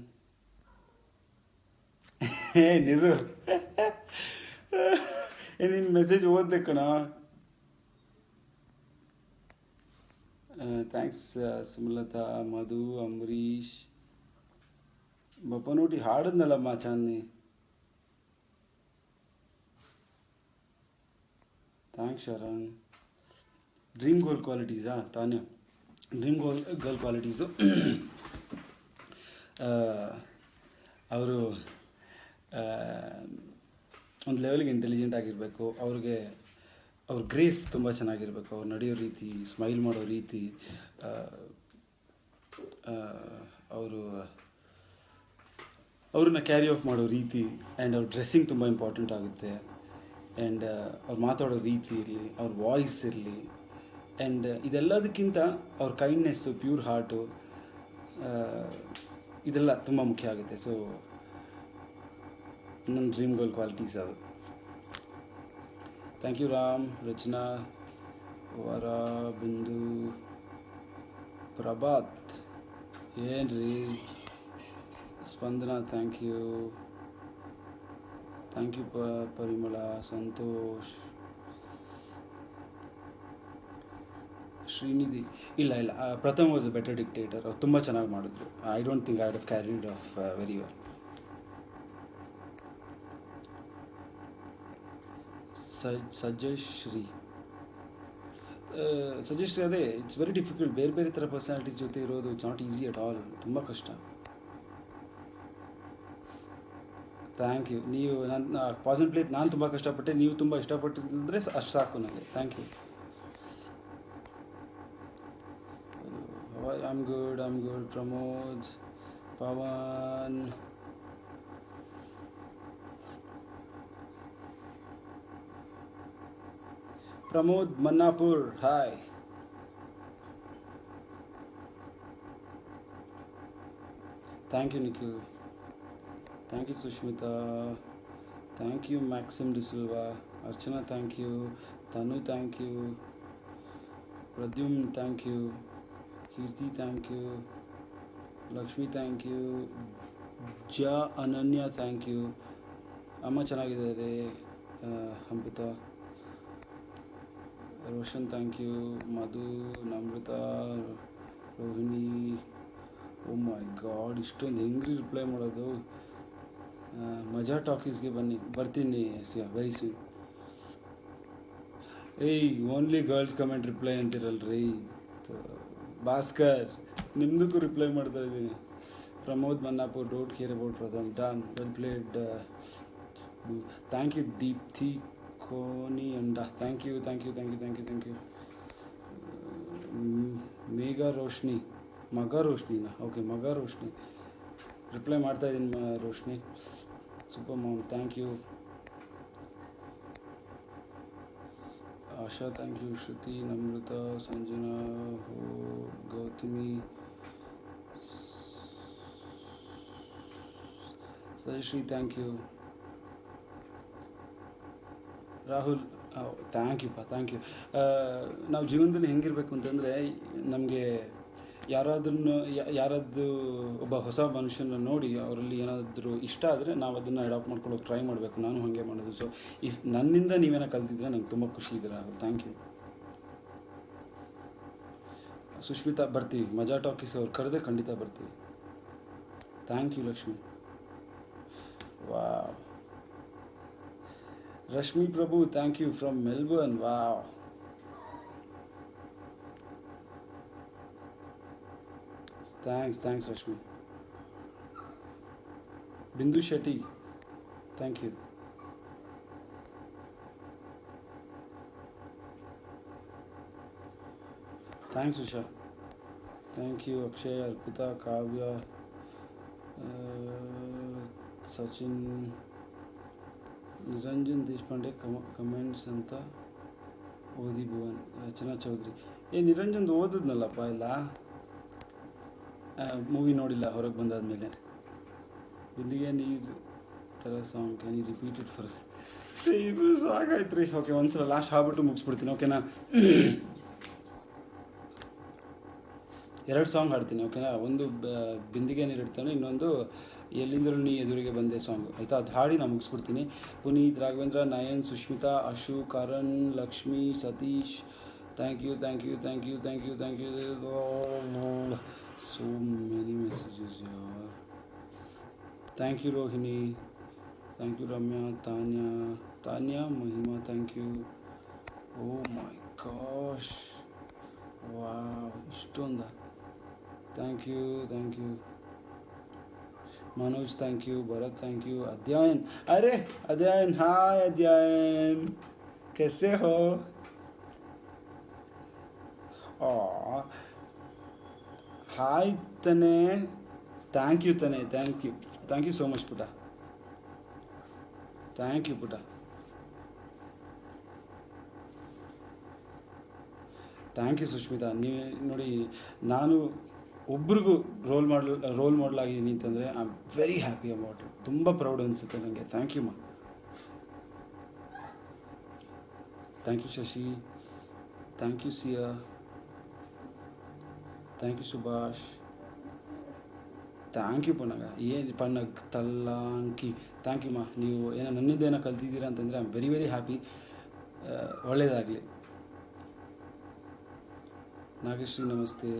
ಏ ನಿರು, ನಿನ್ನ ಮೆಸೇಜ್ ಓದ್ದೆ ಕಣ. ಥ್ಯಾಂಕ್ಸ್ ಸುಮಲತಾ, ಮಧು, ಅಂಬರೀಷ್. ಬಪ್ಪನೋಟಿ ಹಾಡಿದ್ನಲ್ಲಮ್ಮ Chandni. Thanks Sharan. Dream girl ಕ್ವಾಲಿಟೀಸಾ ತಾನೇ? ಡ್ರೀಮ್ ಗರ್ಲ್ ಕ್ವಾಲಿಟೀಸು ಅವರು ಒಂದು ಲೆವೆಲ್ಗೆ ಇಂಟೆಲಿಜೆಂಟ್ ಆಗಿರಬೇಕು. ಅವ್ರ ಗ್ರೇಸ್ ತುಂಬ ಚೆನ್ನಾಗಿರಬೇಕು. ಅವ್ರು ನಡೆಯೋ ರೀತಿ, ಸ್ಮೈಲ್ ಮಾಡೋ ರೀತಿ, ಅವ್ರನ್ನ ಕ್ಯಾರಿ ಆಫ್ ಮಾಡೋ ರೀತಿ, ಆ್ಯಂಡ್ ಅವ್ರ ಡ್ರೆಸ್ಸಿಂಗ್ ತುಂಬ ಇಂಪಾರ್ಟೆಂಟ್ ಆಗುತ್ತೆ. ಆ್ಯಂಡ್ ಅವ್ರು ಮಾತಾಡೋ ರೀತಿ ಇರಲಿ, ಅವ್ರ ವಾಯ್ಸ್ ಇರಲಿ, ಆ್ಯಂಡ್ ಇದೆಲ್ಲದಕ್ಕಿಂತ ಅವ್ರ ಕೈಂಡ್ನೆಸ್ಸು, ಪ್ಯೂರ್ ಹಾರ್ಟು, ಇದೆಲ್ಲ ತುಂಬ ಮುಖ್ಯ ಆಗುತ್ತೆ. ಸೊ ನನ್ನ ಡ್ರೀಮ್ ಗರ್ಲ್ ಕ್ವಾಲಿಟೀಸ್ ಅದು. ಥ್ಯಾಂಕ್ ಯು ರಾಮ್, ರಚನಾ, ವರ, ಬಿಂದು, ಪ್ರಭಾತ್, ಏನ್ರಿ ಸ್ಪಂದನಾ, ಥ್ಯಾಂಕ್ ಯು ಪರಿಮಳ, ಸಂತೋಷ್, ಶ್ರೀನಿಧಿ. ಇಲ್ಲ Pratham was a better dictator. ಅವ್ರು ತುಂಬ ಚೆನ್ನಾಗಿ ಮಾಡಿದ್ರು. I don't think I would have carried off very well. Sajashree, ಅದೇ ಇಟ್ಸ್ ವೆರಿ ಡಿಫಿಕಲ್ಟ್. ಬೇರೆ ಥರ ಪರ್ಸನಾಲಿಟೀಸ್ ಜೊತೆ ಇರೋದು it's not easy at all, ತುಂಬ ಕಷ್ಟ. Thank you. ನೀವು ನನ್ನ ಪಾಸನ್ ಪ್ಲೇಸ್ ನಾನು ತುಂಬ ಕಷ್ಟಪಟ್ಟೆ, ನೀವು ತುಂಬ ಇಷ್ಟಪಟ್ಟಿದ್ದರೆ ಅಷ್ಟು ಸಾಕು ನನಗೆ. Thank you. I'm good. Pramod, Pawan, Pramod Mannapur, hi. Thank you Nikhil. Thank you Sushmita. Thank you Maxim De Silva. Archana, thank you. Tanu, thank you. Pradyum, thank you. Kirti, thank you. Lakshmi, thank you. Ja Ananya, thank you. ಅಮ್ಮ ಚೆನ್ನಾಗಿದ್ದಾರೆ. Hampitha, Roshan, thank you. Madhu, Namratha, Rohini. Oh my god, ಇಷ್ಟೊಂದು ಹೆಂಗ್ರಿ ರಿಪ್ಲೈ ಮಾಡೋದು? ಮಜಾ ಟಾಕೀಸ್ಗೆ ಬರ್ತೀನಿ ವೆರಿ ಸೂನ್. ಏಯ್ ಓನ್ಲಿ ಗರ್ಲ್ಸ್ ಕಮೆಂಟ್ ರಿಪ್ಲೈ ಅಂತಿರಲ್ರಿ. ಭಾಸ್ಕರ್, ನಿಮ್ದಕ್ಕೂ ರಿಪ್ಲೈ ಮಾಡ್ತಾ ಇದ್ದೀನಿ. Pramod Mannapur, don't care about Pratham, done, well played. Thank you Deepti ಕೋನಿ ಅಂಡ, ಥ್ಯಾಂಕ್ ಯು. ಮೇಘಾ ರೋಶ್ನಿ, ಮಗ ರೋಶ್ನಿನಾ? ಓಕೆ, ಮಗ ರೋಶ್ನಿ. ರಿಪ್ಲೈ ಮಾಡ್ತಾ ಇದ್ದೀನಿ Roshni. Super ma'am, thank you. Asha, thank you. Shruthi, Namrata, Sanjana, Gautami, Sajashree, thank you. Rahul, thank you. ನಾವು ಜೀವನದಲ್ಲಿ ಹೆಂಗಿರಬೇಕು ಅಂತಂದರೆ, ನಮಗೆ ಯಾರಾದ್ರೂ ಒಬ್ಬ ಹೊಸ ಮನುಷ್ಯನ ನೋಡಿ ಅವರಲ್ಲಿ ಏನಾದರೂ ಇಷ್ಟ ಆದರೆ ನಾವು ಅದನ್ನು ಅಡಾಪ್ಟ್ ಮಾಡ್ಕೊಳ್ಳೋಕೆ ಟ್ರೈ ಮಾಡಬೇಕು. ನಾನು ಹಾಗೆ ಮಾಡೋದು. ಸೊ ನನ್ನಿಂದ ನೀವೇನೋ ಕಲ್ತಿದ್ರೆ ನಂಗೆ ತುಂಬ ಖುಷಿ ಇದೆ ರಾಹುಲ್, ಥ್ಯಾಂಕ್ ಯು. ಸುಷ್ಮಿತಾ, ಬರ್ತೀವಿ. ಮಜಾ ಟಾಕೀಸ್ ಅವ್ರು ಕರೆದೇ ಖಂಡಿತ ಬರ್ತೀವಿ. Thank you Lakshmi. Wow. Rashmi Prabhu, thank you from Melbourne. Wow. Thanks Rashmi. Bindu Shetty, thank you. Thanks Usha, thank you. Akshay, Arpitha, Kavya, ಆ, ಸಚಿನ್, ನಿರಂಜನ್ ದೇಶಪಾಂಡೆ ಕಮೆಂಟ್ಸ್ ಅಂತ ಓದಿ ಭುವನ್, ರಚನಾ ಚೌಧರಿ. ನಿರಂಜನ್ ಓದಿದ್ನಲ್ಲಪ್ಪ ಇಲ್ಲ, ಮೂವಿ ನೋಡಿಲ್ಲ ಹೊರಗೆ ಬಂದಾದ್ಮೇಲೆ. ಬಿಂದಿಗೆ ನೀರು ಥರ song can you repeat it first? ಇದು ಸಾಕಾಯ್ತು ರೀ. ಓಕೆ, ಒಂದ್ಸಲ ಲಾಸ್ಟ್ ಹಾಬಿಟ್ಟು ಮುಗಿಸ್ಬಿಡ್ತೀನಿ, ಓಕೆನಾ? 2 ಸಾಂಗ್ ಹಾಡ್ತೀನಿ, ಓಕೆನಾ? ಒಂದು ಬಿಂದಿಗೆ ನೀರು ಇಡ್ತಾನೆ, ಇನ್ನೊಂದು ಎಲ್ಲಿಂದಲೂ ನೀ ಎದುರಿಗೆ ಬಂದೆ ಸಾಂಗ್, ಆಯಿತಾ? ಅದು ಹಾಡಿ ನಾನು ಮುಗಿಸ್ಬಿಡ್ತೀನಿ. Puneeth, Raghavendra, Nayan, Sushmitha, Ashu, Karan, Lakshmi, Satish, thank you. So many messages, yaar. Thank you Rohini, thank you Ramya, Tanya, Mahima, thank you. Oh my gosh, wow, istonda. Thank you. Manoj, thank you. Bharat, thank you. Adyayan, अरे अध्ययन, हाय अध्ययन, कैसे हो? ಹಾಯ್ ತನೆ, ಥ್ಯಾಂಕ್ ಯು ತನೆ, ಥ್ಯಾಂಕ್ ಯು ಸೋ ಮಚ್ ಪುಟ, ಥ್ಯಾಂಕ್ ಯು ಪುಟ. Thank you Sushmita. ನೀವು ನೋಡಿ, ನಾನು ಒಬ್ರಿಗೂ ರೋಲ್ ಮಾಡಲ್ ಆಗಿದ್ದೀನಿ ಅಂತಂದರೆ I am very happy about it. ತುಂಬ ಪ್ರೌಡ್ ಅನಿಸುತ್ತೆ ನನಗೆ. ಥ್ಯಾಂಕ್ ಯು ಮಾ. Thank you Shashi, thank you Siya, thank you Subhash, thank you Pannag Tallanki, thank you ಮಾ. ನೀವು ನನ್ನಿಂದ ಕಲ್ತಿದ್ದೀರಾ ಅಂತಂದರೆ I am very very happy. ಒಳ್ಳೆಯದಾಗಲಿ. ನಾಗೇಶ್ರೀ, ನಮಸ್ತೆ.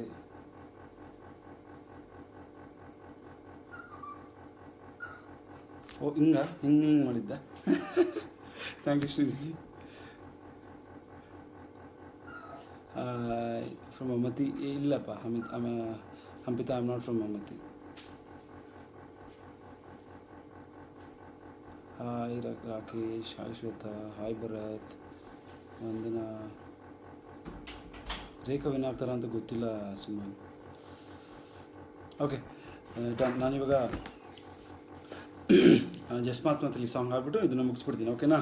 ಓ ಹಿಂಗೆ ಮಾಡಿದ್ದ. Thank you Shri. ಫ್ರಮ್ ಅಮತಿ ಇಲ್ಲಪ್ಪ, Hampita, I am not from ಅಮತಿ. Hi Rakesh, hi Shweta, hi Bharat, Vandana, Rekha ವಿನಾಗ್ತಾರ ಅಂತ ಗೊತ್ತಿಲ್ಲ ಸುಮ್ಮನೆ. Okay done. ನಾನಿವಾಗ ಜಸ್ಮಾತ್ಮದಲ್ಲಿ ಸಾಂಗ್ ಹಾಕ್ಬಿಟ್ಟು ಇದನ್ನು ಮುಗಿಸ್ಬಿಡ್ತೀನಿ, ಓಕೆನಾ?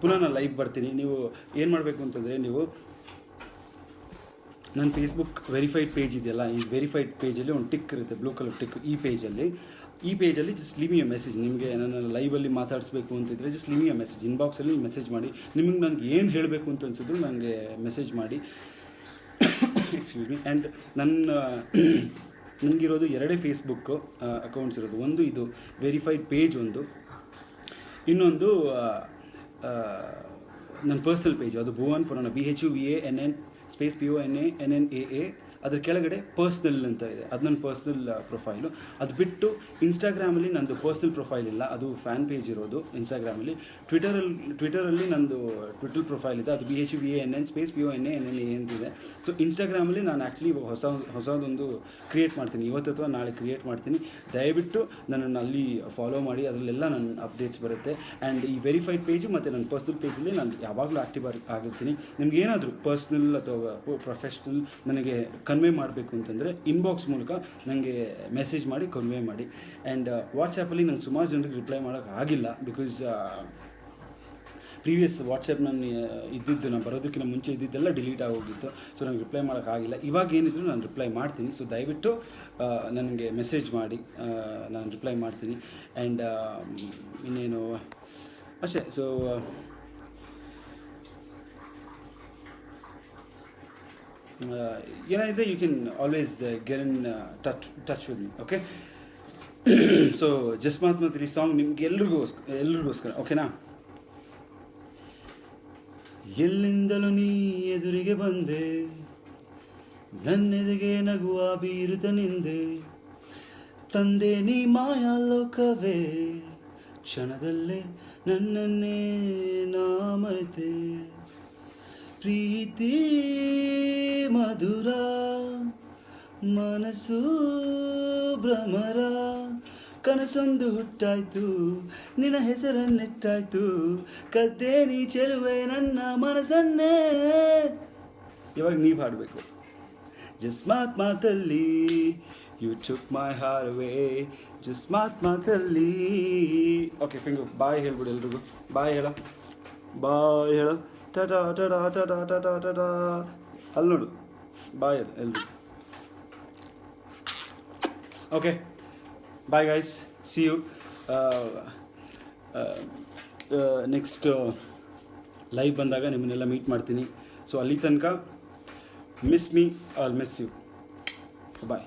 ಪುನಃ ನಾನು ಲೈವ್ ಬರ್ತೀನಿ. ನೀವು ಏನು ಮಾಡಬೇಕು ಅಂತಂದರೆ, ನೀವು ನನ್ನ ಫೇಸ್ಬುಕ್ ವೆರಿಫೈಡ್ ಪೇಜ್ ಇದೆಯಲ್ಲ, ಈ ವೆರಿಫೈಡ್ ಪೇಜಲ್ಲಿ ಒಂದು ಟಿಕ್ ಇರುತ್ತೆ, ಬ್ಲೂ ಕಲರ್ ಟಿಕ್. ಈ ಪೇಜಲ್ಲಿ just leave me a message. ನಿಮಗೆ ನನ್ನ ಲೈವಲ್ಲಿ ಮಾತಾಡಿಸ್ಬೇಕು ಅಂತಿದ್ರೆ just leave me a message. ಇನ್ಬಾಕ್ಸಲ್ಲಿ ಮೆಸೇಜ್ ಮಾಡಿ. ನಿಮಗೆ ನನಗೆ ಏನು ಹೇಳಬೇಕು ಅಂತ ಅನ್ಸಿದ್ರು ನನಗೆ ಮೆಸೇಜ್ ಮಾಡಿ. Excuse me. ಆ್ಯಂಡ್ ನನಗಿರೋದು 2 ಫೇಸ್ಬುಕ್ ಅಕೌಂಟ್ಸ್ ಇರೋದು. ಒಂದು ಇದು ವೆರಿಫೈಡ್ ಪೇಜ್, ಒಂದು ಇನ್ನೊಂದು ನನ್ನ ಪರ್ಸ್ನಲ್ ಪೇಜ್. ಅದು ಭುವನ್ ಪುರಾಣ, BHUVANN ಸ್ಪೇಸ್ PONANNAA. ಅದ್ರ ಕೆಳಗಡೆ ಪರ್ಸ್ನಲ್ ಅಂತ ಇದೆ, ಅದು ನನ್ನ ಪರ್ಸ್ನಲ್ ಪ್ರೊಫೈಲು. ಅದು ಬಿಟ್ಟು ಇನ್ಸ್ಟಾಗ್ರಾಮಲ್ಲಿ ನಂದು ಪರ್ಸ್ನಲ್ ಪ್ರೊಫೈಲ್ ಇಲ್ಲ, ಅದು ಫ್ಯಾನ್ ಪೇಜ್ ಇರೋದು ಇನ್ಸ್ಟಾಗ್ರಾಮಲ್ಲಿ. ಟ್ವಿಟರಲ್ಲಿ ನಂದು ಟ್ವಿಟರ್ ಪ್ರೊಫೈಲ್ ಇದೆ, ಅದು BHUVANN ಸ್ಪೇಸ್ PONANNA ಅಂತಿದೆ. ಸೊ ಇನ್ಸ್ಟಾಗ್ರಾಮಲ್ಲಿ ನಾನು ಆ್ಯಕ್ಚುಲಿ ಹೊಸದೊಂದು ಕ್ರಿಯೇಟ್ ಮಾಡ್ತೀನಿ, ಇವತ್ತು ಅಥವಾ ನಾಳೆ ಕ್ರಿಯೇಟ್ ಮಾಡ್ತೀನಿ. ದಯವಿಟ್ಟು ನನ್ನನ್ನು ಅಲ್ಲಿ ಫಾಲೋ ಮಾಡಿ, ಅದರಲ್ಲೆಲ್ಲ ನನ್ನ ಅಪ್ಡೇಟ್ಸ್ ಬರುತ್ತೆ. ಆ್ಯಂಡ್ ಈ ವೆರಿಫೈಡ್ ಪೇಜು ಮತ್ತು ನನ್ನ ಪರ್ಸ್ನಲ್ ಪೇಜಲ್ಲಿ ನಾನು ಯಾವಾಗಲೂ ಆ್ಯಕ್ಟಿವ್ ಆಗಿರ್ತೀನಿ. ನಿಮ್ಗೆ ಏನಾದರೂ ಪರ್ಸ್ನಲ್ ಅಥವಾ ಪ್ರೊಫೆಷ್ನಲ್ ನನಗೆ ಕನ್ವೆ ಮಾಡಬೇಕು ಅಂತಂದರೆ ಇನ್ಬಾಕ್ಸ್ ಮೂಲಕ ನನಗೆ ಮೆಸೇಜ್ ಮಾಡಿ ಕನ್ವೆ ಮಾಡಿ. ಆ್ಯಂಡ್ ವಾಟ್ಸಪ್ಪಲ್ಲಿ ನಂಗೆ ಸುಮಾರು ಜನರಿಗೆ ರಿಪ್ಲೈ ಮಾಡೋಕ್ಕೆ ಆಗಿಲ್ಲ, ಬಿಕಾಸ್ ಪ್ರೀವಿಯಸ್ ವಾಟ್ಸಪ್ ನಾನು ಬರೋದಕ್ಕಿಂತ ಮುಂಚೆ ಇದ್ದಿದ್ದೆಲ್ಲ ಡಿಲೀಟ್ ಆಗೋಗಿತ್ತು. ಸೊ ನನಗೆ ರಿಪ್ಲೈ ಮಾಡೋಕ್ಕಾಗಿಲ್ಲ. ಇವಾಗ ಏನಿದ್ರು ನಾನು ರಿಪ್ಲೈ ಮಾಡ್ತೀನಿ. ಸೊ ದಯವಿಟ್ಟು ನನಗೆ ಮೆಸೇಜ್ ಮಾಡಿ, ನಾನು ರಿಪ್ಲೈ ಮಾಡ್ತೀನಿ. ಆ್ಯಂಡ್ ಇನ್ನೇನು ಅಷ್ಟೇ. ಸೊ ಏನಾಯಿದ್ರೆ you can always get in touch with me, okay? So ಜಸ್ಮಾತ್ಮದಲ್ಲಿ ಸಾಂಗ್ ನಿಮ್ಗೆ ಎಲ್ರಿಗೋಸ್ಕರ, ಓಕೆನಾ? ಎಲ್ಲಿಂದಲೂ ನೀ ಎದುರಿಗೆ ಬಂದೆ, ನನ್ನೆದೆಗೆ ನಗುವ ಬೀರುತ್ತ ನಿಂದೆ, ತಂದೆ ನೀ ಮಾಯಾ ಲೋಕವೇ, ಕ್ಷಣದಲ್ಲೇ ನನ್ನನ್ನೇ ನಾ ಮರೆತೆ, ಪ್ರೀತಿ ಮಧುರ ಮನಸ್ಸು ಭ್ರಮರ ಕನಸೊಂದು ಹುಟ್ಟಾಯ್ತು ನಿನ್ನ ಹೆಸರನ್ನಿಟ್ಟಾಯ್ತು ಕದ್ದೆ ನೀ ಚೆಲುವೆ ನನ್ನ ಮನಸ್ಸನ್ನೇ. ಇವಾಗ ನೀವು ಹಾಡಬೇಕು. ಜಸ್ಟ್ ಮಾತಲ್ಲಿ you took my heart away, just ಮಾತಲ್ಲಿ. ಓಕೆ ಪಿಂಗು ಬಾಯ್ ಹೇಳ್ಬಿಡು ಎಲ್ರಿಗೂ. ಬಾಯ್ ಹೇಳ, ಬಾಯ್ ಹೇಳ. ಟಟಾ ಟಟಾ ಟಟಾ ಟಟಾ ಟಟಾ. ಅಲ್ಲಿ ನೋಡು, ಬಾಯ್ ಹೇಳ ಎಲ್ರಿಗೂ. Okay bye guys, see you. Next live ಬಂದಾಗ ನಿಮ್ಮನ್ನೆಲ್ಲ ಮೀಟ್ ಮಾಡ್ತೀನಿ. ಸೊ ಅಲ್ಲಿ ತನಕ miss me all miss you. Bye.